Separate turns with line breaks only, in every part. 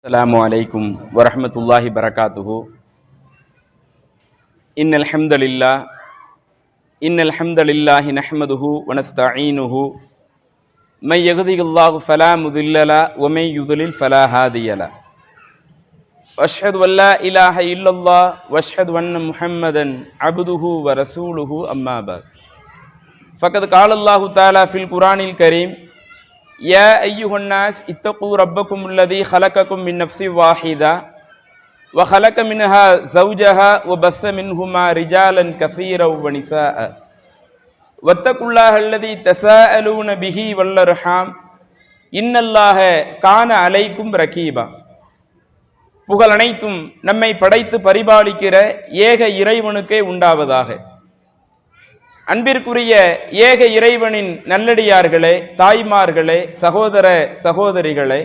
السلام عليكم ورحمة الله وبركاته. إن الحمد لله نحمده ونستعينه من يهده الله فلا مضل له ومن يضلل فلا هادي له. وأشهد أن لا إله إلا الله وأشهد أن محمدا عبده ورسوله أما بعد. فقد قال الله تعالى في القرآن الكريم: يا أيها الناس اتقوا ربكم الذي خلقكم من نفس واحدة وخلق منها زوجها وبث منهما رجالا كثيرا ونساء واتقوا الله الذي تساءلون به والأرحام إن الله كان عليكم رقيبا. புகழ் அனைத்தும் நம்மை படைத்து பரிபாலிக்கிற ஏக இறைவனுக்கே உண்டாவதாக. அன்பிற்குரிய ஏக இறைவனின் நல்லடியார்களே, தாய்மார்களே, சகோதர சகோதரிகளே,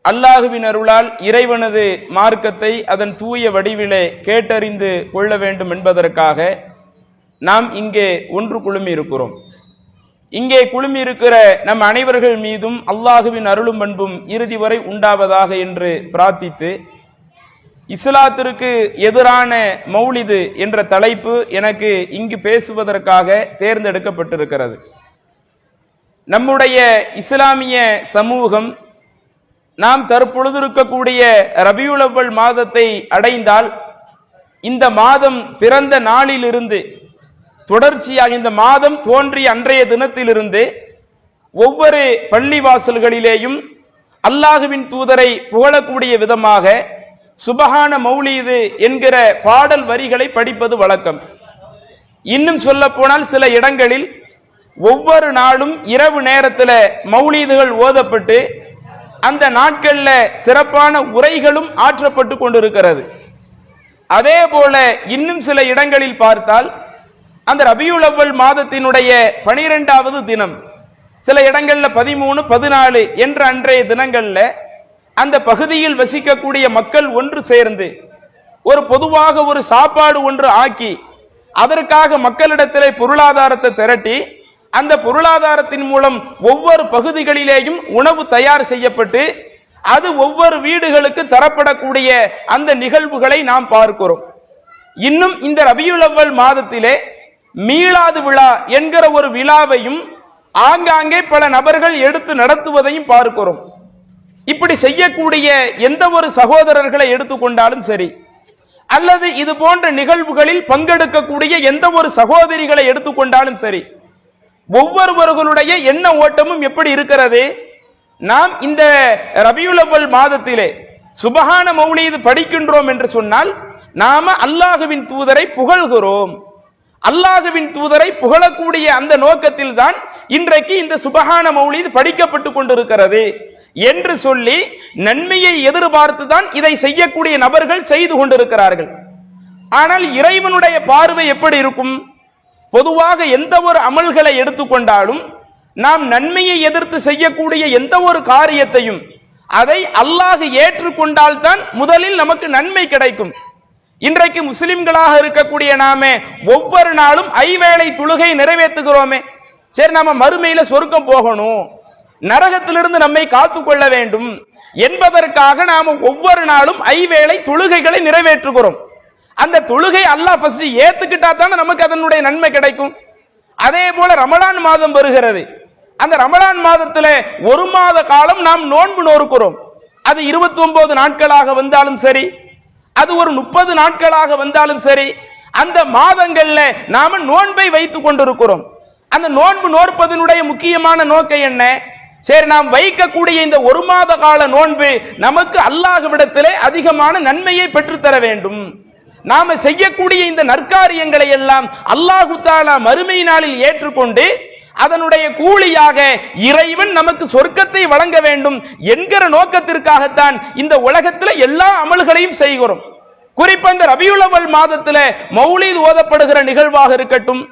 அல்லாஹுவின் அருளால் இறைவனது மார்க்கத்தை அதன் தூய வடிவிலே கேட்டறிந்து கொள்ள வேண்டும் என்பதற்காக நாம் இங்கே ஒன்று குழுமி இருக்கிறோம். இங்கே குழுமி இருக்கிற நம் அனைவர்கள் மீதும் அல்லாஹுவின் அருளும் அன்பும் இறுதி வரை உண்டாவதாக என்று பிரார்த்தித்து, இஸ்லாத்திற்கு எதிரான மௌலிது என்ற தலைப்பு எனக்கு இங்கு பேசுவதற்காக தேர்ந்தெடுக்கப்பட்டிருக்கிறது. நம்முடைய இஸ்லாமிய சமூகம் நாம் தற்பொழுது இருக்கக்கூடிய ரபியுல் அவ்வல் மாதத்தை அடைந்தால், இந்த மாதம் பிறந்த நாளிலிருந்து தொடர்ச்சியாக இந்த மாதம் தோன்றிய அன்றைய தினத்திலிருந்து ஒவ்வொரு பள்ளிவாசல்களிலேயும் அல்லாஹுவின் தூதரை புகழக்கூடிய விதமாக சுபஹான மௌலீது என்கிற பாடல் வரிகளை படிப்பது வழக்கம். இன்னும் சொல்ல போனால் சில இடங்களில் ஒவ்வொரு நாளும் இரவு நேரத்தில் மௌலீதுகள் ஓதப்பட்டு அந்த நாட்கள்ல சிறப்பான உரைகளும் ஆற்றப்பட்டு கொண்டிருக்கிறது. அதே போல இன்னும் சில இடங்களில் பார்த்தால் அந்த ரபியுல் அவ்வல் மாதத்தினுடைய 12வது தினம், சில இடங்கள்ல 13, 14 என்ற அன்றைய தினங்கள்ல அந்த பகுதியில் வசிக்கக்கூடிய மக்கள் ஒன்று சேர்ந்து ஒரு பொதுவாக ஒரு சாப்பாடு ஒன்று ஆக்கி அதற்காக மக்களிடத்திலே பொருளாதாரத்தை திரட்டி அந்த பொருளாதாரத்தின் மூலம் ஒவ்வொரு பகுதிகளிலேயும் உணவு தயார் செய்யப்பட்டு அது ஒவ்வொரு வீடுகளுக்கு தரப்படக்கூடிய அந்த நிகழ்வுகளை நாம் பார்க்கிறோம். இன்னும் இந்த ரபியுல் அவ்வல் மாதத்திலே மீலாது விழா என்கிற ஒரு விழாவையும் ஆங்காங்கே பல நபர்கள் எடுத்து நடத்துவதையும் பார்க்கிறோம். இப்படி செய்யக்கூடிய எந்த ஒரு சகோதரர்களை எடுத்துக்கொண்டாலும் சரி, அல்லது இது போன்ற நிகழ்வுகளில் பங்கெடுக்கக்கூடிய எந்த ஒரு சகோதரிகளை எடுத்துக்கொண்டாலும் சரி, ஒவ்வொருவர்களுடைய எண்ண ஓட்டமும் எப்படி இருக்கிறது? நாம் இந்த ரபியுல் அவ்வல் மாதத்திலே சுபஹான மௌலீது படிக்கின்றோம் என்று சொன்னால் நாம அல்லாஹுவின் தூதரை புகழ்கிறோம். அல்லாஹுவின் தூதரை புகழக்கூடிய அந்த நோக்கத்தில் தான் இன்றைக்கு இந்த சுபஹான மௌலீது படிக்கப்பட்டு கொண்டிருக்கிறது என்று சொல்லி நன்மையை எதிர்பார்த்துதான் இதை செய்யக்கூடிய நபர்கள் செய்து கொண்டிருக்கிறார்கள். ஆனால் இறைவனுடைய பார்வை எப்படி இருக்கும்? பொதுவாக எந்த ஒரு அமல்களை எடுத்துக்கொண்டாலும் நாம் நன்மையை எதிர்த்து செய்யக்கூடிய எந்த ஒரு காரியத்தையும் அதை அல்லாஹ் ஏற்றுக்கொண்டால் தான் முதலில் நமக்கு நன்மை கிடைக்கும். இன்றைக்கு முஸ்லிம்களாக இருக்கக்கூடிய நாமே ஒவ்வொரு நாளும் ஐவேளை தொழுகை நிறைவேற்றுகிறோமே. சரி, நாம மறுமையில சொர்க்கம் போகணும், நரகத்திலிருந்து நம்மை காத்துக் கொள்ள வேண்டும் என்பதற்காக நாம ஒவ்வொரு நாளும் ஐவேளை தொழுகைகளை நிறைவேற்றுகிறோம். அந்த தொழுகை அல்லாஹ் ஃபர்ஸ்ட் ஏத்துக்கிட்டா தானே நமக்கு அதனுடைய நன்மை கிடைக்கும். அதே போல ரமலான் மாதம் வருகிறது. அந்த ரமலான் மாதத்துல ஒரு மாத காலம் நாம் நோன்பு நோக்கிறோம். அது 29 நாட்களாக வந்தாலும் சரி, அது ஒரு 30 நாட்களாக வந்தாலும் சரி, அந்த மாதங்கள்ல நாம நோன்பை வைத்துக் கொண்டிருக்கிறோம். அந்த நோன்பு நோற்பதனுடைய முக்கியமான நோக்கம் என்ன? சரி, நாம் வைக்கக்கூடிய இந்த ஒரு மாத கால நோன்பு நமக்கு அல்லாஹ்விடத்திலே அதிகமான நன்மையை பெற்றுத்தர வேண்டும். நாம செய்யக்கூடிய இந்த நற்காரியங்களை எல்லாம் அல்லாஹு தஆலா மறுமை நாளில் ஏற்றுக்கொண்டு அதனுடைய கூலியாக இறைவன் நமக்கு சொர்க்கத்தை வழங்க வேண்டும் என்கிற நோக்கத்திற்காகத்தான் இந்த உலகத்தில் எல்லா அமல்களையும் செய்கிறோம். குறிப்பா இந்த ரபியுல் அவ்வல் மாதத்துல மௌலீத் ஓதப்படுகிற நிகழ்வாக இருக்கட்டும்,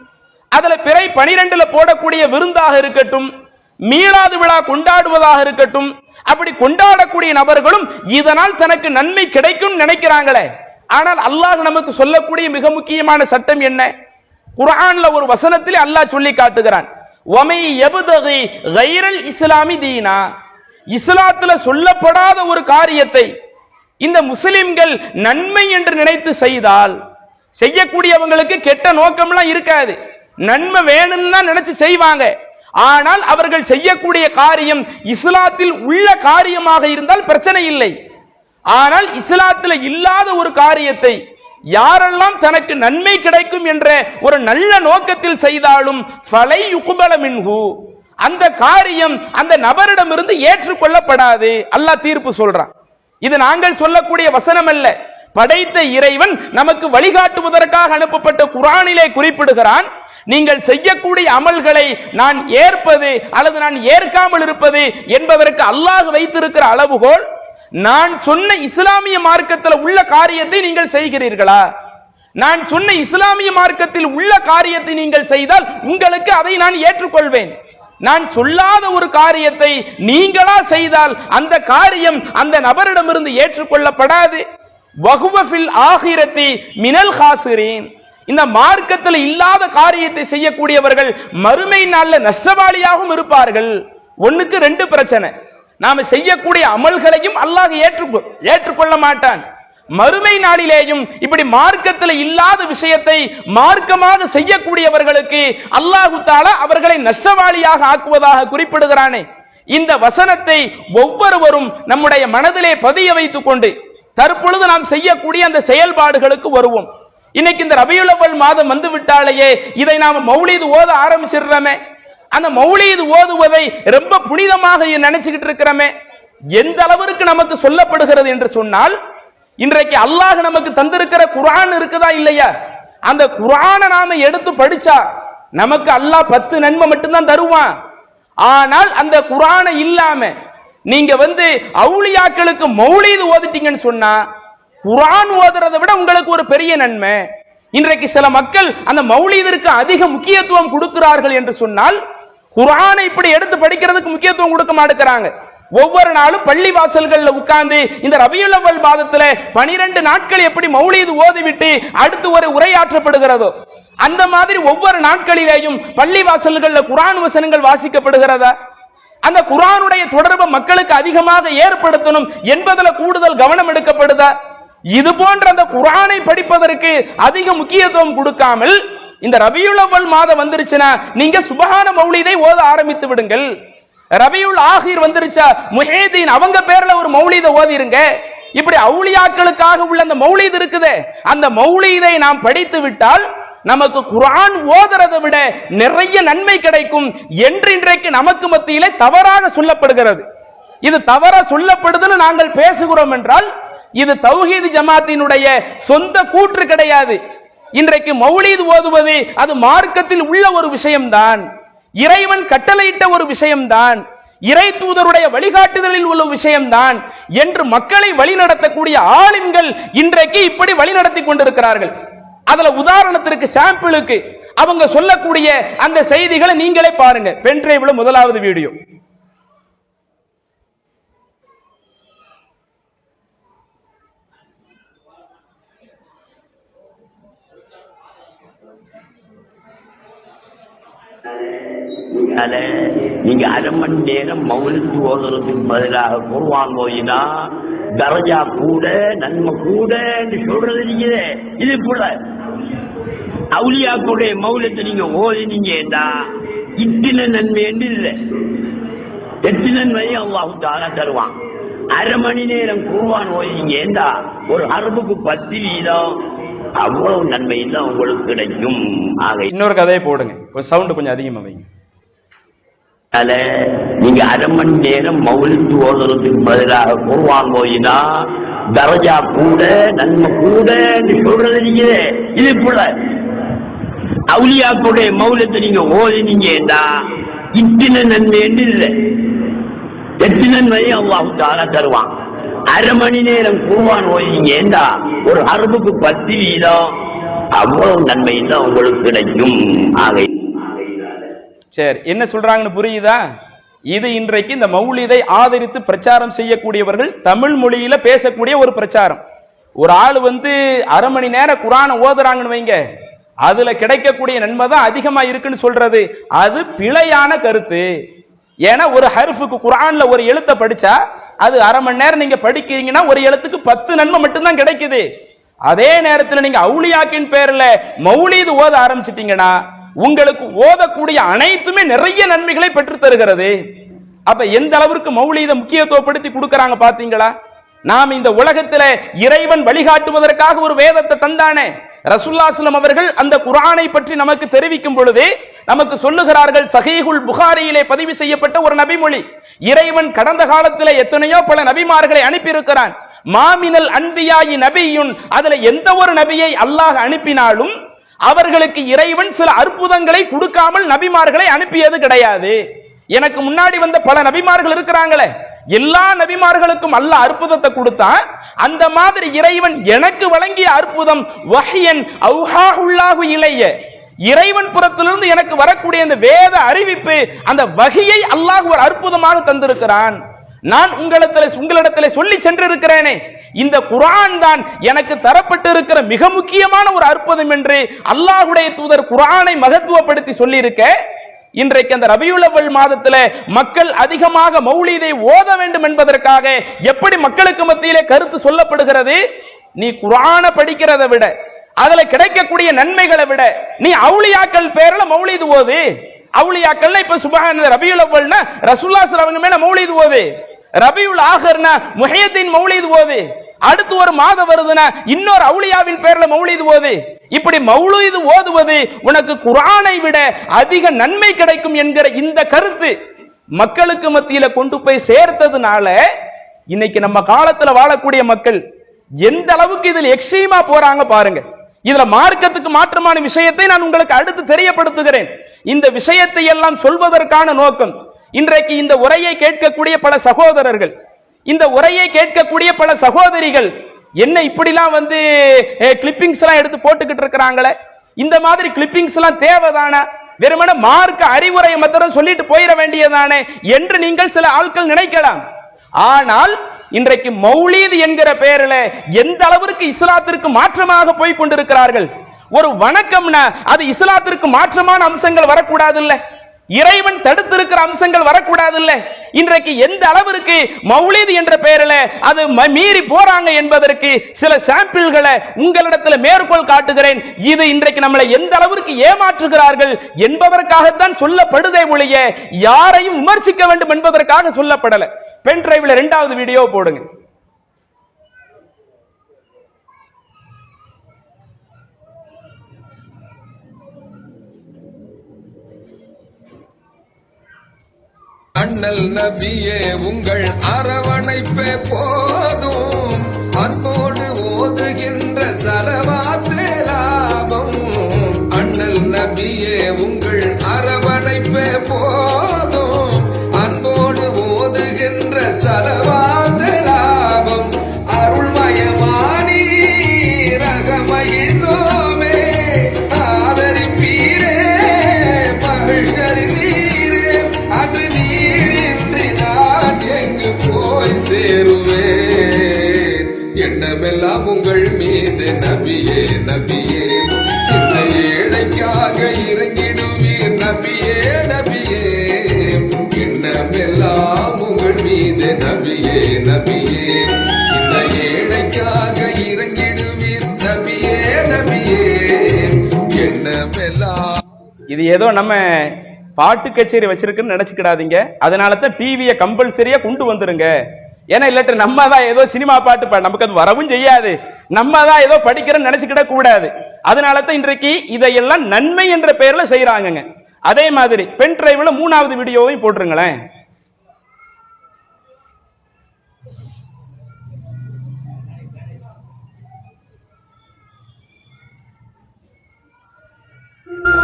அதுல பிறை 12ல போடக்கூடிய விருந்தாக இருக்கட்டும், மீலாது விழா கொண்டாடுவதாக இருக்கட்டும், அப்படி கொண்டாடக்கூடிய நபர்களும் இதனால் தனக்கு நன்மை கிடைக்கும் நினைக்கிறாங்களே. ஆனால் அல்லாஹ் நமக்கு சொல்லக்கூடிய மிக முக்கியமான சட்டம் என்ன? குர்ஆன்ல ஒரு வசனத்திலே அல்லாஹ் சொல்லி காட்டுகிறான், வமை யப்தகி கைரல் இஸ்லாமி தீனா, இஸ்லாத்துல சொல்லப்படாத ஒரு காரியத்தை இந்த முஸ்லிம்கள் நன்மை என்று நினைத்து செய்தால், செய்யக்கூடியவங்களுக்கு கெட்ட நோக்கம்லாம் இருக்காது, நன்மை வேணும்னு தான் நினைச்சு செய்வாங்க. ஆனால் அவர்கள் செய்யக்கூடிய காரியம் இஸ்லாத்தில் உள்ள காரியமாக இருந்தால் பிரச்சனை இல்லை. ஆனால் இஸ்லாத்தில் இல்லாத ஒரு காரியத்தை யாரெல்லாம் தனக்கு நன்மை கிடைக்கும் என்ற ஒரு நல்ல நோக்கத்தில் செய்தாலும் ஃபலை யுக்பல மின்ஹு, அந்த காரியம் அந்த நபரிடமிருந்து ஏற்றுக்கொள்ளப்படாது. அல்லாஹ் தீர்ப்பு சொல்றான். இது நாங்கள் சொல்லக்கூடிய வசனம் அல்ல, படைத்த இறைவன் நமக்கு வழிகாட்டுவதற்காக அனுப்பப்பட்ட குர்ஆனிலே குறிப்பிடுகிறான். நீங்கள் செய்யக்கூடிய அமல்களை நான் ஏற்பது அல்லது நான் ஏற்காமல் இருப்பது என்பதற்கு அல்லாஹ் வைத்திருக்கிற அளவுகோல், நான் சொன்ன இஸ்லாமிய மார்க்கத்தில் உள்ள காரியத்தை நீங்கள் செய்கிறீர்களா, நான் சொன்ன இஸ்லாமிய மார்க்கத்தில் உள்ள காரியத்தை நீங்கள் செய்தால் உங்களுக்கு அதை நான் ஏற்றுக்கொள்வேன். நான் சொல்லாத ஒரு காரியத்தை நீங்களா செய்தால் அந்த காரியம் அந்த நபரிடமிருந்து ஏற்றுக்கொள்ளப்படாது. வஹுவ ஃபில் ஆகிரத்தி மினல் காசிரீன், இந்த மார்க்கத்தில் இல்லாத காரியத்தை செய்யக்கூடியவர்கள் மறுமை நாள்ல நஷ்டவாளியாகவும் இருப்பார்கள். ஒண்ணுக்கு ரெண்டு பிரச்சனை, நாம செய்யக்கூடிய அமல்களையும் அல்லாஹ் ஏற்றுக்கொள்ள மாட்டான். மறுமை நாளிலேயும் இப்படி மார்க்கத்தில் இல்லாத விஷயத்தை மார்க்கமாக செய்யக்கூடியவர்களுக்கு அல்லாஹு தஆலா அவர்களை நஷ்டவாளியாக ஆக்குவதாக குறிப்பிடுகிறானே. இந்த வசனத்தை ஒவ்வொருவரும் நம்முடைய மனதிலே பதிய வைத்துக் கொண்டு தற்பொழுது நாம் செய்யக்கூடிய அந்த செயல்பாடுகளுக்கு வருவோம். இன்னைக்கு இந்த ரபியுல் அவ்வல் மாதம் வந்து விட்டாலேயே இதை நாம மௌலீது ஓத ஆரம்பிச்சிடுறோமே, அந்த மௌலீது ஓதுவதை ரொம்ப புனிதமாக நினைச்சுக்கிட்டு இருக்கிறோமே. எந்த அளவிற்கு நமக்கு சொல்லப்படுகிறது என்று சொன்னால், இன்றைக்கு அல்லாஹ் நமக்கு தந்திருக்கிற குர்ஆன் இருக்குதா இல்லையா, அந்த குர்ஆனை நாம எடுத்து படிச்சா நமக்கு அல்லாஹ் 10 நன்மை மட்டும்தான் தருவான். ஆனால் அந்த குர்ஆனை இல்லாம நீங்க அவுலியாக்களுக்கு மௌலீது ஓதிட்டீங்கன்னு சொன்னா குர்ஆன் ஓதுறதை விட உங்களுக்கு ஒரு பெரிய நன்மை. இன்றைக்கு சில மக்கள் அந்த மௌலீதிற்கு அதிக முக்கியத்துவம் கொடுக்கிறார்கள் என்று சொன்னால் குர்ஆனை இப்படி எடுத்து படிக்கிறதுக்கு முக்கியத்துவம் கொடுக்க மாட்டேங்கிறாங்க. ஒவ்வொரு நாளும் பள்ளி வாசல்கள்ல உட்கார்ந்து இந்த ரபியுல் அவ்வல் மாதத்துல 12 நாட்கள் எப்படி மௌலீது ஓதிவிட்டு அடுத்து ஒரு உரையாற்றப்படுகிறதோ அந்த மாதிரி ஒவ்வொரு நாட்களிலேயும் பள்ளி வாசல்கள்ல குர்ஆன் வசனங்கள் வாசிக்கப்படுகிறதா, அந்த குர்ஆனுடைய தொடர்பை மக்களுக்கு அதிகமாக ஏற்படுத்தணும் என்பதில் கூடுதல் கவனம் எடுக்கப்படுதா? இது போன்ற அந்த குர்ஆனை படிப்பதற்கு அதிக முக்கியத்துவம் கொடுக்காமல் இந்த ரபியுல் அவ்வல் மாதம் வந்துருச்சுன்னா நீங்க சுபஹான மௌலீதை ஓத ஆரம்பித்து விடுங்கள். ரபியுல் ஆகிர் வந்துருச்சா முஹைதீன் அவங்க பேர்ல ஒரு மௌலீதை ஓதிருங்க. இப்படி அவுலியாக்களுக்காக உள்ள அந்த மௌலீது இருக்குதே, அந்த மௌலீதை நாம் படித்து விட்டால் நமக்கு குர்ஆன் ஓதுறதை விட நிறைய நன்மை கிடைக்கும் என்று இன்றைக்கு நமக்கு மத்தியிலே தவறாக சொல்லப்படுகிறது. இது தவறா சொல்லப்படுதுன்னு நாங்கள் பேசுகிறோம் என்றால் இது தௌஹீத் ஜமாத்தினுடைய சொந்த கூற்று கிடையாது. இன்றைக்கு மௌலீது ஓதுவது அது மார்க்கத்தில் உள்ள ஒரு விஷயம்தான், இறைவன் கட்டளையிட்ட ஒரு விஷயம்தான், இறை தூதருடைய வழிகாட்டுதலில் உள்ள விஷயம்தான் என்று மக்களை வழிநடத்தக்கூடிய ஆலிம்கள் இன்றைக்கு இப்படி வழிநடத்தி கொண்டிருக்கிறார்கள். அதுல உதாரணத்திற்கு சாம்பிளுக்கு அவங்க சொல்லக்கூடிய அந்த செய்திகளை நீங்களே பாருங்க. பென்டிரைவ்ல முதலாவது வீடியோ.
நீங்க அரை மணி நேரம் மௌலிது ஓதுறதுக்கு பதிலாக குர்ஆன் ஓதினா தரஜா கூட நன்மை கூட என்று சொல்றது நீங்க. இது கூட அவுலியாக்களுடைய மௌலத்தை நீங்க ஓதினீங்கன்னா இத்தனை நன்மை என்று இல்லை, 8 நன்மையை அல்லாஹ் தஆலா தருவான். அரை மணி நேரம் குர்ஆன் ஓதினீங்கன்னா ஒரு ஹர்புக்கு 10 வீதம், அவ்வளவு நன்மை தான் உங்களுக்கு கிடைக்கும். ஆக
இன்னொரு கதையை போடுங்க, சவுண்ட் கொஞ்சம் அதிகமா வைங்க.
நீங்க அரை மணி நேரம் மௌலிது ஓதுறதுக்கு பதிலாக குர்ஆன் ஓதினா தரஜா கூட நன்மை கூட என்று சொல்றது நீங்க. இது கூட அவுலியாக்களுடைய மௌலத்தை நீங்க ஓதினீங்கன்னா இத்தனை நன்மை என்று இல்லை, 8 நன்மையை அல்லாஹ் தஆலா தருவான். அரை மணி நேரம் குர்ஆன் ஓதினீங்கன்னா ஒரு ஹர்புக்கு 10 வீதம், அவ்வளவு நன்மை தான் உங்களுக்கு கிடைக்கும். ஆக
சரி, என்ன சொல்றாங்கன்னு புரியுதா? இது இன்றைக்கு இந்த மௌலிதை ஆதரித்து பிரச்சாரம் செய்யக்கூடியவர்கள் தமிழ் மொழியில பேசக்கூடிய ஒரு பிரச்சாரம். ஒரு ஆள் அரை மணி நேரம் குர்ஆனை ஓதுறாங்கன்னு வைங்க, அதுல கிடைக்கக்கூடிய நன்மை தான் அதிகமா இருக்குன்னு சொல்றது அது பிழையான கருத்து. ஏன்னா ஒரு ஹர்ஃபுக்கு குர்ஆன்ல ஒரு எழுத்தை படிச்சா அது அரை மணி நேரம் நீங்க படிக்கிறீங்கன்னா ஒரு எழுத்துக்கு 10 நன்மை மட்டும்தான் கிடைக்குது. அதே நேரத்தில் நீங்க அவுலியாக்கின் பேர்ல மௌலீது ஓத ஆரம்பிச்சிட்டீங்கன்னா உங்களுக்கு ஓதக்கூடிய அனைத்துமே நிறைய நன்மைகளை பெற்று தருகிறது. அப்ப எந்த அளவிற்கு மௌலீத முக்கியத்துவப்படுத்தி கொடுக்கறாங்க பாத்தீங்களா? நாம் இந்த உலகத்துல இறைவன் வழிகாட்டுவதற்காக ஒரு வேதத்தை தந்தானே, ரசூலுல்லாஹி ஸல்லல்லாஹு அலைஹி வஸல்லம் அவர்கள் அந்த குர்ஆனை பற்றி நமக்கு தெரிவிக்கும் பொழுது நமக்கு சொல்லுகிறார்கள், சஹீஹுல் புகாரியிலே பதிவு செய்யப்பட்ட ஒரு நபிமொழி, இறைவன் கடந்த காலத்திலே எத்தனையோ பல நபிமார்களை அனுப்பி இருக்கிறான். மாமினல் அன்பியாயி நபியுன், அதுல எந்த ஒரு நபியை அல்லாஹ் அனுப்பினாலும் அவர்களுக்கு இறைவன் சில அற்புதங்களை கொடுக்காமல் நபிமார்களை அனுப்பியது கிடையாது. எனக்கு முன்னாடி வந்த பல நபிமார்கள் இருக்கிறாங்களே, எல்லா நபிமார்களுக்கும் அல்லாஹ் அற்புதத்தை கொடுத்தான். அந்த மாதிரி இறைவன் எனக்கு வழங்கிய அற்புதம் வஹ்யன் அவ்ஹாஹுல்லாஹு இலைய, இறைவன் புறத்திலிருந்து எனக்கு வரக்கூடிய இந்த வேத அறிவிப்பு, அந்த வஹியை அல்லாஹ் ஒரு அற்புதமாக தந்திருக்கிறான். நான் உங்களிடத்தில் சொல்லி சென்றிருக்கிறேனே, இந்த குர்ஆன் தான் எனக்கு தரப்பட்டு இருக்கிற மிக முக்கியமான ஒரு அற்புதம் என்று அல்லாஹ்வுடைய தூதர் குர்ஆனை மகத்துவப்படுத்தி சொல்லி இருக்க, இன்றைக்கு அந்த ரபியுல் அவ்வல் மாதத்துல மக்கள் அதிகமாக மௌலீதை ஓத வேண்டும் என்பதற்காக எப்படி மக்களுக்கு மத்தியிலே கருத்து சொல்லப்படுகிறது, நீ குர்ஆனை படிக்கிறதை விட அதுல கிடைக்கக்கூடிய நன்மைகளை விட நீ அவுலியாக்கள் பேர்ல மௌலீது ஓது. அவுலியாக்கள் இப்ப சுப்ஹான ரபியுல் அவ்வல்னா ரசூலுல்லாஹி ஸல்லல்லாஹு அலைஹி வஸல்லம் மேல மௌலீது ஓது, ரபியுல் ஆஹிர்னா முஹையத்தீன் மௌலீது ஓது, அடுத்து ஒரு மாதம் வருதுன்னா இன்னொரு அவுலியாவின் பேர்ல மௌலீது ஓது. இப்படி மௌலீது ஓதுவது உனக்கு குர்ஆனை விட அதிக நன்மை கிடைக்கும் என்கிற இந்த கருத்து மக்களுக்கு மத்தியில கொண்டு போய் சேர்த்ததுனால இன்னைக்கு நம்ம காலத்துல வாழக்கூடிய மக்கள் எந்த அளவுக்கு இதில் எக்ஸ்ட்ரீமா போறாங்க பாருங்க. இதுல மார்க்கத்துக்கு மாற்றமான விஷயத்தை நான் உங்களுக்கு அடுத்து தெரியப்படுத்துகிறேன். இந்த விஷயத்தை எல்லாம் சொல்வதற்கான நோக்கம், இன்றைக்கு இந்த உரையை கேட்கக்கூடிய பல சகோதரர்கள், இந்த உரையை கேட்கக்கூடிய பல சகோதரிகள் என்ன இப்படிலாம் கிளிப்பிங்ஸ் எல்லாம் எடுத்து போட்டுக்கிட்டு இருக்கிறாங்களே, இந்த மாதிரி கிளிப்பிங்ஸ் எல்லாம் தேவைதானா? வெறுமனே மார்க்க அறிவுரை மாத்திரம் சொல்லிட்டு போயிட வேண்டியதானே என்று நீங்கள் சில ஆட்கள் நினைக்கலாம். ஆனால் இன்றைக்கு மௌலீத் என்கிற பெயரில் எந்த அளவிற்கு இஸ்லாத்திற்கு மாற்றமாக போய் கொண்டிருக்கிறார்கள். ஒரு வணக்கம்னா அது இஸ்லாத்திற்கு மாற்றமான அம்சங்கள் வரக்கூடாது இல்ல, இறைவன் தடுத்திருக்கிற அம்சங்கள் வரக்கூடாது இல்ல. இன்றைக்கு எந்த அளவிற்கு மௌலீத் என்ற பெயரில் அது மீறி போறாங்க என்பதற்கு சில சாம்பிள்களை உங்களிடத்தில் மேற்கோள் காட்டுகிறேன். இது இன்றைக்கு நம்மளை எந்த அளவிற்கு ஏமாற்றுகிறார்கள் என்பதற்காகத்தான் சொல்லப்படுதே ஒழிய யாரையும் விமர்சிக்க வேண்டும் என்பதற்காக சொல்லப்படல. பென் டிரைவ்ல 2வது வீடியோ போடுங்க.
அண்ணல் நபியே உங்கள் அரவணைப்பே போதும், அன்போடு ஓதுகின்ற சலவாத்தே லாபம். அண்ணல் நபியே உங்கள் அரவணைப்பே போதும், அன்போடு ஓதுகின்ற சலவாத்தே லாபம். அருள்மயமானி ரகமயிந்தோமே ஆதரிப்பீரே மகிழ்ச்சரிதீரே, அது போய் சேருவேன். எண்ணமெல்லாம் உங்கள் மீது நபியே நபியே, இந்த ஏழைக்காக இறங்கிடுவீர் நபியே நபியே. எண்ணமெல்லாம் உங்கள் மீது நபியே நபியே, இந்த ஏழைக்காக இறங்கிடுவீர் நபியே நபியே. எண்ணமெல்லாம்
இது ஏதோ நம்ம பாட்டு கச்சேரி வச்சிருக்குன்னு நினைச்சுக்கிடாதீங்க. அதனால தான் டிவியை கம்பல்சரியா கொண்டு வந்துருங்க. ஏன்னா இல்லாட்ட நம்ம தான் ஏதோ சினிமா பாட்டு நமக்கு அது வரவும் செய்யாது, நம்ம தான் ஏதோ படிக்கிறோம்னு நினைச்சுக்கிட கூடாது. அதனால தான் இன்றைக்கு இதையெல்லாம் நன்மை என்ற பெயர்ல செய்யறாங்க. அதே மாதிரி பென் டிரைவ்ல 3வது வீடியோவையும் போட்டுருங்களேன்.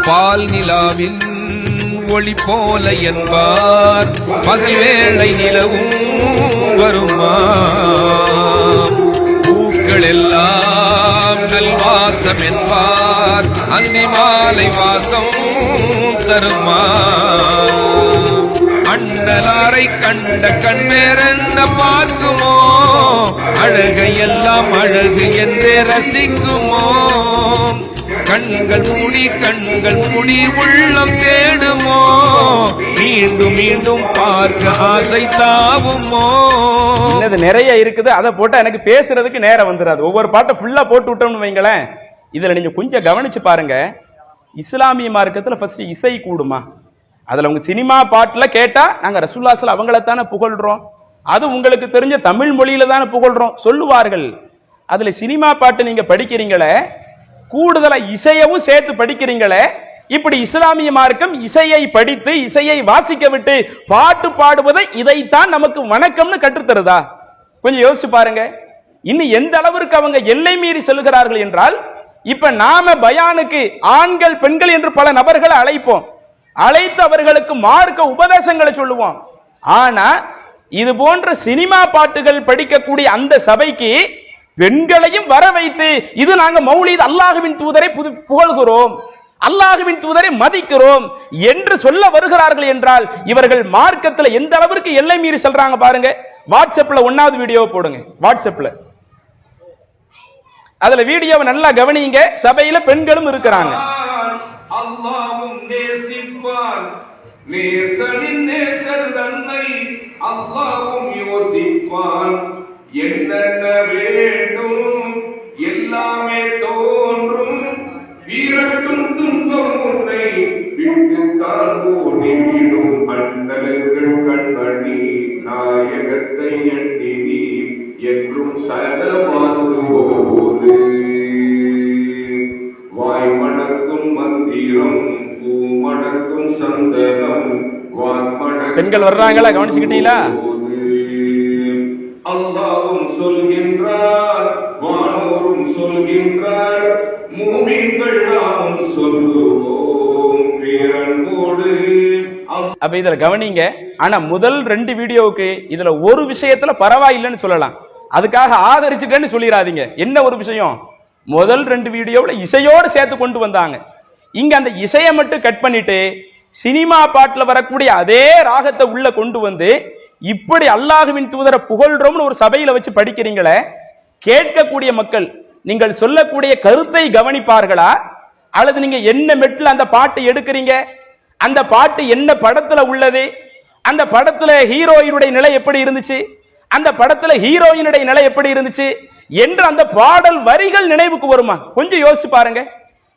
பால் நிலாவின் ஒளி போல என்பார், பகல் வேளை நிலவும் வருமா. பூக்கள் எல்லாம் நல்வாசம் என்பார், அந்தி மாலை வாசம் தருமா. அண்டலாரை கண்ட கண்மேறென்ன பார்க்குமோ, அழகையெல்லாம் அழகு என்றே ரசிக்குமோ. கண்கள் மூடி உள்ளம் தேடுமோ, மீண்டும் மீண்டும் பார்க்க ஆசை தாவுமோ.
இன்னது நிறைய இருக்குது, அதை போட்டா எனக்கு பேசுறதுக்கு நேரம் வந்துடாது. ஒவ்வொரு பாட்டை ஃபுல்லா போட்டு விட்டோம்னு வைங்களேன். இதுல நீங்க கொஞ்சம் கவனிச்சு பாருங்க. இஸ்லாமிய மார்க்கத்துல ஃபர்ஸ்ட் இசை கூடுமா? அதுல உங்க சினிமா பாட்டுல கேட்டா நாங்க ரசூலுல்லாஹி அவங்களத்தானே புகழ்றோம், அது உங்களுக்கு தெரிஞ்ச தமிழ் மொழியில தானே புகழ்றோம் சொல்லுவார்கள். அதுல சினிமா பாட்டு நீங்க படிக்கிறீங்களே, கூடுதலா இசையவும் சேர்த்து படிக்கிறீங்களே. இப்படி இஸ்லாமிய மார்க்கம் இசையை படித்து இசையை வாசிக்க விட்டு பாட்டு பாடுவதை இதைத்தான் நமக்கு வணக்கம்னு கற்றுத்தருதா? கொஞ்சம் யோசிச்சு பாருங்க. இன்னும் எந்த அளவிற்கு அவங்க எல்லை மீறி செல்கிறார்கள் என்றால், இப்ப நாம பயானுக்கு ஆண்கள் பெண்கள் என்று பல நபர்களை அழைப்போம், அழைத்து அவர்களுக்கு மார்க்க உபதேசங்களை சொல்லுவோம். ஆனா இது போன்ற சினிமா பாட்டுகள் படிக்கக்கூடிய அந்த சபைக்கு பெண்களையும் வர வைத்து இது நாங்க மௌலித் அல்லாஹ்வின் தூதரை புகழ்கிறோம், அல்லாஹ்வின் தூதரை மதிக்கிறோம் என்று சொல்ல வருகிறார்கள் என்றால் இவர்கள் மார்க்கத்தில் எந்த அளவிற்கு எல்லை மீறி செல்றாங்க பாருங்க. வாட்ஸ்அப்ல 1வது வீடியோ போடுங்க. வாட்ஸ்அப்ல அதுல வீடியோவை நல்லா கவனிங்க. சபையில பெண்களும் இருக்கிறாங்க.
அல்லாஹ்வும் நேசிப்பார், நேசனின் நேசர் தன்னை அல்லாஹ்வும் யோசிப்பான். என்னென்ன வேண்டும் எல்லாமே தோன்றும், வீரட்டும் துன்பம் உன்னை விட்டுத்தான் ஓடிவிடும். அண்ணல்கள் கண்மணி நாயகத்தை எண்ணி என்றும் சதவாதுவோது. வாய் மணக்கும் மந்திரம் பூமணக்கும் சந்தனம் வான்மணக்கும்.
பெண்கள் வர்றாங்களா? கவனிச்சுக்கிட்டீங்களா?
அல்லாஹ்வும் சொல்கின்றார், வானோரும் சொல்கின்றார், மூமின்கள் நாமும் சொல்லுவோம் பேரன்போடு.
அப்ப இதுல கவனிங்க. ஆனா முதல் 2 வீடியோவுக்கு இதுல ஒரு விஷயத்துல பரவாயில்லைன்னு சொல்லலாம், அதுக்காக ஆதரிச்சுட்டேன்னு சொல்லிடாதீங்க. என்ன ஒரு விஷயம்? முதல் 2 வீடியோவுல இசையோடு சேர்த்து கொண்டு வந்தாங்க. இங்க அந்த இசையை மட்டும் கட் பண்ணிட்டு சினிமா பாட்டுல வரக்கூடிய அதே ராகத்தை உள்ள கொண்டு வந்து இப்படி அல்லாஹ்வின் தூதரை புகழ்றோம்னு ஒரு சபையில வச்சு படிக்கிறீங்களே, கேட்கக்கூடிய மக்கள் நீங்கள் சொல்லக்கூடிய கருத்தை கவனிப்பார்களா? அல்லது நீங்க என்ன மெட்ல அந்த பாட்டை எடுக்கிறீங்க, அந்த பாட்டு என்ன படத்துல உள்ளது, அந்த படத்துல ஹீரோயினுடைய நிலை எப்படி இருந்துச்சு, அந்த படத்துல ஹீரோயினுடைய நிலை எப்படி இருந்துச்சு என்று அந்த பாடல் வரிகள் நினைவுக்கு வருமா? கொஞ்சம் யோசிச்சு பாருங்க.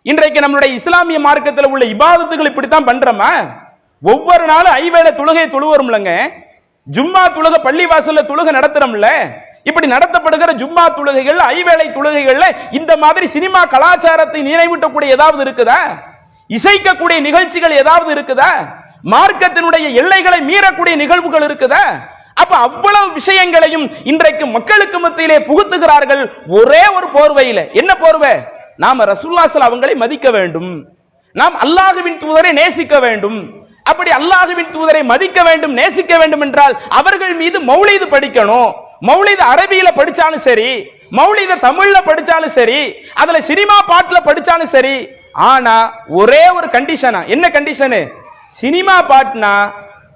இன்றைக்கு நம்மளுடைய இஸ்லாமிய மார்க்கத்தில் உள்ள இபாதத்துகள் இப்படித்தான் பண்றோமா? ஒவ்வொரு நாளும் ஐவேளை தொழுகை தொழுவரும்லங்க, ஜும்மா தொழுகை பள்ளிவாசல்ல தொழுகை நடத்துறோம்ல. இப்படி நடத்தப்படுகிற ஜும்மா தொழுகைகள் ஐவேளை தொழுகைகள்ல இந்த மாதிரி சினிமா கலாச்சாரத்தை நினைவூட்டக்கூடிய ஏதாவது இருக்குதா? இசைக்கக்கூடிய நிகழ்ச்சிகள் ஏதாவது இருக்குதா? மார்க்கத்தினுடைய எல்லைகளை மீறக்கூடிய நிகழ்வுகள் இருக்குதா? அப்ப அவ்வளவு விஷயங்களையும் இன்றைக்கு மக்களுக்கு மத்தியிலே புகுத்துகிறார்கள் ஒரே ஒரு போர்வையில. என்ன போர்வை? நாம ரசூலுல்லாஹி ஸல்லல்லாஹு அவங்களை மதிக்க வேண்டும், நாம் அல்லாஹ்வின் தூதரை நேசிக்க வேண்டும். அப்படி அல்லாஹ்வின் தூதரை மதிக்க வேண்டும், நேசிக்க வேண்டும் என்றால் அவர்கள் மீது மௌலிது படிக்கணும். மௌலிது அரபியில படிச்சாலும் சரி, மௌலித தமிழ்ல படிச்சாலும் சரி, அதுல சினிமா பாட்டுல படிச்சாலும் சரி. ஆனா ஒரே ஒரு கண்டிஷனா, என்ன கண்டிஷனு? சினிமா பாட்டுனா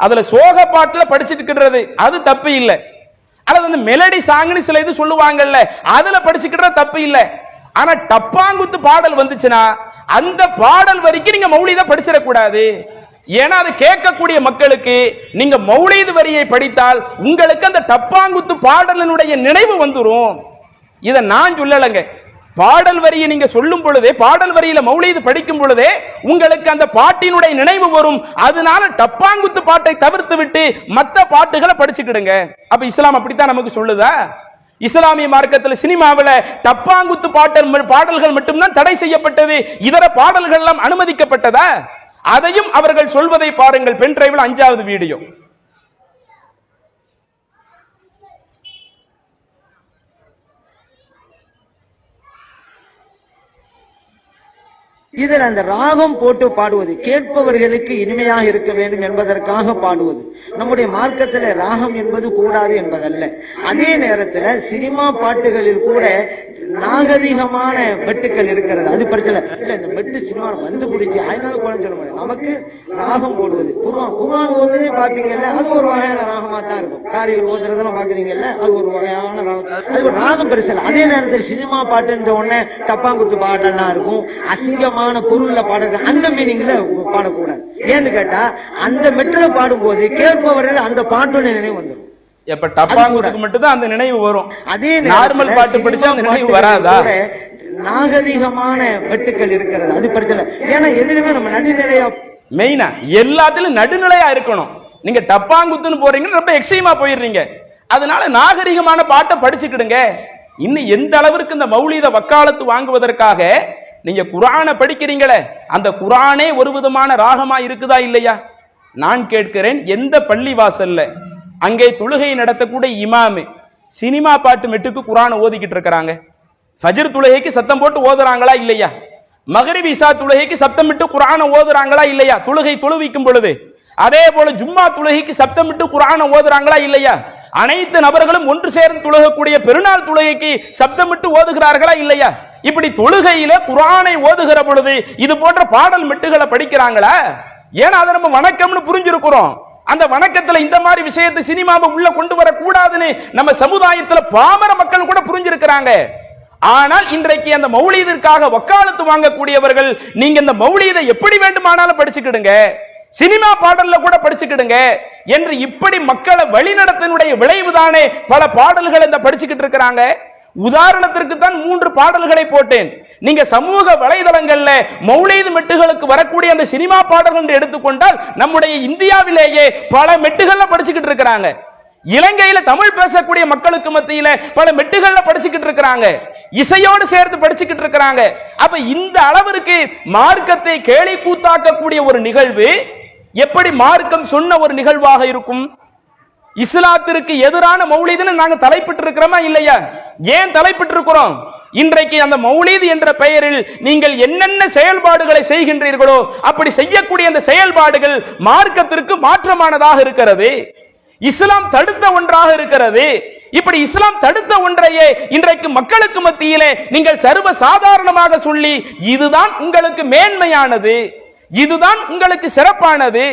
அதுல சோக பாட்டுல படிச்சுட்டு இருக்கிறது அது தப்பு இல்லை, அல்லது அந்த மெலடி சாங்னு சில இது சொல்லுவாங்கல்ல அதுல படிச்சுக்கிற தப்பு இல்லை. ஆனா டப்பாங்குத்து பாடல் வந்துச்சுன்னா அந்த பாடல் வரைக்கும் நீங்க மௌலித படிச்சிடக்கூடாது. ஏன்னா அது கேட்கக்கூடிய மக்களுக்கு நீங்க மௌலிது வரியை படித்தால் உங்களுக்கு அந்த டப்பாங்குத்து பாடலினுடைய நினைவு வந்துரும். இத நான் சொல்லலங்க, பாடல் வரியை நீங்க சொல்லும் பொழுதே, பாடல் வரியில மௌலிது படிக்கும் பொழுதே உங்களுக்கு அந்த பாட்டினுடைய நினைவு வரும். அதனால டப்பாங்குத்து பாட்டை தவிர்த்து விட்டு மற்ற பாட்டுகளை படிச்சுக்கிடுங்க. அப்ப இஸ்லாம் அப்படித்தான் நமக்கு சொல்லுதா? இஸ்லாமிய மார்க்கத்தில் சினிமாவில் டப்பாங்குத்து பாடல்கள் மட்டும்தான் தடை செய்யப்பட்டது, இதர பாடல்கள் எல்லாம் அனுமதிக்கப்பட்டதா? அதையும் அவர்கள் சொல்வதை பாருங்கள். பென் டிரைவில் 5வது வீடியோ.
இதில் அந்த ராகம் போட்டு பாடுவது கேட்பவர்களுக்கு இனிமையாக இருக்க வேண்டும் என்பதற்காக பாடுவது. நம்முடைய மார்க்கத்தில் ராகம் என்பது கூடாது என்பதல்ல. அதே நேரத்தில் சினிமா பாட்டுகளில் கூட நாகரிகமான வெட்டுக்கள் இருக்கிறது. அது பிரச்சனை இல்ல. இந்த வெட்டு சினிமா வந்து பிடிச்சி அதனால கூட சொல்ல முடியும். நமக்கு ராகம் போடுவது, குர்ஆன் ஓதுறதே பாப்பீங்கல்ல, அது ஒரு வகையான ராகமா தான் இருக்கும். காரிகள் ஓதுறதெல்லாம் பாக்குறீங்கல்ல, அது ஒரு வகையான ராகம். அது ஒரு ராகம் பெருசு. அதே நேரத்தில் சினிமா பாட்டுன்ற உடனே டப்பாங்குத்து பாட்டெல்லாம் இருக்கும், அசிங்கமான பொருள்ல பாடுறது, அந்த மீனிங்ல பாடக்கூடாது. ஏன்னு கேட்டா அந்த மெட்டில பாடும்போது கேட்பவர்கள் அந்த பாட்டோட நினைவு வந்துடும்.
எப்ப டப்பாங்குத்துக்கு மட்டும் தான் அந்த நினைவு வரும்.
அதே
நார்மல் பாட்டு படிச்சா அந்த நினைவு வராதா?
நாகரிகமான வெட்டுக்கள் இருக்கிறது. அது பிரச்சனை. ஏன்னா எதுலுமே நம்ம நடுநிலையா,
மெயினா எல்லாத்திலும் நடுநிலையா இருக்கணும். நீங்க டப்பாங்குத்துன்னு போறீங்க, ரொம்ப எக்ஸ்ட்ரீமா போயிடுறீங்க. அதனால நாகரிகமான பாட்டை படிச்சுக்கிடுங்க. இன்னும் எந்த அளவிற்கு இந்த மௌலீத வக்காலத்து வாங்குவதற்காக நீங்க குர்ஆனை படிக்கிறீங்களே, அந்த குர்ஆனே ஒரு விதமான ராகமா இருக்குதா இல்லையா? நான் கேட்கிறேன், எந்த பள்ளி வாசல்ல அங்கே தொழுகை நடத்தக்கூடிய இமாமு சினிமா பாட்டு மெட்டுக்கு குர்ஆனை ஓதிக்கிட்டு இருக்கிறாங்க? ஃபஜ்ர் தொழுகைக்கு சத்தம் போட்டு ஓதுறாங்களா இல்லையா? மக்ரிப் இஷா தொழுகைக்கு சத்தமிட்டு குர்ஆனை ஓதுறாங்களா இல்லையா? தொழுகை தொழுவிக்கும் பொழுது. அதே போல ஜும்மா தொழுகைக்கு சத்தமிட்டு குர்ஆனை ஓதுறாங்களா இல்லையா? அனைத்து நபர்களும் ஒன்று சேர்ந்து தொழுகக்கூடிய பெருநாள் தொழுகைக்கு சப்தமிட்டு ஓதுகிறார்களா இல்லையா? இப்படி தொழுகையில குர்ஆனை ஓதுகிற பொழுது இது போன்ற பாடல் மெட்டுகளை படிக்கிறாங்களா? ஏன்னா அதை நம்ம வணக்கம்னு புரிஞ்சிருக்கிறோம். அந்த வணக்கத்துல இந்த மாதிரி விஷயத்தை சினிமாவை உள்ள கொண்டு வர கூடாதுன்னு நம்ம சமுதாயத்துல பாமர மக்கள் கூட புரிஞ்சிருக்கிறாங்க. ஆனால் இன்றைக்கு அந்த மௌலீதிற்காக வக்காலத்து வாங்கக்கூடியவர்கள், நீங்க இந்த மௌலீதை எப்படி வேண்டுமானாலும் படிச்சுக்கிடுங்க, சினிமா பாடல்ல கூட படிச்சுக்கிடுங்க என்று இப்படி மக்களை வழிநடத்தினுடைய விளைவுதானே பல பாடல்கள் இந்த படிச்சுக்கிட்டு இருக்கிறாங்க. உதாரணத்திற்கு தான் 3 பாடல்களை போட்டேன். நீங்க சமூக வலைதளங்கள்ல மௌலீது மெட்டுகளுக்கு வரக்கூடிய அந்த சினிமா பாடல்கள் என்று எடுத்துக்கொண்டால் நம்முடைய இந்தியாவிலேயே பல மெட்டுகள்ல படிச்சுக்கிட்டு இருக்கிறாங்க. இலங்கையில தமிழ் பேசக்கூடிய மக்களுக்கு மத்தியில பல மெட்டுகள்ல படிச்சுக்கிட்டு இருக்கிறாங்க, இசையோடு சேர்த்து படிச்சுக்கிட்டு இருக்கிறாங்க. அப்ப இந்த அளவிற்கு மார்க்கத்தை கேலி கூத்தாக்கக்கூடிய ஒரு நிகழ்வு எப்படி மார்க்கம் சொன்ன ஒரு நிகழ்வாக இருக்கும்? இஸ்லாத்திற்கு எதிரான மௌலீதுன்னு நாங்க தலைப்பிட்டு இருக்கிறோமா இல்லையா? ஏன் தலைப்பிட்டு இருக்கிறோம்? இன்றைக்கு அந்த மௌலீது என்ற பெயரில் நீங்கள் என்னென்ன செயல்பாடுகளை செய்கின்றீர்களோ அப்படி செய்யக்கூடிய அந்த செயல்பாடுகள் மார்க்கத்திற்கு மாற்றமானதாக இருக்கிறது, இஸ்லாம் தடுத்த ஒன்றாக இருக்கிறது. இப்படி இஸ்லாம் தடுத்த ஒன்றையே இன்றைக்கு மக்களுக்கு மத்தியிலே நீங்கள் சர்வ சாதாரணமாக சொல்லி இதுதான் உங்களுக்கு மேன்மையானது, இதுதான் உங்களுக்கு சிறப்பானது,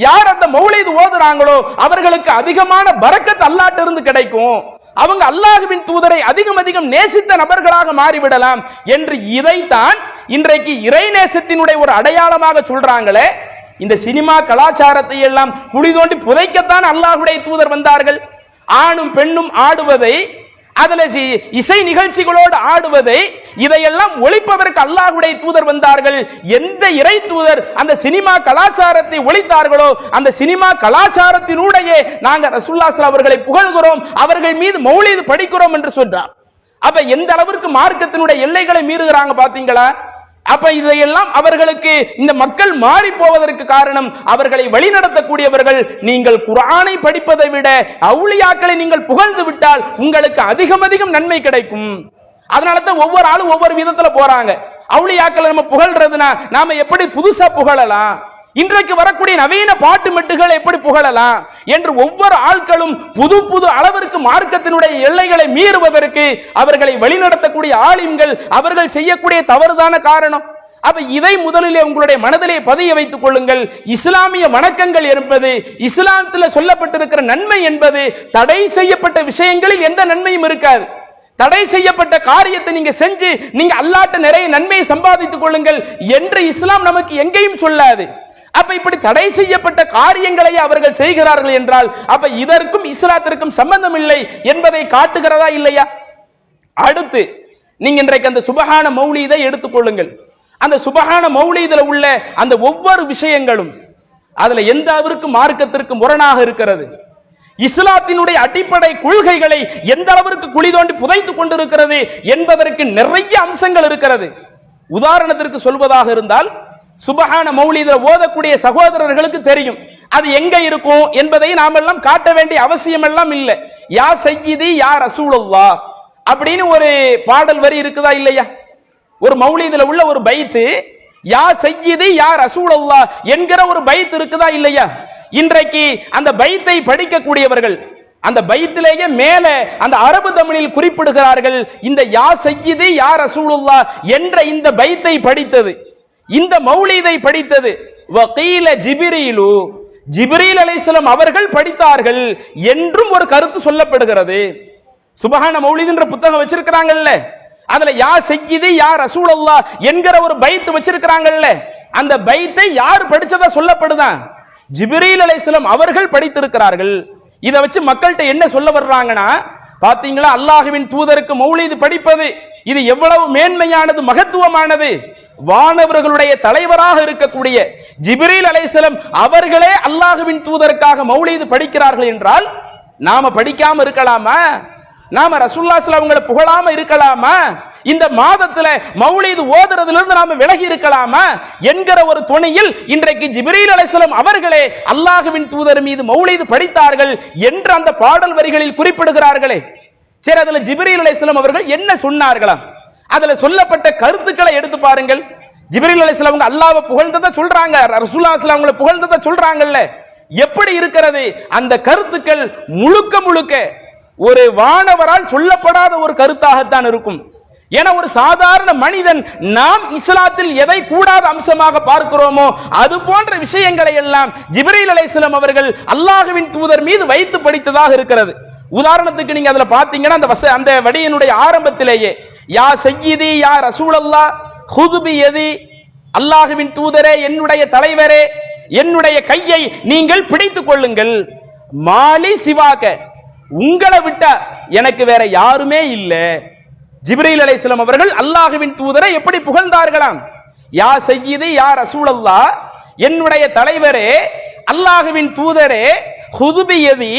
யார் அந்த மௌலீது ஓதுறாங்களோ அவர்களுக்கு அதிகமான பரக்கத் அல்லாஹ்ட்ட இருந்து கிடைக்கும், அவங்க அல்லாஹ்வின் தூதரை அதிகம் அதிகம் நேசித்த நபர்களாக மாறிவிடலாம் என்று இதைத்தான் இன்றைக்கு இறை நேசத்தினுடைய ஒரு அடையாளமாக சொல்றாங்களே. இந்த சினிமா கலாச்சாரத்தை எல்லாம் குழி தோண்டி புதைக்கத்தான் அல்லாஹ்வுடைய தூதர் வந்தார்கள். ஆணும் பெண்ணும் ஆடுவதை, அதுல இசை நிகழ்ச்சிகளோடு ஆடுவதை, இதையெல்லாம் ஒழிப்பதற்கு அல்லாஹ்வுடைய தூதர் வந்தார்கள். எந்த இறை தூதர் அந்த சினிமா கலாச்சாரத்தை ஒழித்தார்களோ அந்த சினிமா கலாச்சாரத்தினுடைய நாங்க ரசூலுல்லாஹி ஸல்லல்லாஹு அவர்களை புகழ்கிறோம், அவர்கள் மீது மௌலீது படிக்கிறோம் என்று சொல்றார். அப்ப எந்த அளவிற்கு மார்க்கத்தினுடைய எல்லைகளை மீறுகிறாங்க பாத்தீங்களா? அப்ப இதையெல்லாம் அவர்களுக்கு இந்த மக்கள் மாறி போவதற்கு காரணம் அவர்களை வழிநடத்தக்கூடியவர்கள். நீங்கள் குர்ஆனை படிப்பதை விட அவுலியாக்களை நீங்கள் புகழ்ந்து விட்டால் உங்களுக்கு அதிகம் அதிகம் நன்மை கிடைக்கும். அதனால தான் ஒவ்வொரு ஆளும் ஒவ்வொரு விதத்துல போறாங்க. அவுலியாக்களை நம்ம புகழ்றதுனா நாம எப்படி புதுசா புகழலாம், இன்றைக்கு வரக்கூடிய நவீன பாட்டு மெட்டுகள் எப்படி புகழலாம் என்று ஒவ்வொரு ஆட்களும் புது புது அளவிற்கு மார்க்கத்தினுடைய எல்லைகளை மீறுவதற்கு அவர்களை வழிநடத்தக்கூடிய ஆலிம்கள் அவர்கள் செய்யக்கூடிய தவறுதான காரணம். அப்ப இதை முதலிலே உங்களுடைய மனதிலே பதிய வைத்துக் கொள்ளுங்கள். இஸ்லாமிய வணக்கங்கள் என்பது, இஸ்லாத்தில் சொல்லப்பட்டிருக்கிற நன்மை என்பது தடை செய்யப்பட்ட விஷயங்களில் எந்த நன்மையும் இருக்காது. தடை செய்யப்பட்ட காரியத்தை நீங்க செஞ்சு நீங்க அல்லாஹ்ட்ட நிறைய நன்மையை சம்பாதித்துக் கொள்ளுங்கள் என்று இஸ்லாம் நமக்கு எங்கேயும் சொல்லாது. அப்ப இப்படி தடை செய்யப்பட்ட காரியங்களை அவர்கள் செய்கிறார்கள் என்றால் அப்ப இதற்கும் இஸ்லாத்திற்கும் சம்பந்தம் இல்லை என்பதை காட்டுகிறதா இல்லையா? அடுத்து நீங்க இன்றைக்கு அந்த சுபஹான மௌலீதை எடுத்துக்கொள்ளுங்கள். அந்த சுபஹான மௌலீதுல உள்ள அந்த ஒவ்வொரு விஷயங்களும் அதுல எந்த அளவிற்கு மார்க்கத்திற்கு முரணாக இருக்கிறது, இஸ்லாத்தினுடைய அடிப்படை கொள்கைகளை எந்த அளவிற்கு குழி தோண்டி புதைத்துக் கொண்டிருக்கிறது என்பதற்கு நிறைய அம்சங்கள் இருக்கிறது. உதாரணத்திற்கு சொல்வதாக இருந்தால் சுபஹான மௌலீதுல ஓதக்கூடிய சகோதரர்களுக்கு தெரியும் அது எங்க இருக்கும் என்பதை நாம் எல்லாம் காட்ட வேண்டிய அவசியம் எல்லாம் இல்லை. யா சய்யிதி யா ரசூலுல்லாஹ் அப்படின்னு ஒரு பாடல் வரி இருக்குதா இல்லையா? ஒரு மௌலீதுல உள்ள ஒரு பைத்து யா சய்யிதி யா ரசூலுல்லாஹ் என்கிற ஒரு பைத் இருக்குதா இல்லையா? இன்றைக்கு அந்த பைத்தை படிக்கக்கூடியவர்கள் அந்த பைத்திலேயே மேல அந்த அரபு தமிழில் குறிப்பிடுகிறார்கள். இந்த யா சய்யிதி யா ரசூலுல்லாஹ் என்ற இந்த பைத்தை படித்தது, இந்த மௌலிதை படித்தது வகீல ஜிப்ரீலு, ஜிப்ரீல் அலைஹிஸ்ஸலாம் அவர்கள் படித்தார்கள் என்றும் ஒரு கருத்து சொல்லப்படுகிறது. சுபஹான மௌலித் என்ற புத்தகம் வச்சிருக்கிறாங்கல்ல, அதுல யா சய்யிதி யா ரசூலுல்லாஹ் என்கிற ஒரு பைத் வச்சிருக்கிறாங்கல்ல, அந்த பைத்தை யார் படிச்சதா சொல்லப்படுதான்? ஜிப்ரீல் அலைஹிஸ்ஸலாம் அவர்கள் படித்திருக்கிறார்கள். இதை வச்சு மக்கள்கிட்ட என்ன சொல்ல வர்றாங்கன்னா, பாத்தீங்களா அல்லாஹ்வின் தூதருக்கு மௌலிது படிப்பது இது எவ்வளவு மேன்மையானது, மகத்துவமானது. வானவர்களுடைய தலைவராக இருக்கக்கூடிய ஜிப்ரீல் அலைஹிஸ்ஸலாம் அவர்களே அல்லாஹ்வின் தூதருக்காக மௌலிது படிக்கிறார்கள் என்றால் நாம படிக்காம இருக்கலாமா? நாம ரசூலுல்லாஹி ஸல்லல்லாஹு அலைஹி வஸல்லம் புகழாம இருக்கலாமா? இந்த மாதத்துல மௌலிது ஓதுறதிலிருந்து நாம விலகி இருக்கலாமா என்கிற ஒரு துணையில் இன்றைக்கு ஜிப்ரீல் அலைஹிஸ்ஸலாம் அவர்களே அல்லாஹ்வின் தூதர் மீது மௌலிது படித்தார்கள் என்று அந்த பாடல் வரிகளில் குறிப்பிடுகிறார்களே. சரி, அதுல ஜிப்ரீல் அலைஹிஸ்ஸலாம் அவர்கள் என்ன சொன்னார்களாம்? அதுல சொல்லப்பட்ட கருத்துக்களை எடுத்து பாருங்கள். ஜிப்ரீல் அலைஹிஸ்ஸலாம் அவங்க அல்லாஹ்வை புகழ்ந்ததை சொல்றாங்க, ரசூலுல்லாஹி ஸல்லல்லாஹு அலைஹி வஸல்லம் புகழ்ந்ததை சொல்றாங்கல்ல, எப்படி இருக்கிறது? அந்த கருத்துக்கள் முழுக்க முழுக்க ஒரு வானவரால் சொல்லப்படாத ஒரு கருத்தாகத்தான் இருக்கும். ஏன்னா ஒரு சாதாரண மனிதன் நாம் இஸ்லாத்தில் எதை கூடாத அம்சமாக பார்க்கிறோமோ அது போன்ற விஷயங்களை எல்லாம் ஜிப்ரீல் அலைஹிஸ்ஸலாம் அவர்கள் அல்லாஹ்வின் தூதர் மீது வைத்து படித்ததாக இருக்கிறது. உதாரணத்துக்கு நீங்க அதுல பாத்தீங்கன்னா அந்த வடியினுடைய ஆரம்பத்திலேயே யா சய்யிதி யா ரசூலல்லாஹ் ஹுது பியதி, அல்லாஹ்வின் தூதரே என்னுடைய தலைவரே என்னுடைய கையை நீங்கள் பிடித்துக் கொள்ளுங்கள், மாலி சிவாக உங்களை விட்டா எனக்கு வேற யாருமே இல்லை. ஜிப்ரீல் அலைஹிஸ்ஸலாம் அவர்கள் அல்லாஹ்வின் தூதரை எப்படி புகழ்ந்தார்களாம்? யா சய்யிதி யா ரசூலல்லாஹ் என்னுடைய தலைவரே அல்லாஹ்வின் தூதரே ஹுது பியதி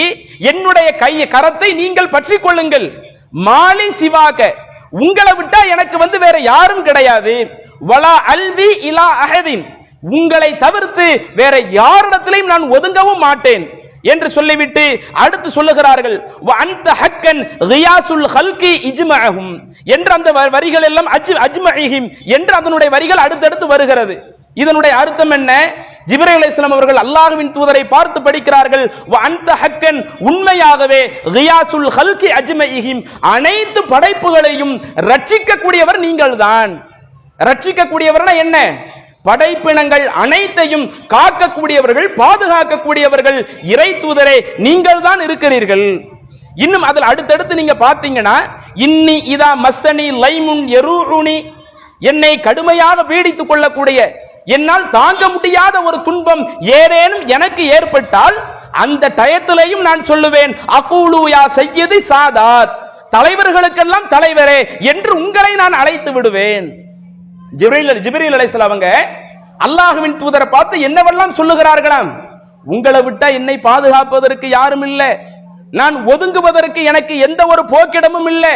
என்னுடைய கரத்தை நீங்கள் பற்றிக் கொள்ளுங்கள், மாலி சிவாக உங்களை விட்டா எனக்கு வேற யாரும் கிடையாது, வலா அல்வி இலா அஹதின் உங்களை தவிர்த்து வேற யாரிடத்திலையும் நான் ஒதுங்கவும் மாட்டேன் என்று சொல்லிவிட்டு அடுத்து சொல்லுகிறார்கள் வஅன்த ஹக்கன் கியாசுல் ஹல்கி இஜ்மஅஹும் என்ற அந்த வரிகள் எல்லாம் அஜ்மஇஹிம் என்று அதனுடைய வரிகள் அடுத்தடுத்து வருகிறது. இதனுடைய அர்த்தம் என்ன? ஜிப்ரீல் அலைஹிஸ்ஸலாம் அவர்கள் அல்லாஹ்வின் தூதரை பார்த்து படிக்கிறார்கள் வஅன்த ஹக்கன் உண்மையாகவே கியாசுல் ஹல்கி அஜ்மஇஹிம் அனைத்து படைப்புகளையும் ரட்சிக்கக்கூடியவர் நீங்கள்தான். ரட்சிக்கக்கூடியவர்னா என்ன? படைப்பினங்கள் அனைத்தையும் காக்கக்கூடியவர்கள், பாதுகாக்கக்கூடியவர்கள் இறை தூதரே நீங்கள் தான் இருக்கிறீர்கள். இன்னும் அதில் அடுத்தடுத்து நீங்க பாத்தீங்கன்னா இன்னி இதா மஸ்ஸனி லைமுன் யரூஉனி என்னை கடுமையாக பீடித்துக் கொள்ளக்கூடிய, என்னால் தாங்க முடியாத ஒரு துன்பம் ஏதேனும் எனக்கு ஏற்பட்டால் அந்த டயத்திலேயும் நான் சொல்லுவேன் அகூலு யா சய்யிதி சாதாத் தலைவர்களுக்கெல்லாம் தலைவரே என்று உங்களை நான் அழைத்து விடுவேன். ஜிப்ரீல் அலைஹிஸ்ஸலாம் அவங்க அல்லாஹ்வின் தூதரை பார்த்து என்னவெல்லாம் சொல்லுகிறார்களாம்? உங்களை விட்டா என்னை பாதுகாப்பதற்கு யாரும் இல்லை, நான் ஒதுங்குவதற்கு எனக்கு எந்த ஒரு போக்கிடமும் இல்லை,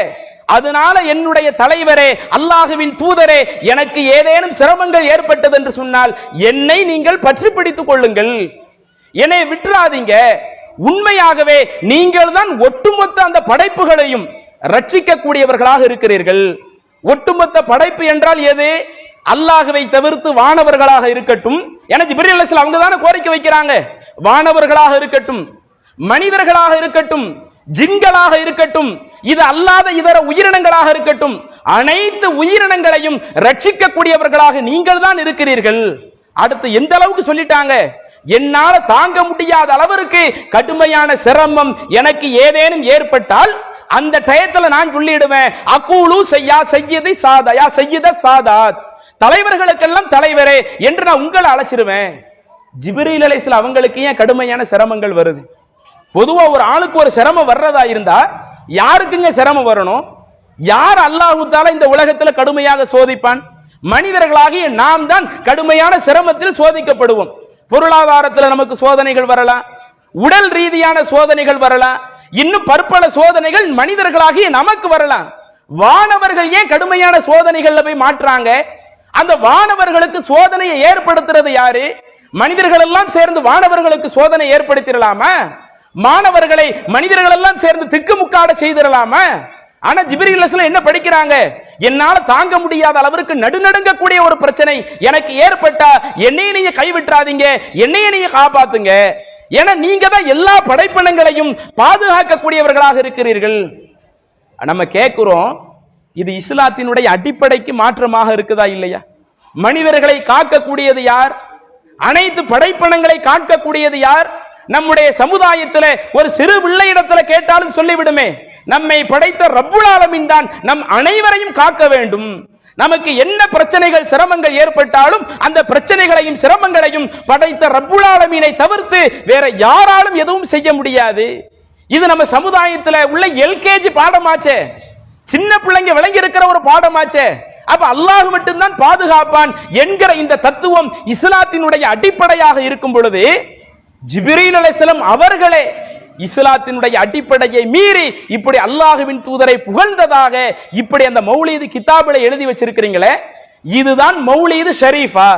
அதனால என்னுடைய தலைவரே அல்லாஹ்வின் தூதரே எனக்கு ஏதேனும் சிரமங்கள் ஏற்பட்டது என்று சொன்னால் என்னை நீங்கள் பற்றி பிடித்துக் கொள்ளுங்கள், என்னை விட்டுறாதீங்க. உண்மையாகவே நீங்கள் தான் ஒட்டுமொத்த அந்த படைப்புகளையும் ரட்சிக்கக்கூடியவர்களாக இருக்கிறீர்கள். ஒட்டுமொத்த படைப்பு என்றால் எது? அல்லாஹ்வை தவிர்த்து வானவர்களாக இருக்கட்டும், ஏன்னா ஜிப்ரீல் அலைஹிஸ்ஸலாம் அவங்க தானே கோரிக்கை வைக்கிறாங்க, வானவர்களாக இருக்கட்டும், மனிதர்களாக இருக்கட்டும், ஜின்களாக இருக்கட்டும், இது அல்லாத இதர உயிரினங்களாக இருக்கட்டும், அனைத்து உயிரினங்களையும் ரட்சிக்கக்கூடியவர்களாக நீங்கள் தான் இருக்கிறீர்கள். அடுத்து எந்த அளவுக்கு சொல்லிட்டாங்க? என்னால தாங்க முடியாத அளவிற்கு கடுமையான சிரமம் எனக்கு ஏதேனும் ஏற்பட்டால் அந்த டயத்துல நான் சொல்லிடுவேன் அகூலு யா சய்யிதி சாதா யா சய்யித சாதாத் தலைவர்களுக்கெல்லாம் தலைவரே என்று நான் உங்களை அழைச்சிருவேன். ஜிப்ரீல் அலைஹிஸ்ஸலாம் அவங்களுக்கு ஏன் கடுமையான சிரமங்கள் வருது? பொதுவா ஒரு ஆளுக்கு ஒரு சிரமம் வர்றதா இருந்தா யாருக்குங்க சிரமம் வரணும்? யார் அல்லாஹ் தஆலா இந்த உலகத்துல கடுமையாக சோதிப்பான்? மனிதர்களாகிய நாம் தான் கடுமையான சிரமத்தில் சோதிக்கப்படுவோம். பொருளாதாரத்தில் நமக்கு சோதனைகள் வரலாம், உடல் ரீதியான சோதனைகள் வரலாம், இன்னும் பற்பல சோதனைகள் மனிதர்களாகிய நமக்கு வரலாம். வானவர்கள் ஏன் கடுமையான சோதனைகள்ல போய் மாற்றாங்க? அந்த வானவர்களுக்கு சோதனையை ஏற்படுத்துறது யாரு? மனிதர்கள் எல்லாம் சேர்ந்து வானவர்களுக்கு சோதனை ஏற்படுத்திடலாமா? மாணவர்களை மனிதர்கள் எல்லாம் சேர்ந்து திக்குமுக்காட செய்திடலாமா? ஆனா ஜிப்ரீல் அலைஹிஸ்ஸலாம் என்ன படிக்கிறாங்க? என்னால தாங்க முடியாத அளவிற்கு நடுநடுங்கக்கூடிய ஒரு பிரச்சனை எனக்கு ஏற்பட்டா என்னைய நீங்க கைவிட்டுறாதீங்க, என்னைய நீங்க காப்பாத்துங்க. ஏன்னா நீங்க தான் எல்லா படைப்பினங்களையும் பாதுகாக்கக்கூடியவர்களாக இருக்கிறீர்கள். நம்ம கேட்கிறோம், இது இஸ்லாத்தினுடைய அடிப்படைக்கு மாற்றமாக இருக்குதா இல்லையா? மனிதர்களை காக்கக்கூடியது யார்? அனைத்து படைப்பினங்களை காக்கக்கூடியது யார்? நம்முடைய சமுதாயத்தில் ஒரு சிறு பிள்ளையிடத்துல கேட்டாலும் சொல்லிவிடுமே, நம்மை படைத்த ரப்புல் ஆலமீன் தான் நம் அனைவரையும் காக்க வேண்டும். நமக்கு என்ன பிரச்சனைகள் சிரமங்கள் ஏற்பட்டாலும் அந்த பிரச்சனைகளையும் சிரமங்களையும் படைத்த ரப்புல் ஆலமீனை தவிர்த்து வேற யாராலும் எதுவும் செய்ய முடியாது. இது நம்ம சமுதாயத்தில் உள்ள எல்கேஜி பாடமாச்சே, சின்ன பிள்ளைங்க விளங்கி இருக்கிற ஒரு பாடமாச்சே. அப்ப அல்லாஹ் மட்டும்தான் பாதுகாப்பான் என்கிற இந்த தத்துவம் இஸ்லாத்தினுடைய அடிப்படையாக இருக்கும் பொழுது ஜிப்ரீல் அலைஹிஸ்ஸலாம் அவர்களே இஸ்லாத்தினுடைய அடிப்படையை மீறி இப்படி அல்லாஹ்வின் தூதரை புகழ்ந்ததாக இப்படி அந்த மௌலீது கிதாபில எழுதி வச்சிருக்கிறீங்களே, இதுதான் மௌலீது ஷரீஃபா?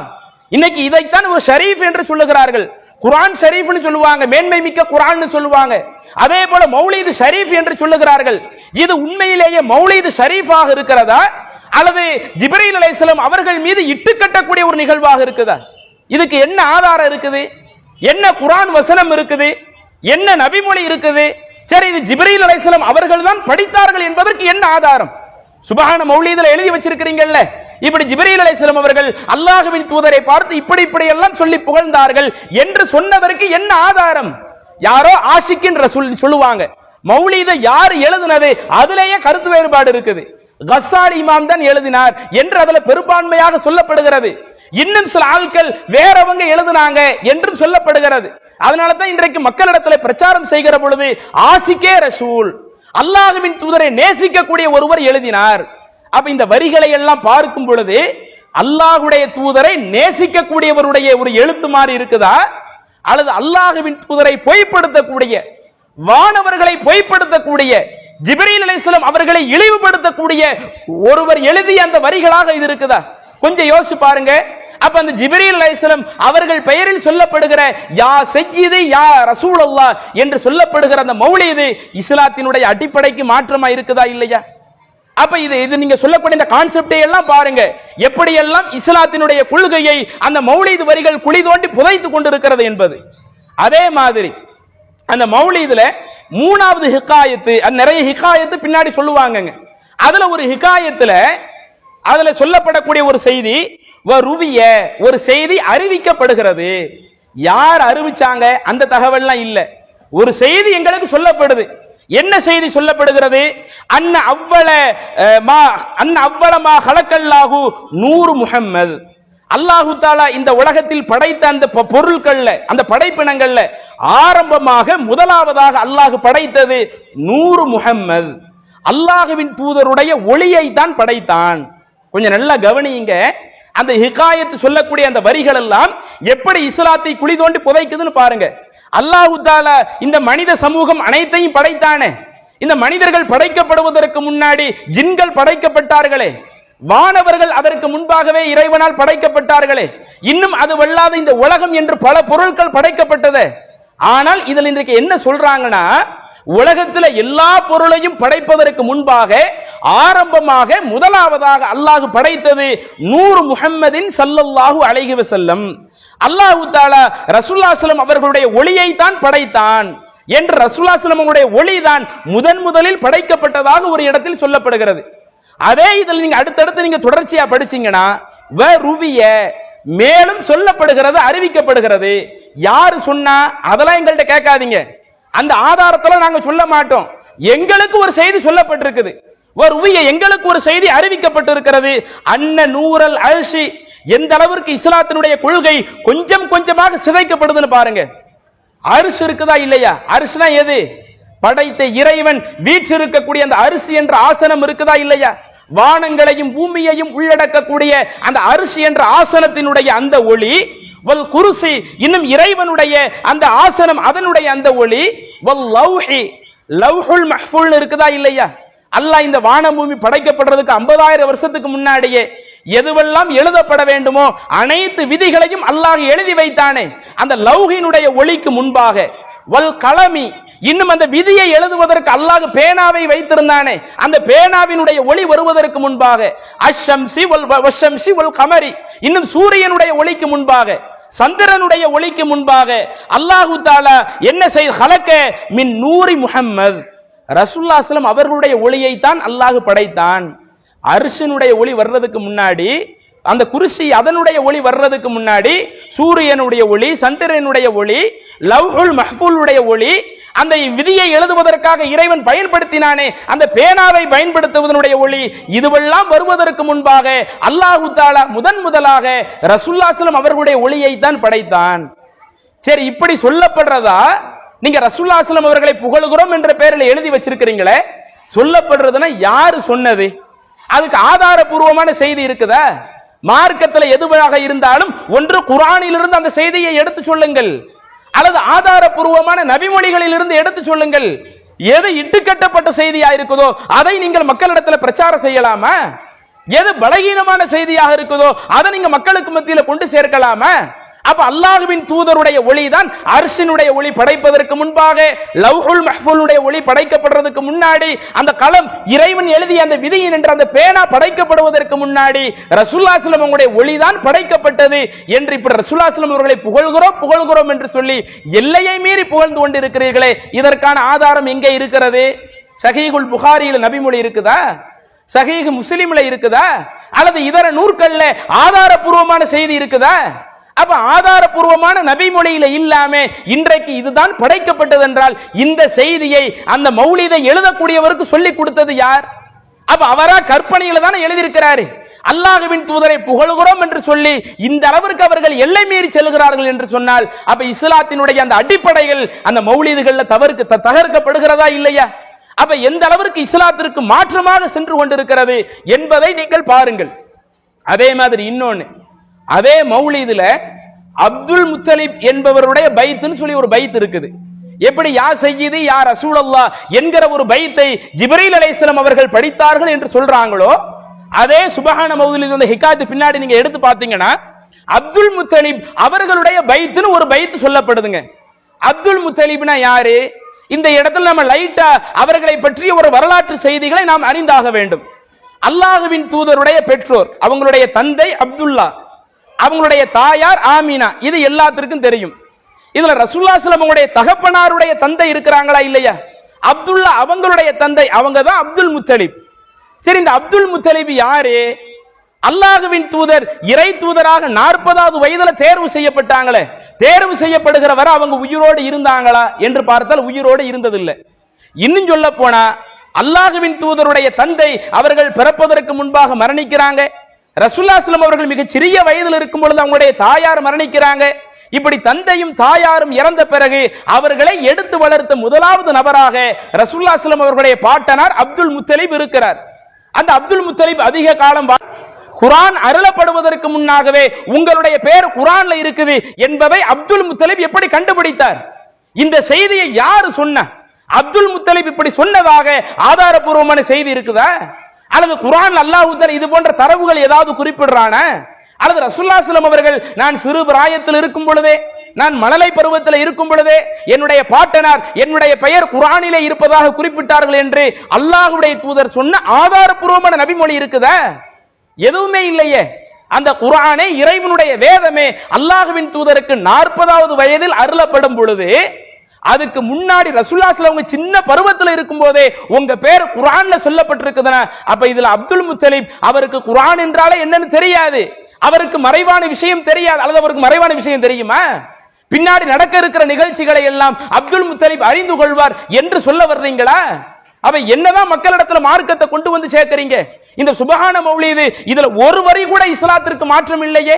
இன்னைக்கு இதைத்தான் ஒரு ஷரீஃப் என்று சொல்லுகிறார்கள். குர்ஆன் ஷரீஃப்னு சொல்லுவாங்க, மேன்மை மிக்க குர்ஆன்னு சொல்லுவாங்க. அதே போல மௌலீது ஷரீஃப் என்று சொல்லுகிறார்கள். இது உண்மையிலேயே மௌலீது ஷரீஃபாக இருக்கிறதா அல்லது ஜிப்ரீல் அலைஹிஸ்ஸலாம் அவர்கள் மீது இட்டு கட்டக்கூடிய ஒரு நிகழ்வாக இருக்குதா? இதுக்கு என்ன ஆதாரம் இருக்குது? என்ன குர்ஆன் வசனம் இருக்குது? என்ன நபிமொழி இருக்குது? சரி, இது ஜிப்ரீல் அலைஹிஸ்ஸலாம் அவர்கள் தான் படித்தார்கள் என்பதற்கு என்ன ஆதாரம்? சுபஹான மௌலீதுல எழுதி வச்சிருக்கிறீங்கல்ல, இப்படி ஜிப்ரீல் அலைஹிஸ்ஸலாம் அவர்கள் அல்லாஹ்வின் தூதரை பார்த்து இப்படி இப்படி எல்லாம் சொல்லி புகழ்ந்தார்கள் என்று சொன்னதற்கு என்ன ஆதாரம்? யாரோ ஆஷிக்கின் ரசூல் சொல்லுவாங்க. மௌலீத யார் எழுதினது அதிலேயே கருத்து வேறுபாடு இருக்குது. கஸ்ஸாலி இமாம் தான் எழுதினார் என்று அதுல பெரும்பான்மையாக சொல்லப்படுகிறது. இன்னும் சில ஆட்கள் வேறவங்க எழுதினாங்க என்றும் சொல்லப்படுகிறது. அதனால தான் இன்றைக்கு மக்களிடத்தில் பிரச்சாரம் செய்கிற பொழுது ஆசிக்கே ரசூல், அல்லாஹ்வின் தூதரை நேசிக்கக்கூடிய ஒருவர் எழுதினார். அப்ப இந்த வரிகளை எல்லாம் பார்க்கும் பொழுது அல்லாஹ்வுடைய தூதரை நேசிக்கக்கூடியவருடைய ஒரு எழுத்து மாதிரி இருக்குதா அல்லது அல்லாஹ்வின் தூதரை பொய்ப்படுத்தக்கூடிய, வானவர்களை பொய்ப்படுத்தக்கூடிய, ஜிப்ரீல் அலைஹிஸ்ஸலாம் அவர்களை இழிவுபடுத்தக்கூடிய ஒருவர் எழுதிய அந்த வரிகளாக இது இருக்குதா? கொஞ்சம் யோசிச்சு பாருங்க. அப்ப அந்த ஜிப்ரீல் அலைஹிஸ்ஸலாம் அவர்கள் பெயரில் சொல்லப்படுகிற யா சய்யிதி யா ரசூலுல்லாஹ் என்று சொல்லப்படுகிற அந்த மௌலீது இஸ்லாத்தினுடைய அடிப்படைக்கு மாற்றமா இருக்குதா இல்லையா? அப்ப இது நீங்க சொல்லக்கூடிய இந்த கான்செப்டை எல்லாம் பாருங்க, எப்படி எல்லாம் இஸ்லாத்தினுடைய கொள்கையை அந்த மௌலீது வரிகள் குழி தோண்டி புதைத்து கொண்டிருக்கிறது என்பது. அதே மாதிரி அந்த மௌலீதுல மூணாவது ஹிகாயத்து, நிறைய ஹிகாயத்து பின்னாடி சொல்லுவாங்க. அதுல ஒரு ஹிகாயத்துல அதுல சொல்லப்படக்கூடிய ஒரு செய்தி, ருவிய ஒரு செய்தி அறிவிக்கப்படுகிறது. யார் அறிவிச்சாங்க அந்த தகவல்லாம் இல்ல, ஒரு செய்தி எங்களுக்கு சொல்லப்படுது. என்ன செய்தி சொல்லப்படுகிறது? அன்ன அவ்வளமா ஹலக்கல்லாஹு நூறு முஹம்மது, அல்லாஹு தாலா இந்த உலகத்தில் படைத்த அந்த பொருட்கள்ல, அந்த படைப்பினங்கள்ல ஆரம்பமாக முதலாவதாக அல்லாஹ் படைத்தது நூறு முஹம்மது, அல்லாஹுவின் தூதருடைய ஒளியை தான் படைத்தான். கொஞ்சம் நல்லா கவனியுங்க, அந்த ஹிகாயத்து சொல்லக்கூடிய அந்த வரிகள் எல்லாம் எப்படி இஸ்லாத்தை குழி தோண்டி புதைக்குதுன்னு பாருங்க. அல்லாஹு தாலா இந்த மனித சமூகம் அனைத்தையும் படைத்தானே, இந்த மனிதர்கள் படைக்கப்படுவதற்கு முன்னாடி ஜின்கள் படைக்கப்பட்டார்களே, வானவர்கள் அதற்கு முன்பாகவே இறைவனால் படைக்கப்பட்டார்களே, இன்னும் அது வல்லாத இந்த உலகம் என்று பல பொருட்கள் படைக்கப்பட்டது. ஆனால் இதில் இன்றைக்கு என்ன சொல்றாங்கன்னா, உலகத்தில் எல்லா பொருளையும் படைப்பதற்கு முன்பாக ஆரம்பமாக முதலாவதாக அல்லாஹ் படைத்தது நூறு முஹம்மதின் ஸல்லல்லாஹு அலைஹி வஸல்லம், அல்லாஹு தஆலா ரசூலுல்லாஹி ஸல்லல்லாஹு அலைஹி வஸல்லம் அவர்களுடைய ஒளியை தான் படைத்தான் என்று ரசூலுல்லாஹி ஸல்லல்லாஹு அலைஹி வஸல்லம் அவருடைய ஒளி தான் முதலில் படைக்கப்பட்டதாக ஒரு இடத்தில் சொல்லப்படுகிறது. அதே இதில் நீங்க அடுத்தடுத்து நீங்க தொடர்ச்சியா படிச்சீங்கன்னா ருவிய மேலும் சொல்லப்படுகிறது, அறிவிக்கப்படுகிறது. யாரு சொன்னா அதெல்லாம் எங்கள்கிட்ட கேட்காதீங்க, அந்த ஆதாரத்துல நாங்க சொல்ல மாட்டோம். எங்களுக்கு ஒரு செய்தி சொல்லப்பட்டிருக்குது, ருவிய எங்களுக்கு ஒரு செய்தி அறிவிக்கப்பட்டிருக்கிறது. அன்ன நூரல் அர்ஷி, எந்த அளவிற்கு இஸ்லாத்தினுடைய கொள்கை கொஞ்சம் கொஞ்சமாக சிதைக்கப்படுதுன்னு பாருங்க. அரிசி இருக்குதா இல்லையா? அரிசினா எது? படைத்த இறைவன் வீற்றிருக்கக்கூடிய அந்த அரிசி என்ற ஆசனம் இருக்குதா இல்லையா? வானங்களையும் பூமியையும் உள்ளடக்கக்கூடிய அந்த அரிசி என்ற ஆசனத்தினுடைய அந்த ஒளி, வல் குர்சி இன்னும் இறைவனுடைய அந்த ஆசனம் அதனுடைய அந்த ஒளி, வல் லௌஹி லௌஹுல் மஹ்ஃபூல் இருக்குதா இல்லையா? அல்லாஹ் இந்த வானம் பூமி படைக்கப்படுறதுக்கு 50,000 வருஷத்துக்கு முன்னாடியே எதுவெல்லாம் எழுதப்பட வேண்டுமோ அனைத்து விதிகளையும் அல்லாஹ் எழுதி வைத்தானே, அந்த லௌஹினுடைய ஒளிக்கு முன்பாக, வல் கலமி இன்னும் அந்த விதியை எழுதுவதற்கு அல்லாஹ் பேனாவை வைத்திருந்தானே, அந்த பேனாவினுடைய ஒளி வருவதற்கு முன்பாக, அஷ்ஷம்சி வல் கமரி இன்னும் சூரியனுடைய ஒளிக்கு முன்பாக, சந்திரனுடைய ஒளிக்கு முன்பாக அல்லாஹு தஆலா என்ன செய்ய ஹலக மின் நூரி முஹம்மது, ரசூலுல்லாஹி ஸல்லல்லாஹு அலைஹி வஸல்லம் அவர்களுடைய ஒளியை தான் அல்லாஹ் படைத்தான். அர்ஷினுடைய ஒளி வர்றதுக்கு முன்னாடி, அந்த குர்சி அதனுடைய ஒளி வர்றதுக்கு முன்னாடி சூரியனுடைய ஒளி, சந்திரனுடைய ஒளி, லவ்ஹுல் மஹ்ஃபூலுடைய ஒளி, அந்த விதியை எழுதுவதற்காக இறைவன் பயன்படுத்தினானே அந்த பேனாவை பயன்படுத்துவதனுடைய ஒளி, இதுவெல்லாம் வருவதற்கு முன்பாக அல்லாஹு தஆலா முதலாக ரசூலுல்லாஹி ஸல்லல்லாஹு அலைஹி வஸல்லம் அவர்களுடைய ஒளியை தான் படைத்தான். சரி, இப்படி சொல்லப்படுறதா நீங்க ரசூலுல்லாஹி ஸல்லல்லாஹு அலைஹி வஸல்லம் அவர்களை புகழுகிறோம் என்ற பெயரில் எழுதி வச்சிருக்கிறீங்களே, சொல்லப்படுறதுன்னா யாரு சொன்னது? அதுக்கு ஆதாரபூர்வமான செய்தி இருக்குதா? மார்க்கத்தில் எதுவாக இருந்தாலும் ஒன்று குர்ஆனிலிருந்து அந்த செய்தியை எடுத்து சொல்லுங்கள், அல்லது ஆதாரபூர்வமான நபிமொழிகளில் இருந்து எடுத்து சொல்லுங்கள். எது இட்டுக்கட்டப்பட்ட செய்தியா இருக்குதோ அதை நீங்கள் மக்களிடத்தில் பிரச்சாரம் செய்யலாமா? எது பலகீனமான செய்தியாக இருக்குதோ அதை நீங்க மக்களுக்கு மத்தியில கொண்டு சேர்க்கலாமா? அப்ப அல்லாஹ்வின் தூதருடைய ஒளி தான் அர்ஷினுடைய ஒளி படைப்பதற்கு முன்பாக, லவ்ஹுல் மஹ்ஃபூலுடைய ஒளி படைக்கப்படுறதுக்கு முன்னாடி, அந்த கலம் இறைவன் எழுதிய அந்த விதியின் என்ற அந்த பேனா படைக்கப்படுவதற்கு முன்னாடி ரசூலுல்லாஹி ஸல்லல்லாஹு அலைஹி வஸல்லம் அவருடைய ஒளி தான் படைக்கப்பட்டது என்று இப்ப ரசூலுல்லாஹி ஸல்லல்லாஹு அலைஹி வஸல்லம் அவர்களை புகழ்கிறோம் என்று சொல்லி எல்லையை மீறி புகழ்ந்து கொண்டிருக்கிறீர்களே, இதற்கான ஆதாரம் எங்கே இருக்கிறது? சஹீஹுல் புகாரியில் நபிமொழி இருக்குதா? சஹீஹ் முஸ்லிம்ல இருக்குதா? அல்லது இதர நூற்கள்ல ஆதாரபூர்வமான செய்தி இருக்குதா? அப்ப ஆதாரபூர்வமான நபிமொழியில இல்லாம இன்றைக்கு இதுதான் படைக்கப்பட்டது என்றால் இந்த செய்தியை அந்த மௌலிதை எழுதக்கூடியவருக்கு சொல்லி கொடுத்தது யார்? அப்ப அவரா கற்பனையில தானே எழுதியிருக்கிறாரு. அல்லாஹ்வின் தூதரை புகழுகிறோம் என்று சொல்லி இந்த அளவிற்கு அவர்கள் எல்லை மீறி செல்கிறார்கள் என்று சொன்னால் அப்ப இஸ்லாத்தினுடைய அந்த அடிப்படைகள் அந்த மௌலிதுகள்ல தகர்க்கப்படுகிறதா இல்லையா? அப்ப எந்த அளவிற்கு இஸ்லாத்திற்கு மாற்றமாக சென்று கொண்டிருக்கிறது என்பதை நீங்கள் பாருங்கள். அதே மாதிரி இன்னொன்னு, அதே மௌலிதுல அப்துல் முத்தலிப் என்பவருடைய பைத்துன்னு சொல்லி ஒரு பைத் இருக்குது. எப்படி யா சய்யிதி யா ரசூலல்லாஹ் என்கிற ஒரு பைத்தை ஜிப்ரீல் அலைஹிஸ்ஸலாம் அவர்கள் படித்தார்கள் என்று சொல்றாங்களோ, அதே சுபஹான மௌலிது அந்த ஹிகாயத்து பின்னாடி நீங்க எடுத்து பாத்தீங்கன்னா அப்துல் முத்தலிப் அவர்களுடைய பைத்துன்னு ஒரு பைத் சொல்லப்படுதுங்க. அப்துல் முத்தலிப்னா யாரு? இந்த இடத்துல நம்ம லைட்டா அவர்களை பற்றிய ஒரு வரலாற்று செய்திகளை நாம் அறிந்தாக வேண்டும். அல்லாஹ்வின் தூதருடைய பெற்றோர், அவங்களுடைய தந்தை அப்துல்லா, அவங்களுடைய தாயார் ஆமீனா, இது எல்லாத்திற்கும் தெரியும். இதுல ரசூலுல்லாஹி ஸல்லல்லாஹு அலைஹி வஸல்லம் தகப்பனாருடைய தந்தை இருக்கிறாங்களா இல்லையா? அப்துல்லா அவங்களுடைய தந்தை, அவங்க தான் அப்துல் முத்தலிப். சரி, இந்த அப்துல் முத்தலிப் யாரு? அல்லாஹ்வின் தூதர் இறை தூதராக 40வது வயதுல தேர்வு செய்யப்பட்டாங்களே, தேர்வு செய்யப்படுகிற வரை அவங்க உயிரோடு இருந்தாங்களா என்று பார்த்தால் உயிரோடு இருந்ததில்லை. இன்னும் சொல்ல போனா அல்லாஹ்வின் தூதருடைய தந்தை அவர்கள் பிறப்பதற்கு முன்பாக மரணிக்கிறாங்க. ரசூலுல்லாஹி ஸல்லல்லாஹு அலைஹி வஸல்லம் அவர்கள் மிக சிறிய வயதில் இருக்கும் பொழுது அவங்களுடைய தாயார் மரணிக்கிறாங்க. இப்படி தந்தையும் தாயாரும் இறந்த பிறகு அவர்களை எடுத்து வளர்த்த முதலாவது நபராக ரசூலுல்லாஹி ஸல்லல்லாஹு அலைஹி வஸல்லம் அவர்களுடைய பாட்டனார் அப்துல் முத்தலிப் இருக்கிறார். அந்த அப்துல் முத்தலிப் அதிக காலம் குர்ஆன் அருளப்படுவதற்கு முன்னாகவே உங்களுடைய பேர் குர்ஆன்ல இருக்குது என்பதை அப்துல் முத்தலிப் எப்படி கண்டுபிடித்தார்? இந்த செய்தியை யாரு சொன்ன? அப்துல் முத்தலிப் இப்படி சொன்னதாக ஆதாரபூர்வமான செய்தி இருக்குதா? அல்லது குர்ஆன் அல்லாஹ் இது போன்ற தரவுகள் ஏதாவது குறிப்பிடுறானா? அல்லது ரசூலுல்லாஹி ஸல்லல்லாஹு அலைஹி வஸல்லம் அவர்கள் நான் சிறு பிராயத்தில் இருக்கும் பொழுதே, நான் மழலை பருவத்தில் இருக்கும் பொழுதே என்னுடைய பாட்டனார் என்னுடைய பெயர் குர்ஆனிலே இருப்பதாக குறிப்பிட்டார்கள் என்று அல்லாஹ்வுடைய தூதர் சொன்ன ஆதாரபூர்வமான நபிமொழி இருக்குதா? எதுவுமே இல்லையே. அந்த குர்ஆனே இறைவனுடைய வேதமே அல்லாஹ்வின் தூதருக்கு 40வது வயதில் அருளப்படும் பொழுது அதுக்கு முன்னாடி ரசூலுல்லாஹி ஸல்லல்லாஹு அலைஹி வஸல்லம் சின்ன பருவத்தில் இருக்கும் போதே உங்க பேர் குர்ஆன்ல சொல்லப்பட்டிருக்குதுனா அப்ப இதுல அப்துல் முத்தலிப் அவருக்கு குர்ஆன் என்றாலே என்னன்னு தெரியாது, அவருக்கு மறைவான விஷயம் தெரியாது. அல்லது அவருக்கு மறைவான விஷயம் தெரியுமா? பின்னாடி நடக்க இருக்கிற நிகழ்ச்சிகளை எல்லாம் அப்துல் முத்தலிப் அறிந்து கொள்வார் என்று சொல்ல வர்றீங்களா? அவ என்னதான் மக்களிடத்துல மார்க்கத்தை கொண்டு வந்து சேர்க்கிறீங்க? இந்த சுபஹான மௌலிது இதுல ஒரு வரி கூட இஸ்லாத்திற்கு மாற்றம் இல்லையே,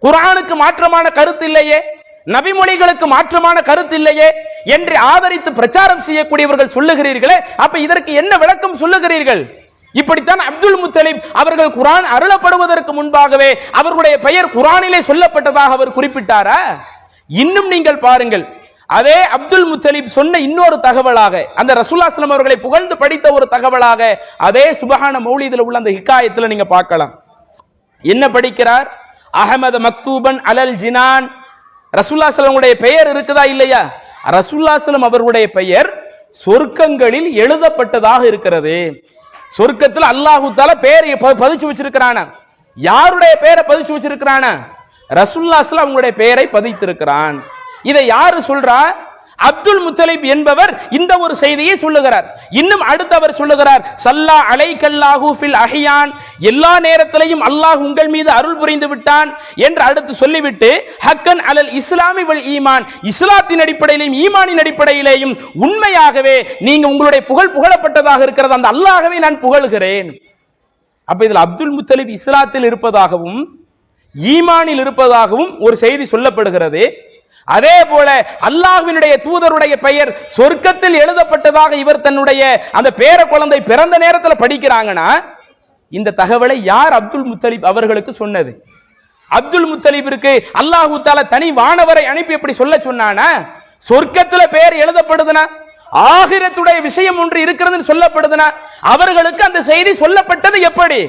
குர்ஆனுக்கு மாற்றமான கருத்து இல்லையே, நபிமொழிகளுக்கு மாற்றமான கருத்து இல்லையே என்று ஆதரித்து பிரச்சாரம் செய்யக்கூடியவர்கள் சொல்லுகிறீர்களே, அப்ப இதற்கு என்ன விளக்கம் சொல்லுகிறீர்கள்? இப்படித்தான் அப்துல் முத்தலிப் அவர்கள் குர்ஆன் அருளப்படுவதற்கு முன்பாகவே அவர்களுடைய பெயர் குர்ஆனிலே சொல்லப்பட்டதாக அவர் குறிப்பிட்டாரா? இன்னும் நீங்கள் பாருங்கள், அதே அப்துல் முத்தலிப் சொன்ன இன்னொரு தகவலாக, அந்த ரசூலுல்லாஹி ஸல்லல்லாஹு அலைஹி வஸல்லம் அவர்களை புகழ்ந்து படித்த ஒரு தகவலாக அதே சுபஹான மௌலிதுல உள்ள அந்த ஹிகாயத்துல நீங்க பார்க்கலாம். என்ன படிக்கிறார்? அஹமது மக்தூபன் அலல் ஜினான். ரசூலுல்லாஹி ஸல்லல்லாஹு அலைஹி வஸல்லம் பெயர் இருக்குதா இல்லையா? ரசூலுல்லாஹி ஸல்லல்லாஹு அலைஹி வஸல்லம் அவர்களுடைய பெயர் சொர்க்கங்களில் எழுதப்பட்டதாக இருக்கிறது. சொர்க்கத்தில் அல்லாஹு தஆலா பெயரை பதிச்சு வச்சிருக்கிறானா? யாருடைய பெயரை பதிச்சு வச்சிருக்கிறானா? ரசூலுல்லாஹி ஸல்லல்லாஹு அவங்களுடைய பெயரை பதித்திருக்கிறான். இதை யாரு சொல்றா? அப்துல் முத்தலிப் என்பவர் இந்த ஒரு செய்தியை சொல்லுகிறார். இன்னும் அடுத்தவர் சொல்லுகிறார், சல்லா அலைக்கல்லாஹு ஃபில் அஹ்யான், எல்லா நேரத்திலையும் அல்லாஹ் உங்கள் மீது அருள் புரிந்து விட்டான் என்று அடுத்து சொல்லிவிட்டு, ஹக்கன் அலல் இஸ்லாமி வல் ஈமான், இஸ்லாத்தின் அடிப்படையிலும் ஈமானின் அடிப்படையிலேயும் உண்மையாகவே நீங்க உங்களுடைய புகழ் புகழப்பட்டதாக இருக்கிறது, அந்த அல்லாஹ்வை நான் புகழ்கிறேன். அப்ப இதில் அப்துல் முத்தலிப் இஸ்லாத்தில் இருப்பதாகவும் ஈமானில் இருப்பதாகவும் ஒரு செய்தி சொல்லப்படுகிறது. அதே போல அல்லாஹ்வினுடைய தூதருடைய பெயர் சொர்க்கத்தில் எழுதப்பட்டதாக இவர் தன்னுடைய அந்த பேர குழந்தை பிறந்த நேரத்தில் படிக்கிறாங்கன்னா, இந்த தகவலை யார் அப்துல் முத்தலிப் அவர்களுக்கு சொன்னது? அப்துல் முத்தலிபிற்கு அல்லாஹு தஆலா தனி வானவரை அனுப்பி எப்படி சொல்ல சொன்னானா? சொர்க்கத்துல பெயர் எழுதப்படுதுனா, ஆகிரத்துடைய விஷயம் ஒன்று இருக்கிறதுன்னு சொல்லப்படுதுனா, அவர்களுக்கு அந்த செய்தி சொல்லப்பட்டது எப்படி?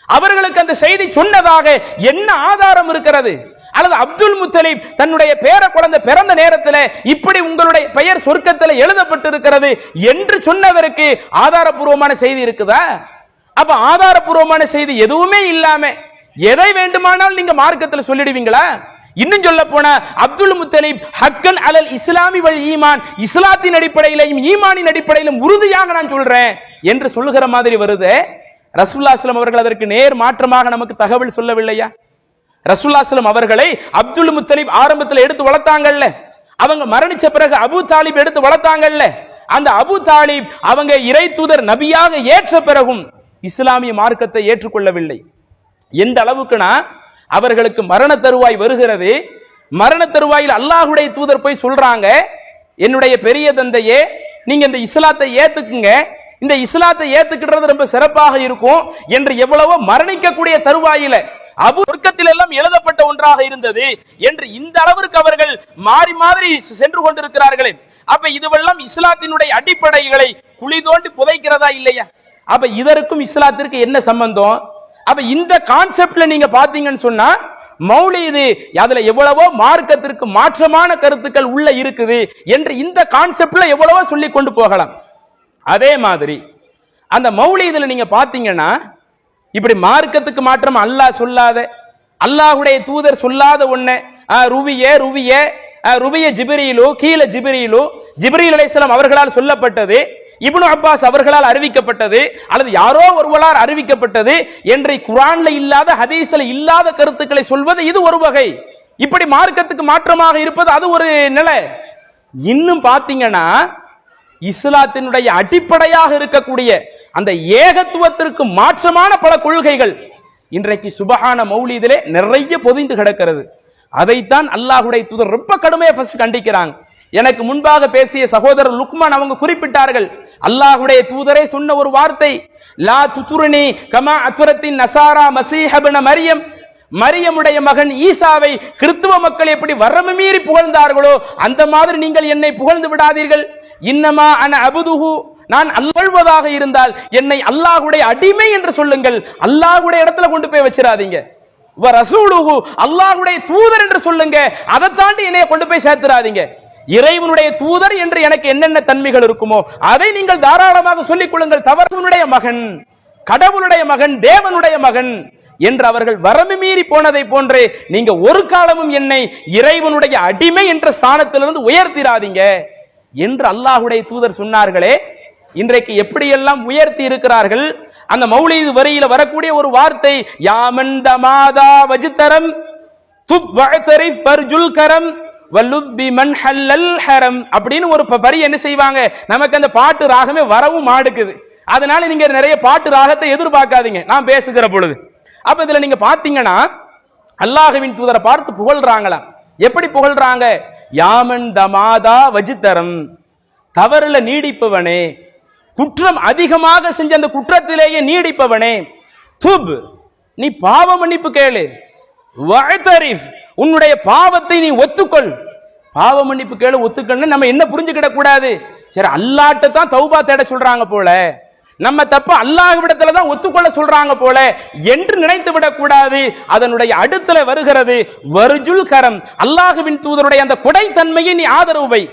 அவர்களுக்கு அந்த செய்தி சொன்னதாக என்ன ஆதாரம் இருக்கிறது? அல்லது அப்துல் முத்தலிப் தன்னுடைய பேர குழந்தை பிறந்த நேரத்தில் இப்படி உங்களுடைய பெயர் சொர்க்கத்தில் எழுதப்பட்டிருக்கிறது என்று சொன்னதற்கு ஆதாரபூர்வமான செய்தி இருக்குதா? அப்ப ஆதாரபூர்வமான செய்தி எதுவுமே இல்லாம எதை வேண்டுமானால் நீங்க மார்க்கத்தில் சொல்லிடுவீங்களா? இன்னும் சொல்ல போனா அப்துல் முத்தலிப் ஹக்கன் அலல் இஸ்லாமி வல் ஈமான், இஸ்லாத்தின் அடிப்படையிலும் ஈமானின் அடிப்படையிலும் உறுதியாக நான் சொல்றேன் என்று சொல்லுகிற மாதிரி வருது. ரசூலுல்லாஹி ஸல்லல்லாஹு அவர்கள் அதற்கு நேர் மாற்றமாக நமக்கு தகவல் சொல்லவில்லையா? ரசூலுல்லாஹி ஸல்லல்லாஹு அவர்களை அப்துல் முத்தலிப் ஆரம்பத்தில் எடுத்து வளர்த்தாங்கல்ல, அவங்க மரணிச்ச பிறகு அபு தாலிப் எடுத்து வளர்த்தாங்கல்ல, அந்த அபு தாலிப் அவங்க இறை தூதர் நபியாக ஏற்ற பிறகும் இஸ்லாமிய மார்க்கத்தை ஏற்றுக்கொள்ளவில்லை. எந்த அளவுக்குனா, அவர்களுக்கு மரண தருவாய் வருகிறது. மரண தருவாயில் அல்லாஹ்வுடைய தூதர் போய் சொல்றாங்க, என்னுடைய பெரிய தந்தையே, நீங்க இந்த இஸ்லாத்தை ஏத்துக்குங்க, இந்த இஸ்லாத்தை ஏத்துக்கிறது ரொம்ப சிறப்பாக இருக்கும் என்று எவ்வளவோ மரணிக்கக்கூடிய தருவாயில அபு சொர்க்கத்தில் எல்லாம் எழுதப்பட்ட ஒன்றாக இருந்தது என்று இந்த அளவிற்கு அவர்கள் மாறி மாதிரி சென்று கொண்டிருக்கிறார்களே. அப்ப இதுவெல்லாம் இஸ்லாத்தினுடைய அடிப்படைகளை குழி தோண்டி புதைக்கிறதா இல்லையா? அப்ப இதற்கும் இஸ்லாத்திற்கு என்ன சம்பந்தம்? அப்ப இந்த கான்செப்ட்ல நீங்க பாத்தீங்கன்னு சொன்னா, மௌலிது அதுல எவ்வளவோ மார்க்கத்திற்கு மாற்றமான கருத்துக்கள் உள்ள இருக்குது என்று இந்த கான்செப்ட்ல எவ்வளவோ சொல்லி கொண்டு போகலாம். அதே மாதிரி அந்த மௌலிதுல நீங்க பாத்தீங்கன்னா, இப்படி மார்க்கத்துக்கு மாற்றம் அல்லாஹ் சொல்லாத, அல்லாஹ்வுடைய தூதர் சொல்லாத ஒண்ணு, ருவிய ஜிப்ரீலு, கீழ ஜிப்ரீலு, ஜிப்ரீல் அலைஹிஸ்ஸலாம் அவர்களால் சொல்லப்பட்டது, இப்னு அப்பாஸ் அவர்களால் அறிவிக்கப்பட்டது, அல்லது யாரோ ஒருவரால் அறிவிக்கப்பட்டது என்று குர்ஆன்ல இல்லாத, ஹதீஸ்ல இல்லாத கருத்துக்களை சொல்வது இது ஒரு வகை. இப்படி மார்க்கத்துக்கு மாற்றமாக இருப்பது அது ஒரு நிலை. இன்னும் பாத்தீங்கன்னா, இஸ்லாத்தினுடைய அடிப்படையாக இருக்கக்கூடிய அந்த ஏகத்துவத்திற்கு மாற்றமான பல கொள்கைகள் இன்றைக்கு சுபஹான மௌலிதிலே நிறைய பொதிந்து கிடக்கிறது. அதைத்தான் அல்லாஹ்வுடைய தூதர் ரொம்ப கடுமையா ஃபர்ஸ்ட் கண்டிக்கிறாங்க. எனக்கு முன்பாக பேசிய சகோதரர் லுக்மான் அவங்க குறிப்பிட்டார்கள், அல்லாஹ்வுடைய தூதரே சொன்ன ஒரு வார்த்தை, லா துத்ருனி கமா அத்ரத்தின் நசாரா மஸீஹ இப்னு மரியம், மரியமுடைய மகன் ஈசாவை கிறிஸ்துவ மக்கள் எப்படி வரம்பு மீறி புகழ்ந்தார்களோ அந்த மாதிரி நீங்கள் என்னை புகழ்ந்து விடாதீர்கள். இன்னமா அன அபுதுஹு, நான் அல்லாஹ்வாக இருந்தால் என்னை அல்லாஹ்வுடைய அடிமை என்று சொல்லுங்கள், அல்லாஹ்வுடைய இடத்துல கொண்டு போய் வச்சிராதீங்க. வ ரசூலுஹு, அல்லாஹ்வுடைய தூதர் என்று சொல்லுங்க, அதை தாண்டி என்னைய கொண்டு போய் சேர்த்துறாதீங்க. இறைவனுடைய தூதர் என்று எனக்கு என்னென்ன தன்மைகள் இருக்குமோ அதை நீங்கள் தாராளமாக சொல்லிக் கொள்ளுங்கள். தவறுடைய மகன், கடவுளுடைய மகன், தேவனுடைய மகன் என்று அவர்கள் வரம்பு மீறி போனதை போன்று நீங்க ஒரு காலமும் என்னை இறைவனுடைய அடிமை என்ற ஸ்தானத்திலிருந்து உயர்த்திராதீங்க என்று அல்லாஹ்வுடைய தூதர் சொன்னார்களே. இன்றைக்கு எப்படியெல்லாம் உயர்த்தி இருக்கிறார்கள். அந்த மௌலிது வரியில வரக்கூடிய ஒரு வார்த்தை, யாமன் தமாதா வஜ்தரம் துப் வஅதரிஃப் பர்ஜுல் கரம் வல்லுபி மன் ஹல்லல் ஹரம் அப்படின்னு ஒரு வரி என்ன செய்வாங்க, நமக்கு அந்த பாட்டு ராகமே வரவும் மாடுக்குது. அதனால நீங்க நிறைய பாட்டு ராகத்தை எதிர்பார்க்காதீங்க நான் பேசுகிற பொழுது. அப்ப இதுல நீங்க பாத்தீங்கன்னா, அல்லாஹ்வின் தூதரை பார்த்து புகழ்றாங்களாம். எப்படி புகழ்றாங்க? யாமன் தமாதா வஜ்தரம், தவறுல நீடிப்பவனே, குற்றம் அதிகமாக செஞ்ச அந்த குற்றத்திலேயே நீடிப்பவனே, துப் நீ பாவ மன்னிப்பு கேளு, வஅதரிஃப் உன்னுடைய பாவத்தை நீ ஒத்துக்கொள். பாவ மன்னிப்பு கேளு, ஒத்துக்கொள்னு நம்ம என்ன புரிஞ்சுக்கிட கூடாது, சரி அல்லாஹ்ட்ட தான் தௌபா தேட சொல்றாங்க போல, நம்ம தப்ப அல்லாஹ்விடத்துல தான் ஒத்துக்கொள்ள சொல்றாங்க போல என்று நினைத்து விடக் கூடாது. அதனுடைய அடுத்துல வருகிறது வர்ஜுல் கரம், அல்லாஹ்வின் தூதருடைய அந்த கொடைத்தன்மையை நீ ஆதரவு வை.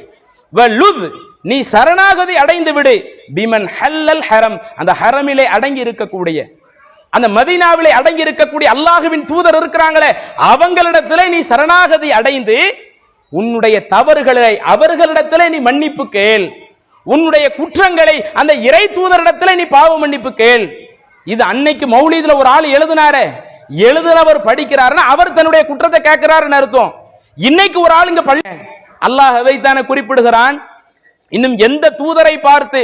வலுத் நீ சரணாகதி அடைந்து விடு. பிமன் ஹல்லல் ஹரம் அந்த ஹரமிலே அடங்கி இருக்கக்கூடிய அந்த மதீனாவிலே அடங்கி இருக்கக்கூடிய அல்லாஹ்வின் தூதர் இருக்கிறாங்களே, அவங்களிடத்திலே நீ சரணாகதி அடைந்து உன்னுடைய தவறுகளை அவர்களிடத்திலே நீ மன்னிப்பு கேள், உன்னுடைய குற்றங்களை அந்த இறை தூதரிடத்திலே நீ பாவ மன்னிப்பு கேள். இது அன்னைக்கு மௌலீதுல ஒரு ஆள் எழுதினாரே, எழுதுறவர் படிக்கிறாருன்னா அவர் தன்னுடைய குற்றத்தை கேட்கிறாருன்னு அர்த்தம். இன்னைக்கு ஒரு ஆள் இங்க அல்லாஹ் அதைத்தானே குறிப்பிடுகிறான். இன்னும் எந்த தூதரை பார்த்து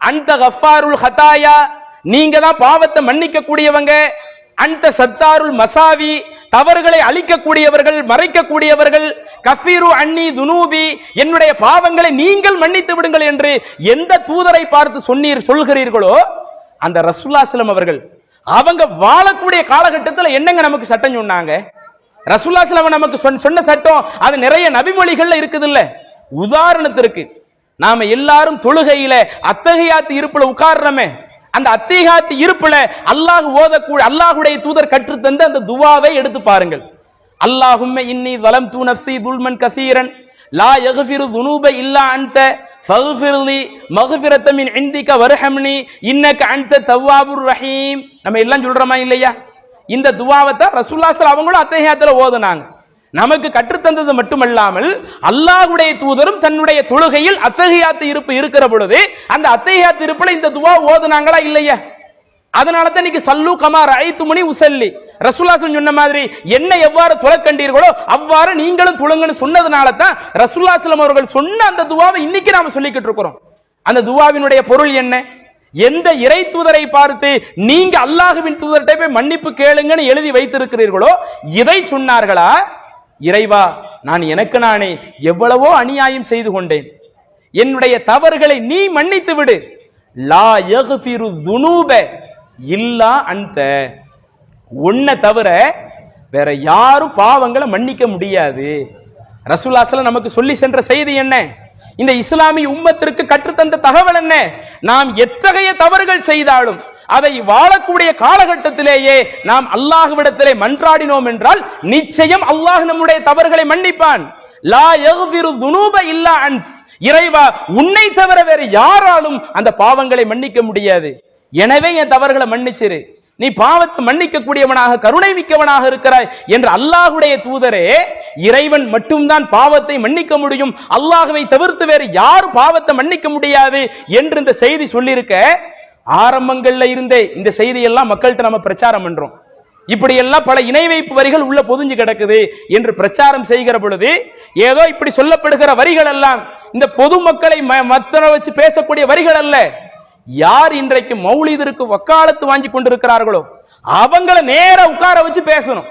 அந்த கஃபாருல் ஹதாயா, நீங்க தான் பாவத்தை மன்னிக்க கூடியவங்க, அந்த சத்தாருல் மசாவி, தவறுகளை அழிக்கக்கூடியவர்கள் மறைக்கக்கூடியவர்கள், கஃபீரு அன்னி துனூபி, என்னுடைய பாவங்களை நீங்கள் மன்னித்து விடுங்கள் என்று எந்த தூதரை பார்த்து சொல்கிறீர்களோ அந்த ரசூலுல்லாஹி ஸல்லல்லாஹு அலைஹி வஸல்லம் அவர்கள் அவங்க வாழக்கூடிய காலகட்டத்தில் என்னங்க நமக்கு சட்டம் சொன்னாங்க? ரசூலுல்லாஹி ஸல்லல்லாஹு அலைஹி வஸல்லம் நமக்கு சொன்ன சட்டம் அது நிறைய நபிமொழிகள்ல இருக்குது இல்ல. உதாரணத்திற்கு நாம எல்லாரும் தொழுகையில அத்தஹியாத் இருப்புல உட்கார்றமே, அந்த அத்தஹியாத் இருப்புல அல்லாஹ் ஓதக்கூடிய அல்லாஹ்வுடைய தூதர் கற்றுத்தந்த அந்த துஆவை எடுத்து பாருங்கள். அல்லாஹும்ம இன்னி ஸலம்து நஃப்ஸி துல்மன் கஸீரன் லா யக்ஃபிரு ذுனூப இல்லா அன்த ஃபக்ஃபிர்லி மக்ஃபிரத மின் இன்திக வர்ஹம்னி இன்னக அன்த தவ்வாபுர் ரஹீம். நம்ம எல்லாம் சொல்றோமா இல்லையா? இந்த துஆவை தான் ரசூலுல்லாஹி ஸல்லல்லாஹு அவங்களும் அத்தஹியாத்துல ஓதுனாங்க. நமக்கு கற்றுத்தந்தது மட்டுமல்லாமல் அல்லாஹ்வுடைய தூதரும் தன்னுடைய தொழுகையில் அத்தஹியாத் இருப்பு இருக்கிற பொழுது அந்த அத்தஹியாத் இருப்புல இந்த துஆ ஓதுனாங்களா இல்லையா? அதனால தான் இன்னைக்கு சல்லு கமா ரஅய்துமுனி உஸல்லி, ரசூலுல்லாஹி சொன்ன மாதிரி என்ன எவ்வாறு தொழக் கண்டீர்களோ அவ்வாறு நீங்களும் தொழுங்கன்னு சொன்னதுனால தான் ரசூலுல்லாஹி ஸல்லல்லாஹு அவர்கள் சொன்ன அந்த துஆவை இன்னைக்கு நாம சொல்லிக்கிட்டு இருக்கிறோம். அந்த துஆவினுடைய பொருள் என்ன? எந்த இறை தூதரை பார்த்து நீங்க அல்லாஹ்வின் தூதர்கிட்ட போய் மன்னிப்பு கேளுங்கன்னு எழுதி வைத்திருக்கிறீர்களோ இதை சொன்னார்களா? இறைவா, நான் எனக்கு நானே எவ்வளவோ அநியாயம் செய்து கொண்டேன், என்னுடைய தவறுகளை நீ மன்னித்து விடு. லா யக்ஃபிரு ذுனூப இல்லா அன்த, உன்னை தவிர வேற யாரும் பாவங்களை மன்னிக்க முடியாது. ரசூலுல்லாஹி ஸல்லல்லாஹு நமக்கு சொல்லி சென்ற செய்தி என்ன? இந்த இஸ்லாமிய உம்மத்திற்கு கற்றுத்தந்த தகவல் என்ன? நாம் எத்தகைய தவறுகள் செய்தாலும் அதை வாழக்கூடிய காலகட்டத்திலேயே நாம் அல்லாஹ்விடத்திலே மன்றாடினோம் என்றால் நிச்சயம் அல்லாஹ் நம்முடைய தவறுகளை மன்னிப்பான். லா யக்ஃபிரு ذுனூப இல்லா அன்த், இறைவா உன்னை தவிர வேற யாராலும் அந்த பாவங்களை மன்னிக்க முடியாது. எனவே என் தவறுகளை மன்னிச்சிரு, நீ பாவத்தை மன்னிக்க கூடியவனாக கருணை மிக்கவனாக இருக்கிறாய் என்று அல்லாஹ்வுடைய தூதரே, இறைவன் மட்டும்தான் பாவத்தை மன்னிக்க முடியும், அல்லாஹ்வை தவிர்த்து வேறு யார் பாவத்தை மன்னிக்க முடியாது என்று இந்த செய்தி சொல்லியிருக்க, ஆரம்பங்கள்ல இருந்தே இந்த செய்தியெல்லாம் மக்கள்கிட்ட நம்ம பிரச்சாரம் பண்றோம். இப்படி எல்லாம் பல இணை வைப்பு வரிகள் உள்ள பொதிஞ்சு கிடக்குது என்று பிரச்சாரம் செய்கிற பொழுது ஏதோ இப்படி சொல்லப்படுகிற வரிகள் எல்லாம் இந்த பொதுமக்களை மத்தர வச்சு பேசக்கூடிய வரிகள் அல்ல. யார் இன்றைக்கு மௌலிதிற்கு வக்காலத்து வாங்கி கொண்டிருக்கிறார்களோ அவங்கள நேர உட்கார வச்சு பேசணும்,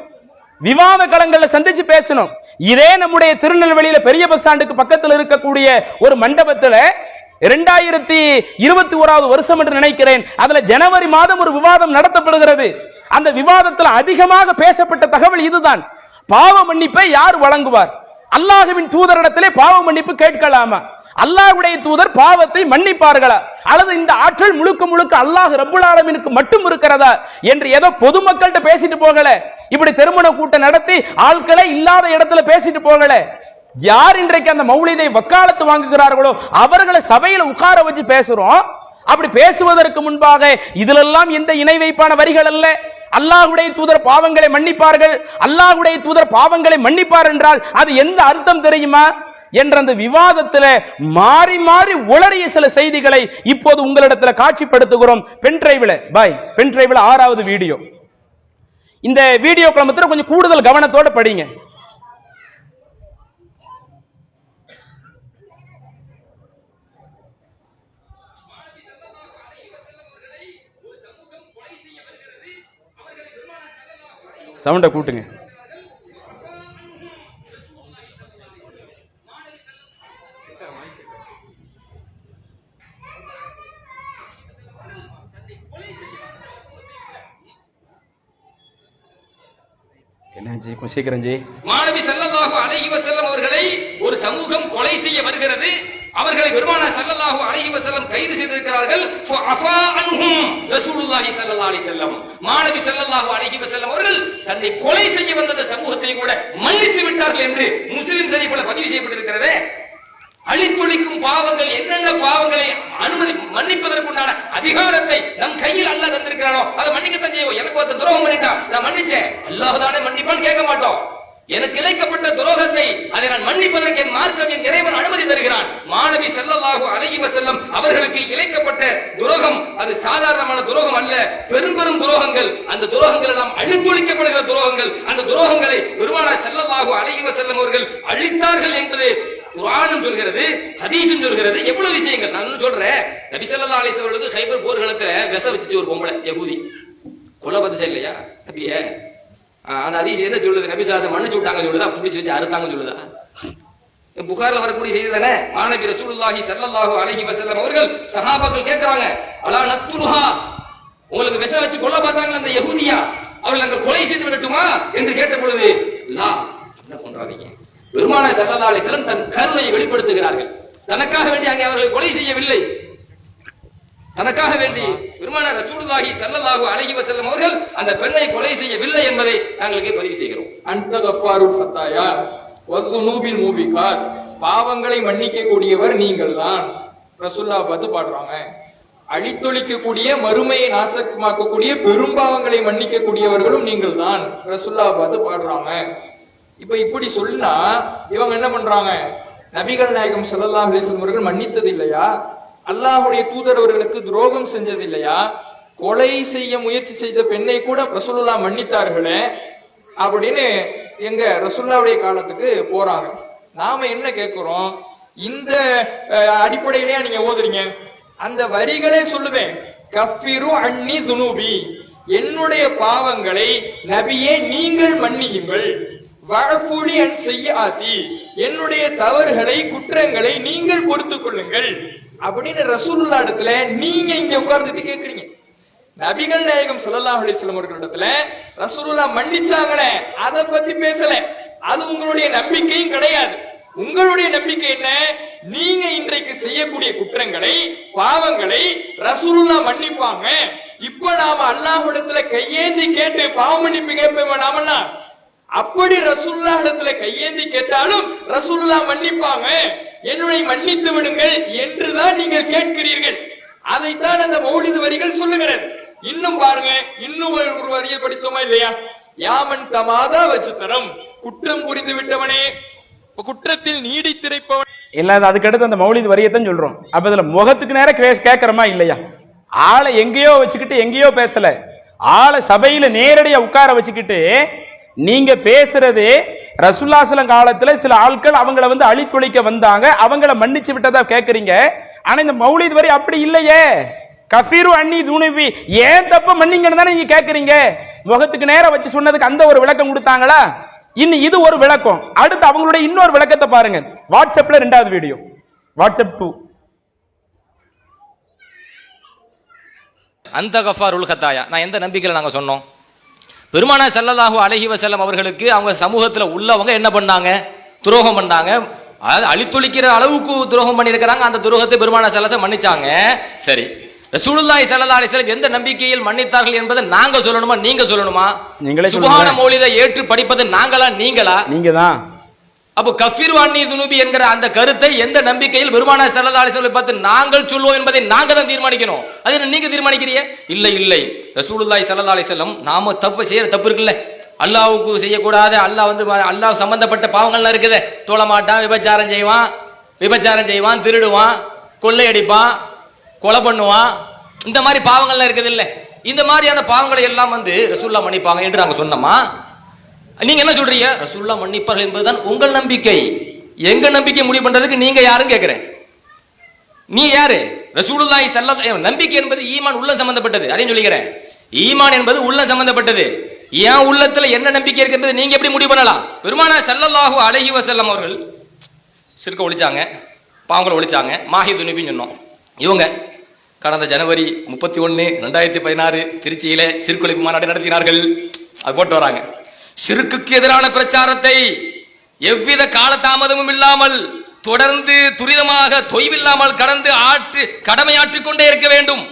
விவாத களங்கள்ல சந்திச்சு பேசணும். இதே நம்முடைய திருநெல்வேலியில பெரிய பஸ் ஸ்டாண்டுக்கு பக்கத்தில் இருக்கக்கூடிய ஒரு மண்டபத்துல 2021 வருஷம் என்று நினைக்கிறேன், அதுல ஜனவரி மாதம் ஒரு விவாதம் நடத்தப்படுகிறது. அந்த விவாதத்தில் அதிகமாக பேசப்பட்ட தகவல் இதுதான். பாவ மன்னிப்பை யார் வழங்குவார்? அல்லாஹ்வின் தூதரிடத்திலே பாவ மன்னிப்பு கேட்கலாமா? அல்லாஹ்வுடைய தூதர் பாவத்தை மன்னிப்பார்களா? அல்லது இந்த ஆற்றல் முழுக்க முழுக்க அல்லாஹ் ரப்புல் ஆலமீனுக்கு மட்டும் இருக்கிறதா என்று ஏதோ பொதுமக்கள்கிட்ட பேசிட்டு போகல, இப்படி திருமண கூட்டம் நடத்தி ஆட்களே இல்லாத இடத்துல பேசிட்டு போகல. யார் இன்றைக்கு அந்த மௌலிதை வக்காலத்து வாங்குகிறார்களோ அவர்களை சபையில உட்கார வச்சு பேசுறோம். அப்படி பேசுவதற்கு முன்பாக இதிலெல்லாம் எந்த இணை வைப்பான வரிகள் அல்ல. அல்லாஹ்வுடைய தூதர் பாவங்களை மன்னிப்பார்கள், அல்லாஹ்வுடைய தூதர் பாவங்களை மன்னிப்பார் என்றால் அது எந்த அர்த்தம் தெரியுமா என்ற அந்த விவாதத்தில் மாறி மாறி உளறிய சில செய்திகளை இப்போது உங்களிடத்தில் காட்சிப்படுத்துகிறோம். பென்டிரைவ்ல பென்டிரைவ்ல 6வது வீடியோ. இந்த வீடியோ கிளம்பத்தில் கொஞ்சம் கூடுதல் கவனத்தோட படிங்க. சவுண்ட கூட்டுங்க.
மாணவி ஸல்லல்லாஹு அலைஹி வஸல்லம் அவர்களை ஒரு சமூகம் கொலை செய்ய வருகிறது. அவர்களை பெருமானார் ஸல்லல்லாஹு அலைஹி வஸல்லம் கைது செய்திருக்கிறார்கள். ஃபஅஃபா அன்ஹும் ரசூலுல்லாஹி ஸல்லல்லாஹு அலைஹி வஸல்லம், மாணவி ஸல்லல்லாஹு அலைஹி வஸல்லம் அவர்கள் தன்னை கொலை செய்ய வந்த சமூகத்தை கூட மன்னித்து விட்டார்கள் என்று முஸ்லிம் ஷரீஃப்ல பதிவு செய்யப்பட்டிருக்கிறது. அழித்தொழிக்கும் பாவங்கள் என்னென்ன பாவங்களை அனுமதி மன்னிப்பதற்குண்டான அதிகாரத்தை நம் கையில் அல்லாஹ் தந்திருக்கிறானோ அதை மன்னிக்கத்தான் செய்வோம். எனக்கு ஒருத்தன் துரோகம் பண்ணிட்டான், நான் மன்னிச்சேன், அல்லாஹ் தானே மன்னிப்பான்னு கேட்க மாட்டோம். எனக்கு இழைக்கப்பட்ட துரோகத்தை அதை நான் மன்னிப்பதற்கு என் மார்க்கம், என் இறைவன் அனுமதி தருகிறான். மாணவி ஸல்லல்லாஹு அலைஹி வஸல்லம் அவர்களுக்கு இழைக்கப்பட்ட துரோகம் அது சாதாரணமான துரோகம் அல்ல, பெரும் பெரும் துரோகங்கள். அந்த துரோகங்கள் எல்லாம் அழித்தொழிக்கப்படுகிற துரோகங்கள். அந்த துரோகங்களை பெருமானார் ஸல்லல்லாஹு அலைஹி வஸல்லம் அவர்கள் அழித்தார்கள் என்பது குர்ஆனும் சொல்கிறது, ஹதீஸும் சொல்கிறது. எவ்வளவு விஷயங்கள் நான் சொல்றேன். நபி ஸல்லல்லாஹு அலைஹி வஸல்லம் அவர்களுக்கு கைபர் போர்க்களத்துல விச வச்சு ஒரு பொம்பளை யகூதி கொலை பத்தி இல்லையா நபியே? அந்த ஹதீஸ் என்ன சொல்லுது? நபி ஸல்லல்லாஹு மன்னிச்சு விட்டாங்க சொல்லுதா, புடிச்சு வச்சு அறுத்தாங்க சொல்லுதா? புகார்ல வரக்கூடிய செய்தி தானே. மாநபி ரசூலுல்லாஹி ஸல்லல்லாஹு அலைஹி வஸல்லம் அவர்கள் சஹாபாக்கள் கேட்கறாங்க, அலா நக்துலுஹா, உங்களுக்கு விச வச்சு கொல்ல பார்த்தாங்க அந்த யகூதியா, அவர்கள் நாங்கள் கொலை செய்து விடட்டுமா என்று கேட்ட பொழுது லா என்ன பண்றாதீங்க. பெருமானார் ஸல்லல்லாஹு அலைஹி வஸல்லம் தன் கருணையை வெளிப்படுத்துகிறார்கள். தனக்காக வேண்டி அங்கே அவர்களை கொலை செய்யவில்லை. தனக்காக வேண்டி பெருமானார் ரசூலுல்லாஹி ஸல்லல்லாஹு அலைஹி வஸல்லம் அவர்கள் அந்த பெண்ணை கொலை செய்யவில்லை என்பதை நாங்கள் பதிவு செய்கிறோம்.
அன்த கஃபாருல் ஃபத்தாயா வதுனூபில் மூபிகாத், பாவங்களை மன்னிக்க கூடியவர் நீங்கள் தான். ரசூலுல்லாஹ் பார்த்து பாடுறாங்க. அழித்தொழிக்கக்கூடிய மறுமையை நாசமாக்கக்கூடிய பெரும்பாவங்களை மன்னிக்க கூடியவர்களும் நீங்கள் தான். ரசூலுல்லாஹ் பார்த்து பாடுறாங்க. இப்ப இப்படி சொன்னா இவங்க என்ன பண்றாங்க? நபிகள் நாயகம் ஸல்லல்லாஹு அலைஹி வஸல்லம் அவர்கள் மன்னித்தது இல்லையா? அல்லாஹ்வுடைய தூதர் அவர்களுக்கு துரோகம் செஞ்சது இல்லையா? கொலை செய்ய முயற்சி செய்த பெண்ணை கூட ரசூலுல்லாஹ் மன்னித்தார்களே அப்படின்னு எங்க ரசூலுல்லாஹ்வுடைய காலத்துக்கு போறாங்க. நாம என்ன கேட்கிறோம்? இந்த அடிப்படையிலேயே நீங்க ஓதுறீங்க. அந்த வரிகளே சொல்லுவேன், கஃபிரு அன்னி துனூபி, என்னுடைய பாவங்களை நபியே நீங்கள் மன்னியுங்கள். வஅஃபுலி அன் ஸய்யிஆத்தி, என்னுடைய தவறுகளை குற்றங்களை நீங்கள் பொறுத்துக் கொள்ளுங்கள் அப்படின்னு ரசூலுல்லாஹ் இடத்துல நீங்க இங்க உட்கார்ந்துட்டு கேக்குறீங்க. நபிகள் நாயகம் ஸல்லல்லாஹு அலைஹி வஸல்லம் அவர்களிடத்துல ரசூலுல்லாஹ் மன்னிச்சாங்களே அதை பத்தி பேசல. அது உங்களுடைய நம்பிக்கையும் கிடையாது. உங்களுடைய நம்பிக்கை என்ன? நீங்க இன்றைக்கு செய்யக்கூடிய குற்றங்களை பாவங்களை ரசூலுல்லாஹ் மன்னிப்பாங்க. இப்ப நாம அல்லாஹ்விடத்துல கையேந்தி கேட்டு பாவ மன்னிப்பு கேட்போம் நாமெல்லாம். அப்படி ரசூலுல்லாஹ் இடத்துல கையேந்தி கேட்டாலும் ரசூலுல்லாஹ் மன்னிப்பாங்க. என்னை மன்னித்து விடுங்கள் என்றுதான் நீங்கள் கேட்கிறீர்கள். அதைத்தான் அந்த மௌலிது வரிகள் சொல்லுகிறது. இன்னும் பாருங்க, இன்னும் ஒரு வரியை படித்தோமா இல்லையா? யாமன் தமாதா வச்சு தரம், குற்றம் புரிந்து விட்டவனே, குற்றத்தில் நீடித்திருப்பவன்
இல்லாத. அதுக்கு அடுத்து அந்த மௌலிது வரியத்தான் சொல்றோம். அப்ப இதுல முகத்துக்கு நேரம் கேட்கிறோமா இல்லையா? ஆளை எங்கேயோ வச்சுக்கிட்டு எங்கேயோ பேசல, ஆளை சபையில நேரடியா உட்கார வச்சுக்கிட்டு நீங்க பேசுறது ரசூலுல்லாஹ் காலத்துல சில ஆட்கள் அவங்கள வந்து அழித்தொழிக்க வந்தாங்க, அவங்கள மன்னிச்சு விட்டதா கேக்குறீங்க. ஆனா இந்த மௌலிது வரி அப்படி இல்லையே. கஃபிரு அன்னி துனூபி, ஏன் தப்ப மன்னிங்கன்னு தானே நீங்க கேக்குறீங்க. முகத்துக்கு நேரம் வச்சு சொன்னதுக்கு அந்த ஒரு விளக்கம் கொடுத்தாங்களா? இன்னும் இது ஒரு விளக்கம். அடுத்து அவங்களுடைய இன்னொரு விளக்கத்தை பாருங்க. வாட்ஸ்அப்ல 2வது வீடியோ, வாட்ஸ்அப் 2.
அந்த கஃபாருல் கத்தாயா, நான் எந்த நம்பிக்கையில நாங்க சொன்னோம்? பெருமானார் ஸல்லல்லாஹு அலைஹி வஸல்லம் அவர்களுக்கு அவங்க சமூகத்துல உள்ளவங்க என்ன பண்ணாங்க? துரோகம் பண்ணாங்க. அதாவது அழித்தொழிக்கிற அளவுக்கு துரோகம் பண்ணியிருக்கிறாங்க. அந்த துரோகத்தை பெருமானார் ஸல்லல்லாஹு அலைஹி வஸல்லம் மன்னிச்சாங்க. சரி, ரசூலுல்லாஹி ஸல்லல்லாஹு அலைஹி வஸல்லம் எந்த நம்பிக்கையில் மன்னித்தார்கள் என்பதை நாங்க சொல்லணுமா நீங்க சொல்லணுமா? சுப்ஹான மௌலிதை ஏற்று படிப்பது நாங்களா நீங்களா? நீங்க தான். அப்போ கஃபிரு அன்னி துனூபி என்கிற அந்த கருத்தை எந்த நம்பிக்கையில் பெருமானார் ஸல்லல்லாஹு அலைஹி வஸல்லம் பார்த்து நாங்கள் சொல்லுவோம் என்பதை நாங்க தான் தீர்மானிக்கணும். அது என்ன நீங்க தீர்மானிக்கிறீங்க? இல்லை இல்லை, ரசூலுல்லாஹி ஸல்லல்லாஹு அலைஹி வஸல்லம் நாம தப்பு செய்யற தப்பு இருக்குல்ல, அல்லாஹ்வுக்கு செய்யக்கூடாது, அல்லாஹ் வந்து அல்லாஹ் சம்பந்தப்பட்ட பாவங்கள்லாம் இருக்குது. தோள மாட்டான், விபச்சாரம் செய்வான், திருடுவான், கொள்ளையடிப்பான், கொலை பண்ணுவான், இந்த மாதிரி பாவங்கள்லாம் இருக்குது இல்ல. இந்த மாதிரியான பாவங்களை எல்லாம் வந்து ரசூலுல்லாஹ் மன்னிப்பாங்க என்று நாங்க சொன்னோமா? நீங்க என்ன சொல்றீங்க? ரசூலுல்லாஹ் மன்னிப்பார்கள் என்பதுதான் உங்கள் நம்பிக்கை. எங்க நம்பிக்கை முடிவு பண்றதுக்கு நீங்க யாருன்னு கேக்குறேன். நீ யாரு? ரசூலுல்லாஹி ஸல்லல்லாஹு நம்பிக்கை என்பது ஈமான் உள்ள சம்பந்தப்பட்டது. அதையும் சொல்லிக்கிறேன். ஈமான் என்பது உள்ள சம்பந்தப்பட்டது. ஏன் உள்ளத்துல என்ன நம்பிக்கை இருக்கிறது நீங்க எப்படி முடிவு பண்ணலாம்? பெருமானார் ஸல்லல்லாஹு அலைஹி வஸல்லம் அவர்கள் ஷிர்க ஒழிச்சாங்க, பாவங்களை ஒழிச்சாங்க, மாஹி துனூபின்னு சொன்னோம். இவங்க கடந்த ஜனவரி 31, 2016 திருச்சியில ஷிர்க் ஒழிப்பு மாநாடு நடத்தினார்கள். அது போட்டு வராங்க. ஷிர்க்குக்கு எதிரான பிரச்சாரத்தை எவ்வித காலதாமதமும் இல்லாமல் தொடர்ந்து துரிதமாக தொய்வில்லாமல் கடமையாற்றிக் கொண்டே இருக்க வேண்டும்.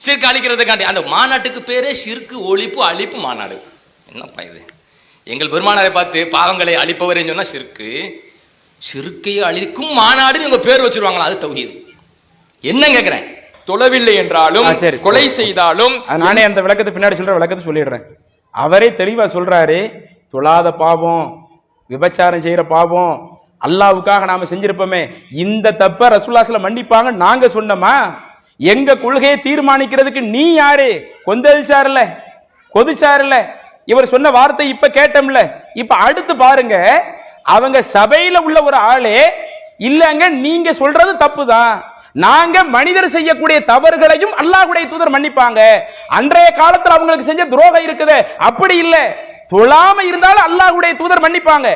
ஷிர்க் அழிக்கிறதுக்காண்டி அந்த மாநாட்டுக்கு பேரே ஷிர்க் ஒழிப்பு அழிப்பு மாநாடு. என்னப்பா இது? எங்கள் பெருமானாரை பார்த்து பாவங்களை அழிப்பவர் சொன்னா ஷிர்க்கு, ஷிர்க்கை அழிக்கும் மாநாடுன்னு உங்க பேர் வச்சிருவாங்களா? அது தௌஹீத். என்ன கேக்குறேன்?
தொழவில்லை என்றாலும்
சரி.
கொலை செய்தாலும்
நானே அந்த விளக்கத்தை பின்னாடி சொல்ற விளக்கத்தை சொல்லிடுறேன். அவரே தெளிவா சொல்றாரு, தொழாத பாவம், விபச்சாரம் செய்யற பாவம் அல்லாவுக்காக நாம செஞ்சிருப்போமே, இந்த தப்ப ரசூலுல்லாஹி மன்னிப்பாங்க நாங்க சொன்னோமா? எங்க கொள்கையை தீர்மானிக்கிறதுக்கு நீ யாரு? கொதிச்சாருல இவர் சொன்ன வார்த்தை இப்ப கேட்டோம்ல. இப்ப அடுத்து பாருங்க, அவங்க சபையில உள்ள ஒரு ஆளே இல்லங்க நீங்க சொல்றது தப்புதான், நாங்க மனிதர் செய்யக்கூடிய தவறுகளையும் அல்லாஹ்வுடைய தூதர் மன்னிப்பாங்க, அன்றைய காலத்துல அவங்களுக்கு செஞ்ச துரோகம் இருக்குது, அப்படி இல்ல தொழாம இருந்தாலும் அல்லாஹ்வுடைய தூதர் மன்னிப்பாங்க,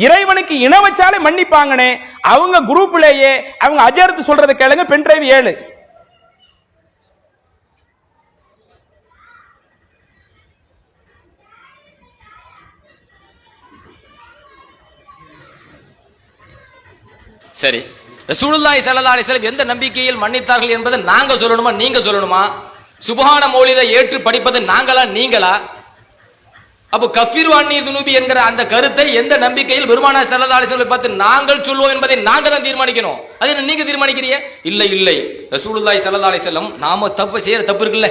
இறைவனுக்கு இண வச்சாலே மன்னிப்பாங்கன்னு அவங்க குரூப்லயே அவங்க அஜர்த்து சொல்றதை கேளுங்க. பென்டிரைவ் 7.
சரி, ரசூலுல்லாஹி ஸல்லல்லாஹு அலைஹி வஸல்லம் எந்த நம்பிக்கையில் மன்னித்தார்கள் என்பதை நாங்க சொல்லணுமா நீங்க சொல்லணுமா? சுப்ஹான மௌலிதை ஏற்று படிப்பது நாங்களா நீங்களா? அப்போ கஃபிரு அன்னி துனூபி என்கிற அந்த கருத்தை எந்த நம்பிக்கையில் பெருமானார் ஸல்லல்லாஹு அலைஹி வஸல்லம் பார்த்து நாங்கள் சொல்வோம் என்பதை நாங்க தான் தீர்மானிக்கணும். அது என்ன நீங்க தீர்மானிக்கிறீங்க? இல்லை ரசூலுல்லாஹி ஸல்லல்லாஹு அலைஹி வஸல்லம் நாம செய்யற தப்பு இருக்குல்ல,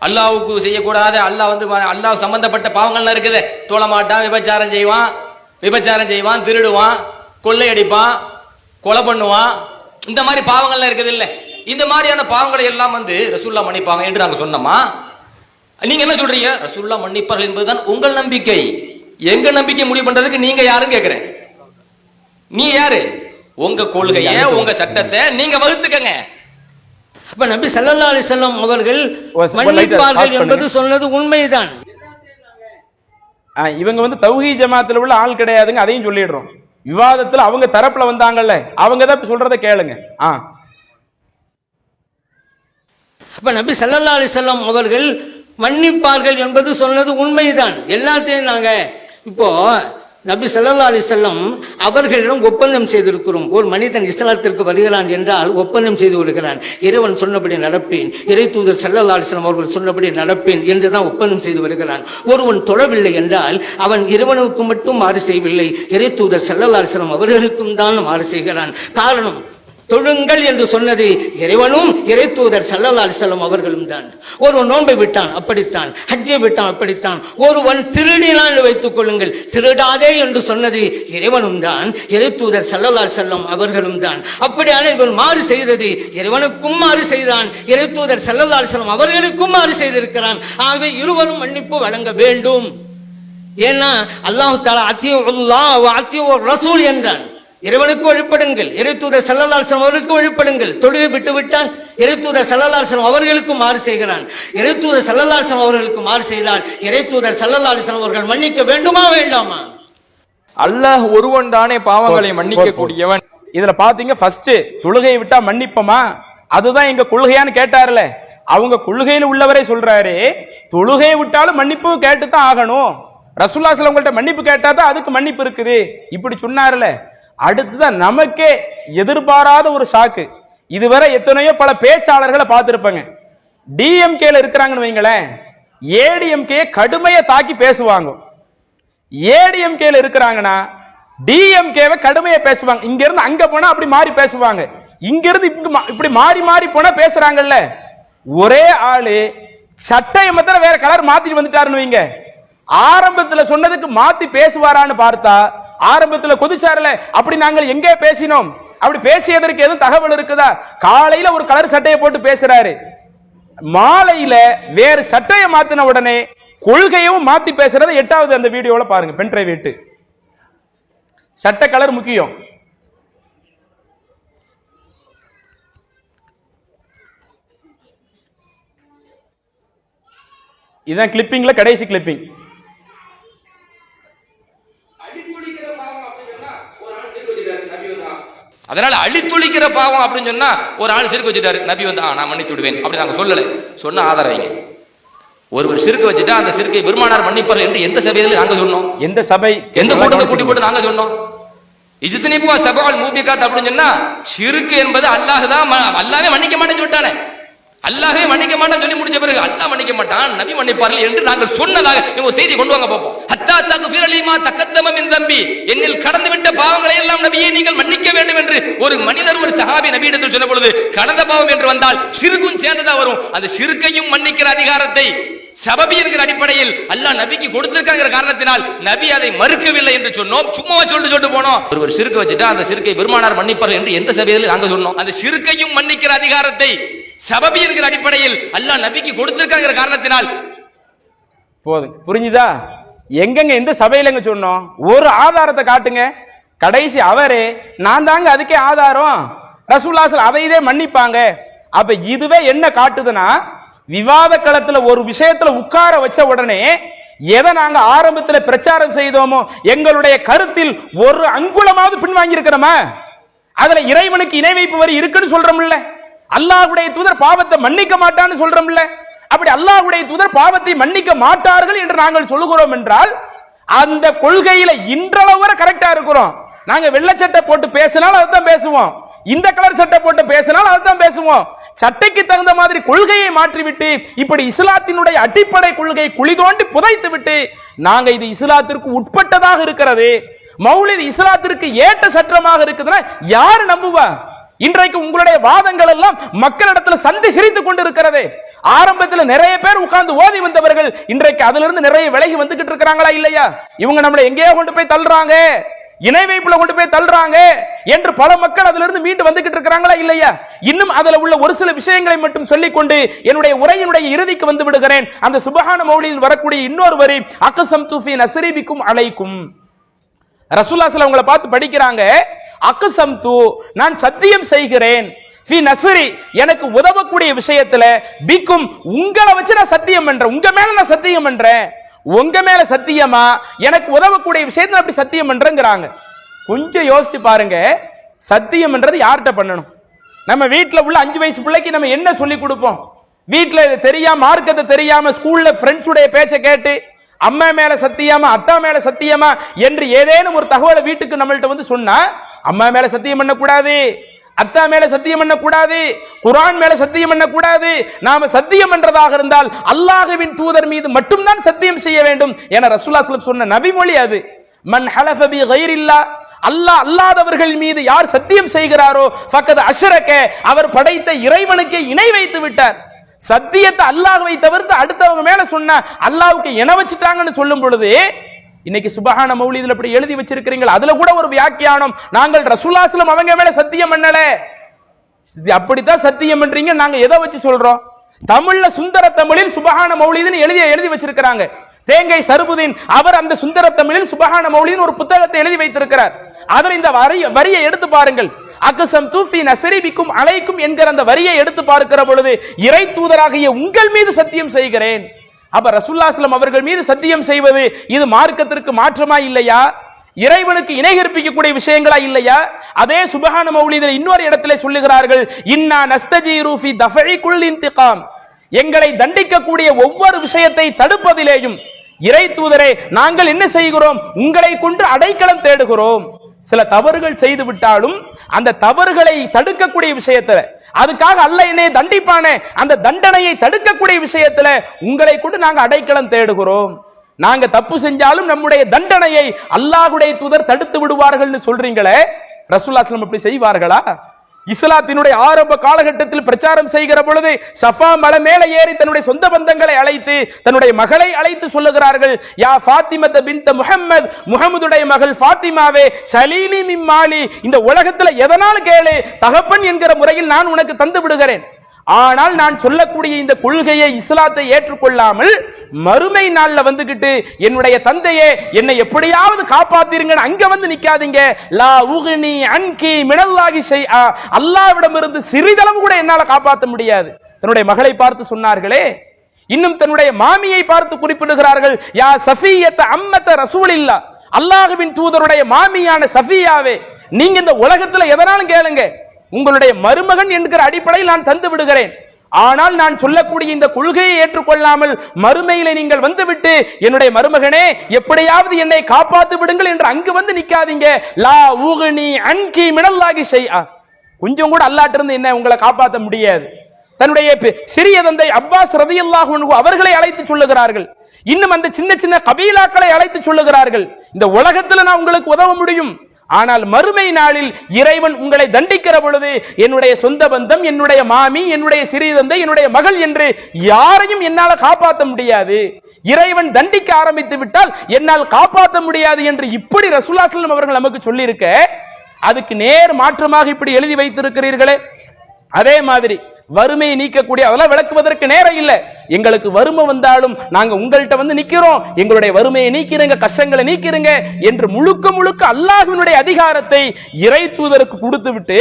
அல்லாஹ்வுக்கு செய்யக்கூடாத, அல்லாஹ் சம்பந்தப்பட்ட பாவங்கள்லாம் இருக்குது, தொழ மாட்டான், விபச்சாரம் செய்வான், திருடுவான், கொள்ளையடிப்பான், கொலை பண்ணுவான், இந்த மாதிரி பாவங்கள்லாம் இருக்குது இல்ல, இந்த மாதிரியான பாவங்களை எல்லாம் ரசூலுல்லாஹ் மன்னிப்பாங்க என்று நாங்க சொன்னோமா? நீங்க என்ன சொல்றீங்க? ரசூலுல்லாஹ் மன்னிப்பார்கள் என்பதுதான் உங்கள் நம்பிக்கை. எங்க நம்பிக்கை முடிவு பண்றதுக்கு நீங்க யாருன்னு கேக்குறேன். நீ யாரு? உங்க கொள்கையை உங்க சட்டத்தை நீங்க வகுத்துக்கங்க.
அப்ப நபி ஸல்லல்லாஹு அலைஹி வஸல்லம் அவர்கள் மன்னிப்பார்கள் என்பது சொன்னது உண்மைதான்.
இவங்க தௌஹீத் ஜமாத்துல உள்ள ஆள் கிடையாதுங்க, அதையும் சொல்லிடுறோம். விவாதத்துல அவங்க தரப்புல வந்தாங்கல்ல, அவங்க தான் சொல்றதை கேளுங்க.
அப்ப நபி ஸல்லல்லாஹு அலைஹி வஸல்லம் அவர்கள் மன்னிப்பார்கள் என்பது சொன்னது உண்மைதான். எல்லாத்தையும் நாங்க இப்போ நபி ஸல்லல்லாஹு அலைஹி வஸல்லம் அவர்களிடம் ஒப்பந்தம் செய்திருக்கிறோம். ஒரு மனிதன் இஸ்லாத்திற்கு வருகிறான் என்றால் ஒப்பந்தம் செய்து விடுகிறான். இறைவன் சொன்னபடி நடப்பேன், இறை தூதர் ஸல்லல்லாஹு அலைஹி வஸல்லம் அவர்கள் சொன்னபடி நடப்பேன் என்றுதான் ஒப்பந்தம் செய்து வருகிறான். ஒருவன் தொழவில்லை என்றால் அவன் இறைவனுக்கு மட்டும் மாறு செய்யவில்லை, இறை தூதர் ஸல்லல்லாஹு அலைஹி வஸல்லம் அவர்களுக்கும் தான் மாறு செய்கிறான். காரணம், தொழுங்கள் என்று சொன்னது இறைவனும் இறை தூதர் ஸல்லல்லாஹு அலைஹி வஸல்லம் அவர்களும் தான். ஒருவன் நோன்பை விட்டான், அப்படித்தான். ஹஜ்ஜை விட்டான், அப்படித்தான். ஒருவன் திருடினான் வைத்துக் கொள்ளுங்கள், திருடாதே என்று சொன்னது இறைவனும் தான், இறை தூதர் ஸல்லல்லாஹு அலைஹி வஸல்லம் அவர்களும் தான். அப்படியான இவன் மாறு செய்தது இறைவனுக்கும் மாறு செய்தான், இறை தூதர் ஸல்லல்லாஹு அலைஹி வஸல்லம் அவர்களுக்கும் மாறு செய்திருக்கிறான். ஆகவே இருவரும் மன்னிப்பு வழங்க வேண்டும். ஏன்னா அல்லாஹ் தஆலா அத்தியுல்லாஹ் வ அத்தியுர் ரசூல் என்றான். இறைவனுக்கு வழிபடுங்கள், இறை தூதர் ஸல்லல்லாஹு அலைஹி வஸல்லம் அவர்களுக்கு வழிபடுங்கள். தொழுகை விட்டு விட்டான், இறை தூதர் ஸல்லல்லாஹு அலைஹி வஸல்லம் அவர்களுக்கு மாறு செய்கிறான். இறை தூதர் ஸல்லல்லாஹு அலைஹி வஸல்லம் அவர்களுக்கு மாறு செய்தால் இறை தூதர் ஸல்லல்லாஹு அலைஹி வஸல்லம் அவர்கள் மன்னிக்க வேண்டுமா வேண்டாமா?
அல்லாஹ் ஒருவன் தானே பாவங்களை மன்னிக்க கூடியவன்.
இதுல பாத்தீங்க, ஃபர்ஸ்ட் தொழுகையை விட்டா மன்னிப்போமா, அதுதான் எங்க கொள்கையான்னு கேட்டார்ல. அவங்க கொள்கையில உள்ளவரே சொல்றாரு, தொழுகையை விட்டாலும் மன்னிப்பு கேட்டுதான் ஆகணும், ரசூலுல்லாஹி ஸல்லல்லாஹு அலைஹி வஸல்லம் மன்னிப்பு கேட்டா தான் அதுக்கு மன்னிப்பு இருக்குது, இப்படி சொன்னார்ல. அடுத்துதான் நமக்கே எதிர்பாராத ஒரு ஷாக்கு. இதுவரை எத்தனையோ பல பேச்சாளர்களை பார்த்திருப்பாங்க. டிஎம்கேல இருக்கிறாங்கன்னு வைங்களேன், ஏடிஎம்கே கடுமையை தாக்கி பேசுவாங்க. ஏடிஎம்கேல இருக்கிறாங்கன்னா டிஎம்கேவை கடுமையை பேசுவாங்க. இங்க இருந்து அங்க போனா அப்படி மாறி பேசுவாங்க, இங்க இருந்து இப்படி மாறி மாறி போனா பேசுறாங்கல்ல. ஒரே ஆளு சட்டையை மாத்திரம் வேற கலர் மாத்திட்டு வந்துட்டாருன்னு வைங்க, ஆரம்பத்துல சொன்னதுக்கு மாத்தி பேசுவாரான்னு பார்த்தா ஆரம்பத்துல கொதிச்சாருல, அப்படி நாங்கள் எங்கே பேசினோம், அப்படி பேசியதற்கு எதுவும் தகவல் இருக்குதா? காலையில ஒரு கலர் சட்டையை போட்டு பேசுறாரு, மாலையில வேறு சட்டையை மாத்தின உடனே கொள்கையும் மாத்தி பேசுறத 8வது அந்த வீடியோல பாருங்க. பென்டிரைவ் 8. சட்டை கலர் முக்கியம். இதான் கிளிப்பிங்ல கடைசி கிளிப்பிங்.
அதனால அழித்துளிக்கிற பாவம் அப்படின்னு சொன்னா ஒரு ஆள் சிறுக்கு வச்சுட்டாரு, நபி நான் மன்னித்து விடுவேன் அப்படி நாங்க சொல்லல. சொன்ன ஆதரவைங்க. ஒருவர் சிறுக்கு வச்சுட்டா அந்த சிறுக்கை பெருமானார் மன்னிப்பார்கள் என்று எந்த சபையில நாங்க சொன்னோம்? எந்த சபை, எந்த கூட்டத்தை கூட்டி போட்டு நாங்க சொன்னோம்? இஜ்தனிபு சபஅல் மூபிகாத் அப்படின்னு சொன்னா சிறுக்கு என்பது அல்லாஹ் தான், அல்லாஹ்வே மன்னிக்க மாட்டேன்னு சொல்லிட்டானே. அல்லாஹ்வே மன்னிக்க மாட்டான் சொல்லி முடிச்ச பிறகு அல்லாஹ் மன்னிக்க மாட்டான், நபி மன்னிப்பார்கள் என்று நாங்கள் சொன்னதாக நீங்க ஒரு செய்தி கொண்டு வாங்க பார்ப்போம். ஹத்தா தக்ஃபிர லீமா தகத்தம மின் தம்பி, என்னில் கடந்து விட்ட பாவங்களை எல்லாம் நபியே நீங்கள் மன்னிக்க வேண்டும் என்று ஒரு மனிதர் ஒரு சஹாபி நபியிடத்தில் சொன்ன பொழுது, கடந்த பாவம் என்று வந்தால் ஷிர்கும் சேர்ந்ததா வரும். அது ஷிர்கையும் மன்னிக்கிற அதிகாரத்தை சபபி என்கிற அடிப்படையில் அல்லாஹ் நபிக்கு கொடுத்திருக்காங்கிற காரணத்தினால் நபி அதை மறுக்கவில்லை என்று சொன்னோம். சும்மா சொல்லிட்டு போனோம். ஒரு ஷிர்க் வச்சுட்டா அந்த ஷிர்கை பெருமானார் மன்னிப்பார்கள் என்று எந்த சபையில் நாங்க சொன்னோம்? அந்த ஷிர்கையும் மன்னிக்கிற அதிகாரத்தை சபபி என்கிற அடிப்படையில் அல்லாஹ் நபிக்கு கொடுத்திருக்காங்கிற காரணத்தினால்
போதும். புரிஞ்சுதா? எங்கெங்க எந்த சபையிலங்க சொன்னோம்? ஒரு ஆதாரத்தை காட்டுங்க. கடைசி அவரே நான் தாங்க அதுக்கே ஆதாரம், ரசூலுல்லாஹ் அதை இதே மன்னிப்பாங்க. அப்ப இதுவே என்ன காட்டுதுன்னா, விவாத களத்துல ஒரு விஷயத்துல உட்கார வச்ச உடனே எதை நாங்க ஆரம்பத்துல பிரச்சாரம் செய்தோமோ எங்களுடைய கருத்தில் ஒரு அங்குலமாவது பின்வாங்கி இருக்கிறோமா? அதுல இறைவனுக்கு இணை வைப்பு வரி இருக்குன்னு சொல்றோம்ல, அல்லாஹ்வுடைய தூதர் பாவத்தை மன்னிக்க மாட்டான்னு சொல்றோம்ல. அப்படி அல்லாஹ்வுடைய தூதர் பாவத்தை மன்னிக்க மாட்டார்கள் என்று நாங்கள் சொல்லுகிறோம் என்றால் அந்த கொள்கையில இன்றளவு வரை கரெக்டா இருக்கிறோம். நாங்க வெள்ளை சட்டை போட்டு பேசினாலும் அதுதான் பேசுவோம், இந்த கலர் சட்டை போட்டு பேசினாலும் அதுதான் பேசுவோம். சட்டைக்கு தகுந்த மாதிரி கொள்கையை மாற்றிவிட்டு இப்படி இஸ்லாத்தினுடைய அடிப்படை கொள்கையை குழி தோண்டி புதைத்து விட்டு நாங்க இது இஸ்லாத்திற்கு உட்பட்டதாக இருக்கிறது, மௌலித் இஸ்லாத்திற்கு ஏற்ற சட்டமாக இருக்குதுன்னா யாரு நம்புவா? இன்றைக்கு உங்களுடைய வாதங்கள் எல்லாம் மக்களிடத்துல சந்தி சிரித்துக் கொண்டு இருக்கிறது. ஆரம்பத்தில் நிறைய பேர் உட்கார்ந்து ஓதி வந்தவர்கள் இன்றைக்கு அதுல இருந்து நிறைய விலகி வந்துகிட்டு இருக்கிறாங்களா இல்லையா? இவங்க நம்மளை எங்கேயோ கொண்டு போய் தள்ளுறாங்க, இணை வைப்புல கொண்டு போய் தள்ளுறாங்க என்று பல மக்கள் அதுல இருந்து மீண்டு வந்துகிட்டு இருக்கிறாங்களா இல்லையா? இன்னும் அதுல உள்ள ஒரு சில விஷயங்களை மட்டும் சொல்லிக்கொண்டு என்னுடைய உரையினுடைய இறுதிக்கு வந்து விடுகிறேன். அந்த சுபஹான மௌலிதில் வரக்கூடிய இன்னொரு வரி, அக்ஸம்து ஃபீ நஸ்ரிபிக்கும் அலைக்கும். ரசூலுல்லாஹ் ஸல்லல்லாஹு அலைஹி வஸல்லம் பார்த்து படிக்கிறாங்க, அக்ஸம்து நான் சத்தியம் செய்கிறேன், ஃபீ நஸ்ரி எனக்கு உதவக்கூடிய விஷயத்துல, பிக்கும் உங்களை வச்சு நான் சத்தியம் பண்றேன், உங்க மேல நான் சத்தியம் பண்றேன். உங்க மேல சத்தியமா எனக்கு உதவக்கூடிய விஷயத்துல அப்படி சத்தியம் பண்றேங்கிறாங்க. கொஞ்சம் யோசிச்சு பாருங்க, சத்தியம் பண்றது யார்கிட்ட பண்ணணும்? நம்ம வீட்டுல உள்ள 5 வயசு பிள்ளைக்கு நம்ம என்ன சொல்லி கொடுப்போம்? வீட்டுல தெரியாம மார்க்கத்தை தெரியாம ஸ்கூல்ல ஃப்ரெண்ட்ஸ் உடைய பேச்சை கேட்டு அம்மா மேல சத்தியமா அத்தா மேல சத்தியமா என்று ஏதேனும் ஒரு தகவலை வீட்டுக்கு நம்மள்ட்ட வந்து சொன்னா, அம்மா மேல சத்தியம் பண்ண கூடாது, அத்தா மேல சத்தியம் பண்ண கூடாது, குர்ஆன் மேல சத்தியம் பண்ண கூடாது. நாம சத்தியம் பண்றதாக இருந்தால் அல்லாஹ்வின் தூதர் மீது மட்டும்தான் சத்தியம் செய்ய வேண்டும் என ரசூலுல்லாஹ் ஸல்லல்லாஹு அலைஹி வஸல்லம் சொன்ன நபிமொழி அது. மன் ஹலஃப பி கைரில்லாஹ், அல்லாஹ் அல்லாதவர்கள் மீது யார் சத்தியம் செய்கிறாரோ ஃபக்கத் அஷ்ரக, அவர் படைத்த இறைவனுக்கு இணை வைத்து விட்டார். சத்தியத்தை அல்லாஹ்வை தவிர்த்து அடுத்தவங்க மேல சொன்னா அல்லாஹ்வுக்கு இணை வச்சிட்டாங்கன்னு சொல்லும் பொழுது இன்னைக்கு சுபஹான மௌலிதுல அப்படி எழுதி வச்சிருக்கிறீங்க. அதுல கூட ஒரு வியாக்கியானம், நாங்கள் ரசூலுல்லாஹி ஸல்லல்லாஹு அலைஹி வஸல்லம் அவங்க மேல சத்தியம் பண்ணல, அப்படித்தான் சத்தியம் பண்றீங்க. நாங்க எதை வச்சு சொல்றோம்? தமிழ்ல சுந்தர தமிழில் சுபஹான மௌலிதுன்னு எழுதி வச்சிருக்கிறாங்க. தேங்கை சருபுதீன் அவர் அந்த சுந்தர தமிழில் சுபஹான மௌலிதுன்னு ஒரு புத்தகத்தை எழுதி வைத்திருக்கிறார். அதில் இந்த வரியை எடுத்து பாருங்கள், அக்ஸம்து ஃபீ நஸ்ரிபிக்கும் அலைக்கும் என்கிற அந்த வரியை எடுத்து பார்க்கிற பொழுது இறை தூதராகிய உங்கள் மீது சத்தியம் செய்கிறேன். அப்ப ரசூலுல்லாஹி ஸல்லல்லாஹு அலைஹி வஸல்லம் அவர்கள் மீது சத்தியம் செய்வது இது மார்க்கத்திற்கு மாற்றமா இல்லையா? இறைவனுக்கு இணை கற்பிக்கக்கூடிய விஷயங்களா இல்லையா? அதே சுபஹான மௌலிதில் இன்னொரு இடத்திலே சொல்லுகிறார்கள், இன்னா நஸ்தஜீரு ஃபீ தஃபஇ குல் இன்திகாம், எங்களை தண்டிக்கக்கூடிய ஒவ்வொரு விஷயத்தை தடுப்பதிலேயும் இறை தூதரே நாங்கள் என்ன செய்கிறோம்? உங்களை கொண்டு அடைக்கலம் தேடுகிறோம். சில தவறுகள் செய்து விட்டாலும் அந்த தவறுகளை தடுக்கக்கூடிய விஷயத்துல, அதுக்காக அல்லாஹ் என்னை தண்டிப்பானே அந்த தண்டனையை தடுக்கக்கூடிய விஷயத்துல உங்களை கொண்டு நாங்க அடைக்கலம் தேடுகிறோம். நாங்க தப்பு செஞ்சாலும் நம்முடைய தண்டனையை அல்லாஹ்வுடைய தூதர் தடுத்து விடுவார்கள்னு சொல்றீங்களே, ரசூலுல்லாஹி ஸல்லல்லாஹு அலைஹி வஸல்லம் அப்படி செய்வார்களா? இஸ்லாத்தினுடைய ஆரம்ப காலகட்டத்தில் பிரச்சாரம் செய்கிற பொழுது சஃபா மலை மேலே ஏறி தன்னுடைய சொந்த பந்தங்களை அழைத்து தன்னுடைய மகளை அழைத்து சொல்லுகிறார்கள், யா ஃபாத்திமத பின்த முஹம்மத், முஹம்மதுடைய மகள் ஃபாத்திமாவே, சலீனி மின் மாலி, இந்த உலகத்துல எதனால் கேளு, தகப்பன் என்கிற முறையில் நான் உனக்கு தந்து விடுகிறேன். ஆனால் நான் சொல்லக்கூடிய இந்த கொள்கையை இஸ்லாத்தை ஏற்றுக்கொள்ளாமல் மறுமை நாள்ல வந்துகிட்டு என்னுடைய தந்தையே என்னை எப்படியாவது காப்பாத்திருங்கன்னு அங்க வந்து நிக்காதீங்க. லா உக்னி அன்கி மினல்லாஹி ஷைஆ, அல்லாஹ்விடமிருந்து சிறிதளவு கூட என்னால காப்பாற்ற முடியாது. தன்னுடைய மகளை பார்த்து சொன்னார்களே. இன்னும் தன்னுடைய மாமியை பார்த்து குறிப்பிடுகிறார்கள், யா சஃபியத்த அம்மத்த ரசூலில்லா, அல்லாஹ்வின் தூதருடைய மாமியான சஃபியாவே, நீங்க இந்த உலகத்துல எதனாலும் கேளுங்க, உங்களுடைய மருமகன் என்கிற அடிப்படையில் நான் தந்து விடுகிறேன். ஆனால் நான் சொல்லக்கூடிய இந்த கொள்கையை ஏற்றுக்கொள்ளாமல் மறுமையிலே நீங்கள் வந்துவிட்டு என்னுடைய மருமகனே எப்படியாவது என்னை காப்பாத்து விடுங்கள் என்று அங்கு வந்து நிக்காதீங்க. லா உக்னி அன்கி மினல்லாஹி ஷைஆ, கொஞ்சம் கூட அல்லாஹ்ட்ட இருந்து என்ன உங்களை காப்பாற்ற முடியாது. தன்னுடைய சிறிய தந்தை அப்பாஸ் ரலியல்லாஹு அன்ஹு அவர்களை அழைத்து சொல்லுகிறார்கள். இன்னும் அந்த சின்ன சின்ன கபீலாக்களை அழைத்து சொல்லுகிறார்கள், இந்த உலகத்தில் நான் உங்களுக்கு உதவ முடியும், ஆனால் மறுமை நாளில் இறைவன் உங்களை தண்டிக்கிற பொழுது என்னுடைய சொந்த பந்தம், என்னுடைய மாமி, என்னுடைய சிறிய தந்தை, என்னுடைய மகள் என்று யாரையும் என்னால காப்பாற்ற முடியாது. இறைவன் தண்டிக்க ஆரம்பித்து விட்டால் என்னால் காப்பாற்ற முடியாது என்று இப்படி ரசூலுல்லாஹி ஸல்லல்லாஹு அலைஹி வஸல்லம் அவர்கள் நமக்கு சொல்லியிருக்க, அதுக்கு நேர் மாற்றமாக இப்படி எழுதி வைத்திருக்கிறீர்களே. அதே மாதிரி வறுமையை நீக்கக்கூடிய, அதெல்லாம் விளக்குவதற்கு நேரம் இல்லை. எங்களுக்கு வறுமை வந்தாலும் நாங்க உங்கள்கிட்ட வந்து நிக்கிறோம், எங்களுடைய வறுமையை நீக்கிறங்க, கஷ்டங்களை நீக்கிறங்க என்று முழுக்க முழுக்க அல்லாஹ்வினுடைய அதிகாரத்தை இறை தூதருக்கு கொடுத்து விட்டு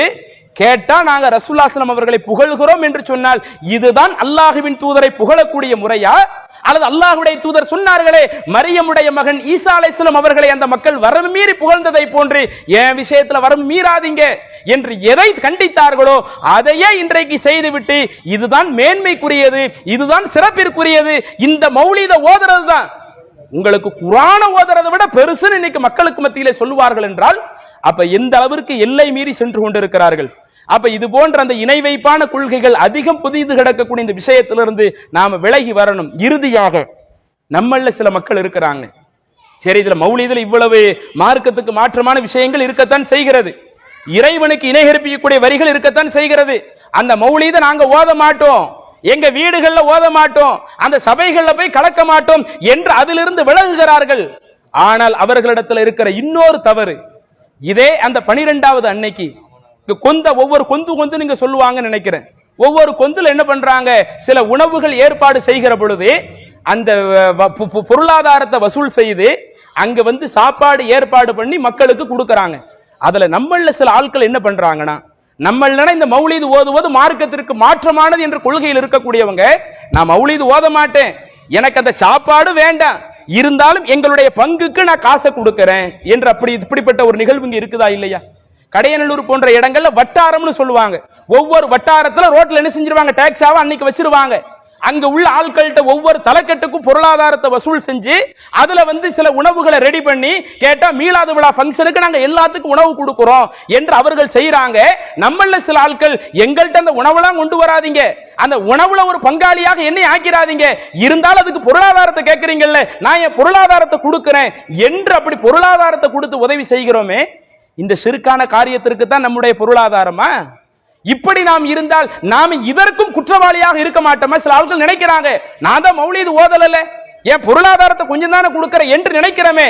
கேட்டா நாங்க ரசூலுல்லாஹி ஸல்லல்லாஹு அலைஹி வஸல்லம் அவர்களை புகழ்கிறோம் என்று சொன்னால் இதுதான் அல்லாஹ்வின் தூதரை புகழக்கூடிய முறையா? அல்லது அல்லாஹ்வுடைய தூதர் சொன்னார்களே மரியமுடைய மகன் ஈசா அலைஹிஸ்ஸலாம் அவர்களை அந்த மக்கள் வரம்பு மீறி புகழ்ந்ததை போன்று என் விஷயத்துல வரம்பு மீறாதீங்க என்று எதை கண்டித்தார்களோ அதையே இன்றைக்கு செய்துவிட்டு இதுதான் மேன்மைக்குரியது, இதுதான் சிறப்பிற்குரியது, இந்த மௌலித ஓதுறது தான் உங்களுக்கு குர்ஆன ஓதுறதை விட பெருசுன்னு இன்னைக்கு மக்களுக்கு மத்தியிலே சொல்லுவார்கள் என்றால் அப்ப எந்த அளவிற்கு எல்லை மீறி சென்று கொண்டிருக்கிறார்கள். அப்ப இது போன்ற அந்த இணை வைப்பான கொள்கைகள் அதிகம் புதிது கிடக்கக்கூடிய இந்த விஷயத்திலிருந்து நாம விலகி வரணும். இறுதியாக நம்மள சில மக்கள் இருக்கிறாங்க, சரி இதுல மௌலிதுல இவ்வளவு மார்க்கத்துக்கு மாற்றமான விஷயங்கள் இருக்கத்தான் செய்கிறது, இறைவனுக்கு இணை கற்பிக்கக்கூடிய வரிகள் இருக்கத்தான் செய்கிறது, அந்த மௌலிதை நாங்க ஓத மாட்டோம், எங்க வீடுகள்ல ஓத மாட்டோம், அந்த சபைகள்ல போய் கலக்க மாட்டோம் என்று அதிலிருந்து விலகுகிறார்கள். ஆனால் அவர்களிடத்துல இருக்கிற இன்னொரு தவறு, இதே அந்த 12வது அன்னைக்கு ஒவ்வொரு கொந்து நீங்க சொல்லுவாங்க நினைக்கிறேன், ஒவ்வொரு கொந்துல என்ன பண்றாங்க, சில உணவுகள் ஏற்பாடு செய்கிற பொழுது அந்த பொருளாதாரத்தை வசூல் செய்து அங்க வந்து சாப்பாடு ஏற்பாடு பண்ணி மக்களுக்கு கொடுக்கறாங்க. அதுல நம்மள சில ஆட்கள் என்ன பண்றாங்கன்னா, நம்மள இந்த மௌலிது ஓதுவது மார்க்கத்திற்கு மாற்றமானது என்ற கொள்கையில் இருக்கக்கூடியவங்க, நான் மௌலிது ஓத மாட்டேன், எனக்கு அந்த சாப்பாடு வேண்டாம், இருந்தாலும் எங்களுடைய பங்குக்கு நான் காசை கொடுக்கிறேன் என்று இப்படிப்பட்ட ஒரு நிகழ்வு இங்க இருக்குதா இல்லையா? கடையநல்லூர் போன்ற இடங்கள்ல வட்டாரம்னு சொல்லுவாங்க, ஒவ்வொரு வட்டாரத்துல ரோட்ல என்ன செஞ்சிருவாங்க, டாக்ஸாவை அன்னைக்கு வச்சிருவாங்க, அங்க உள்ள ஆட்கள்கிட்ட ஒவ்வொரு தலைக்கட்டுக்கும் பொருளாதாரத்தை வசூல் செஞ்சு அதுல வந்து சில உணவுகளை ரெடி பண்ணி கேட்டா மீளாத விழா ஃபங்க்ஷனுக்கு நாங்க எல்லாத்துக்கும் உணவு கொடுக்கிறோம் என்று அவர்கள் செய்யறாங்க. நம்மள சில ஆட்கள் எங்கள்கிட்ட அந்த உணவெல்லாம் கொண்டு வராதீங்க, அந்த உணவுல ஒரு பங்காளியாக என்னை ஆக்கிறாதீங்க, இருந்தாலும் அதுக்கு பொருளாதாரத்தை கேட்கறீங்கல்ல, நான் என் பொருளாதாரத்தை கொடுக்கிறேன் என்று அப்படி பொருளாதாரத்தை கொடுத்து உதவி செய்கிறோமே, இந்த சிறுக்கான காரியத்திற்கு தான் நம்முடைய பொருளாதாரமா? இப்படி நாம் இருந்தால் நாம இதற்கும் குற்றவாளியாக இருக்க மாட்டோமா? சில ஆட்கள் நினைக்கிறாங்க, நான் தான் மௌலிது ஓதல, என் பொருளாதாரத்தை கொஞ்சம் தானே கொடுக்கிறேன் என்று நினைக்கிறோமே.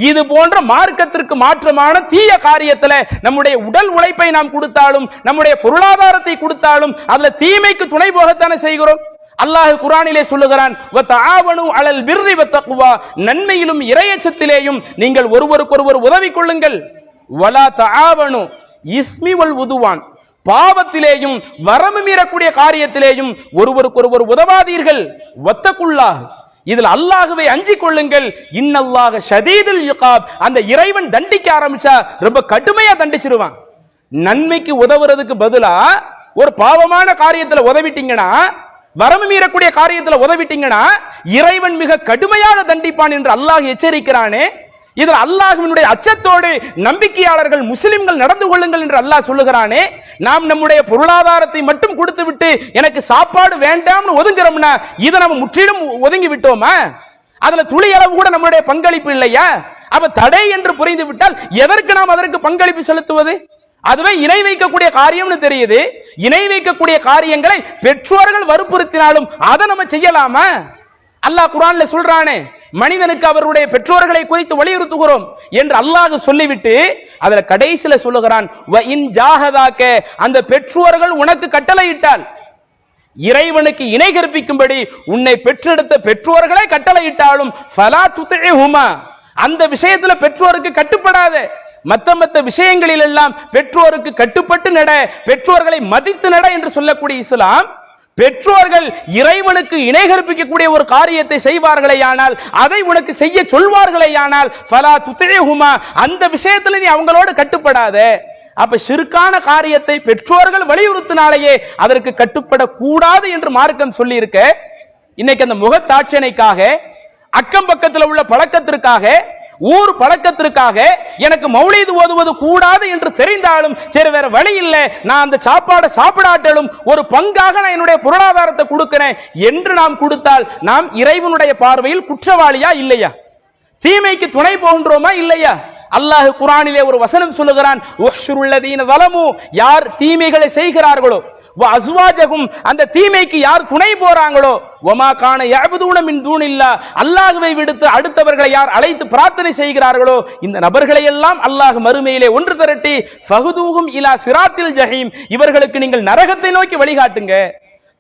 இது போன்ற மார்க்கத்திற்கு மாற்றமான தீய காரியத்துல நம்முடைய உடல் உழைப்பை நாம் கொடுத்தாலும் நம்முடைய பொருளாதாரத்தை கொடுத்தாலும் அதுல தீமைக்கு துணை போகத்தானே செய்கிறோம். அல்லாஹ் குர்ஆனிலே சொல்லுகிறான், வதஆவனு அலல் பிர்ரி வத்தக்வா, நன்மையிலும் இறையச்சத்திலேயும் நீங்கள் ஒருவருக்கொருவர் உதவி கொள்ளுங்கள். வலா தஆவனு இஸ்மி வல் உதுவான், பாவத்திலேயும் வரம்பு மீறக்கூடிய காரியத்திலேயும் ஒருவருக்கொருவர் உதவாதீர்கள். வத்தகுல்லாஹ், இதில் அல்லாஹ்வை அஞ்சிக் கொள்ளுங்கள். இன்னல்லாஹ ஷதீதுல் இகாப், அந்த இறைவன் தண்டிக்க ஆரம்பிச்சா ரொம்ப கடுமையா தண்டிச்சிருவான். நன்மைக்கு உதவுறதுக்கு பதிலா ஒரு பாவமான காரியத்துல உதவிட்டீங்கன்னா, வரம்பு மீறக்கூடிய காரியத்துல உதவிட்டீங்கன்னா இறைவன் மிக கடுமையாக தண்டிப்பான் என்று அல்லாஹ் எச்சரிக்கிறானே. இதில் அல்லாஹ்வினுடைய அச்சத்தோடு நம்பிக்கையாளர்கள் முஸ்லிம்கள் நடந்து கொள்ளுங்கள் என்று அல்லாஹ் சொல்லுகிறானே. நாம் நம்முடைய பொருளாதாரத்தை மட்டும் கொடுத்து விட்டு எனக்கு சாப்பாடு வேண்டாம்னு ஒதுங்குறோம்னா இதை நம்ம முற்றிலும் ஒதுங்கி விட்டோமா? அதுல துளி அளவு கூட நம்முடைய பங்களிப்பு இல்லையா? அப்ப தடை என்று புரிந்து விட்டால் எதற்கு நாம் அதற்கு பங்களிப்பு செலுத்துவது? அதுவே இணை வைக்கக்கூடிய காரியம்னு தெரியுது. இணை வைக்கக்கூடிய காரியங்களை பெற்றோர்கள் வற்புறுத்தினாலும் அதை நம்ம செய்யலாமா? அல்லாஹ் குர்ஆன்ல சொல்றானே, மனிதனுக்கு அவருடைய பெற்றோர்களை குறித்து வலியுறுத்துகிறோம் என்று அல்லாஹ் சொல்லிவிட்டு அதுல கடைசியில சொல்லுகிறான், வ இன் ஜாஹதாக்க, அந்த பெற்றோர்கள் உனக்கு கட்டளையிட்டால், இறைவனுக்கு இணை கற்பிக்கும்படி உன்னை பெற்றெடுத்த பெற்றோர்களை கட்டளையிட்டாலும் ஃபலா துதிஹுமா, அந்த விஷயத்துல பெற்றோருக்கு கட்டுப்படாத. மத்த விஷயங்களில் எல்லாம் பெற்றோருக்கு கட்டுப்பட்டு நட, பெற்றோர்களை மதித்து நட என்று சொல்லக்கூடிய இஸ்லாம், பெற்றோர்கள் இறைவனுக்கு இணை கற்பிக்கக்கூடிய ஒரு காரியத்தை செய்வார்களேயானால், அதை உனக்கு செய்ய சொல்வார்களேயானால் ஃபலா துதிஹுமா, அந்த விஷயத்துல நீ அவங்களோடு கட்டுப்படாத. அப்ப ஷிர்கான காரியத்தை பெற்றோர்கள் வலியுறுத்தினாலேயே அதற்கு கட்டுப்படக்கூடாது என்று மார்க்கம் சொல்லி இருக்க, இன்னைக்கு அந்த முகத்தாட்சணைக்காக, அக்கம் பக்கத்தில் உள்ள பழக்கத்திற்காக ஊர் பழக்கத்திற்காக எனக்கு மௌலீது ஓதுவது கூடாது என்று தெரிந்தாலும் சரி வேற வழி இல்லை, நான் அந்த சாப்பாடை சாப்பிடாட்டாலும் ஒரு பங்காக நான் என்னுடைய பொருளாதாரத்தை கொடுக்கிறேன் என்று நாம் கொடுத்தால் நாம் இறைவனுடைய பார்வையில் குற்றவாளியா இல்லையா? தீமைக்கு துணை போன்றோமா இல்லையா? அல்லாஹ் குர்ஆனிலே ஒரு வசனம் சொல்லுகிறான், உஹ்ஷுருல்லதீன ஸலமு, யார் தீமைகளை செய்கிறார்களோ, வ அஸ்வாஜஹும், அந்த தீமைக்கு யார் துணை போறாங்களோ, வமா கான யஅபுதூன மின் தூனில்லா, அல்லாஹ்வை விடுத்து அடுத்தவர்களை யார் அழைத்து பிரார்த்தனை செய்கிறார்களோ, இந்த நபர்களை எல்லாம் அல்லாஹ் மறுமையிலே ஒன்று திரட்டி ஃபஹுதூஹும் இலா சிராத்தில் ஜஹீம், இவர்களுக்கு நீங்கள் நரகத்தை நோக்கி வழிகாட்டுங்க.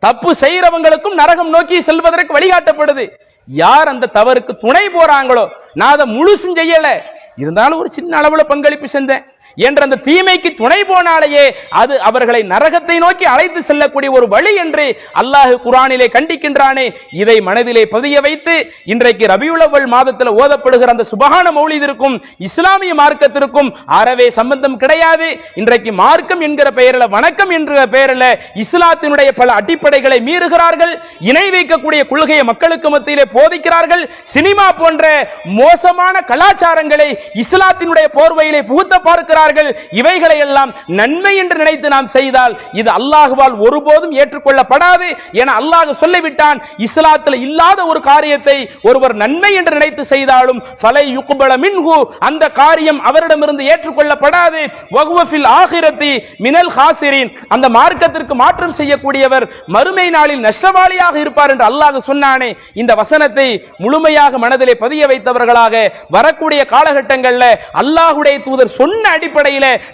தப்பு செய்யறவங்களுக்கும் நரகம் நோக்கி செல்வதற்கு வழிகாட்டப்படுது. யார் அந்த தவறுக்கு துணை போறாங்களோ, நான் அதை முழுசும் செய்யல, இருந்தாலும் ஒரு சின்ன அளவுல பங்களிப்பு செஞ்சேன் என்ற அந்த தீமைக்கு துணை போனாலேயே அது அவர்களை நரகத்தை நோக்கி அழைத்து செல்லக்கூடிய ஒரு வழி என்று அல்லாஹ் குர்ஆனிலே கண்டிக்கின்றானே. இதை மனதிலே பதிய வைத்து இன்றைக்கு ரபியுல் அவ்வல் மாதத்தில் ஓதப்படுகிற அந்த சுபஹான மௌலிதிற்கும் இஸ்லாமிய மார்க்கத்திற்கும் அறவே சம்பந்தம் கிடையாது. இன்றைக்கு மார்க்கம் என்கிற பெயரில், வணக்கம் என்கிற பெயரில் இஸ்லாத்தினுடைய பல அடிப்படைகளை மீறுகிறார்கள். இணை வைக்கக்கூடிய கொள்கையை மக்களுக்கு மத்தியிலே போதிக்கிறார்கள். சினிமா போன்ற மோசமான கலாச்சாரங்களை இஸ்லாத்தினுடைய போர்வையிலே புகுத்த பார்க்கிறார்கள். இவைகளை எல்லாம் நன்மை என்று நினைத்து நாம் செய்தால் இது அல்லாஹ்வால் ஒருபோதும் ஏற்றுக்கொள்ளப்படாது என அல்லாஹ் சொல்லிவிட்டான். இஸ்லாத்தில் இல்லாத ஒரு காரியத்தை ஒருவர் நன்மை என்று நினைத்து செய்தாலும் ஃபலை யுக்பல மின்ஹு, அந்த காரியம் அவரிடமிருந்து ஏற்றுக்கொள்ளப்படாது. வஹுவ ஃபில் ஆகிரத்தி மினல் ஹாசிரின், அந்த மார்க்கத்திற்கு மாற்றம் செய்யக்கூடியவர் மறுமை நாளில் நஷ்டவாளியாக இருப்பார் என்று அல்லாஹ் சொன்னானே. இந்த வசனத்தை முழுமையாக மனதிலே பதிய வைத்தவர்களாக வரக்கூடிய காலகட்டங்களில் அல்லாஹ்வுடைய தூதர் சொன்ன அடிப்படையில்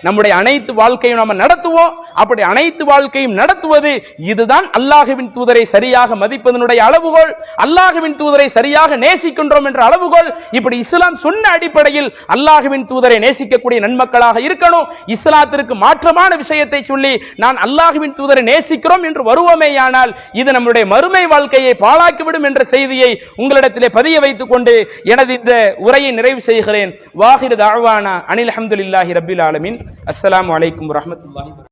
நம்முடைய அனைத்து வாழ்க்கையும் நாம் நடத்துவோம். அப்படி அனைத்து வாழ்க்கையும் நடத்துவது இதுதான் அல்லாஹ்வின் தூதரை சரியாக மதிப்பதனுடைய அளவுகோல், அல்லாஹ்வின் தூதரை சரியாக நேசிக்கின்றோம் என்ற அளவுகோல். இப்படி இஸ்லாம் சொன்ன அடிப்படையில் அல்லாஹ்வின் தூதரை நேசிக்கக்கூடிய நன்மக்களாக இருக்கணும். இஸ்லாத்திற்கு மாற்றமான விஷயத்தை சொல்லி நான் அல்லாஹ்வின் தூதரை நேசிக்கிறோம் என்று வருவோமேயானால் இது நம்முடைய மறுமை வாழ்க்கையை பாழாக்கிவிடும் என்ற செய்தியை உங்களிடத்திலே பதிய வைத்துக் கொண்டு எனது இந்த உரையை நிறைவு செய்கிறேன். வாஹிரு தஅவானா அனில் ஹம்துலில்லாஹி ரப்பில் ஆலமீன். அஸ்ஸலாமு அலைக்கும் வரஹ்மத்துல்லாஹி.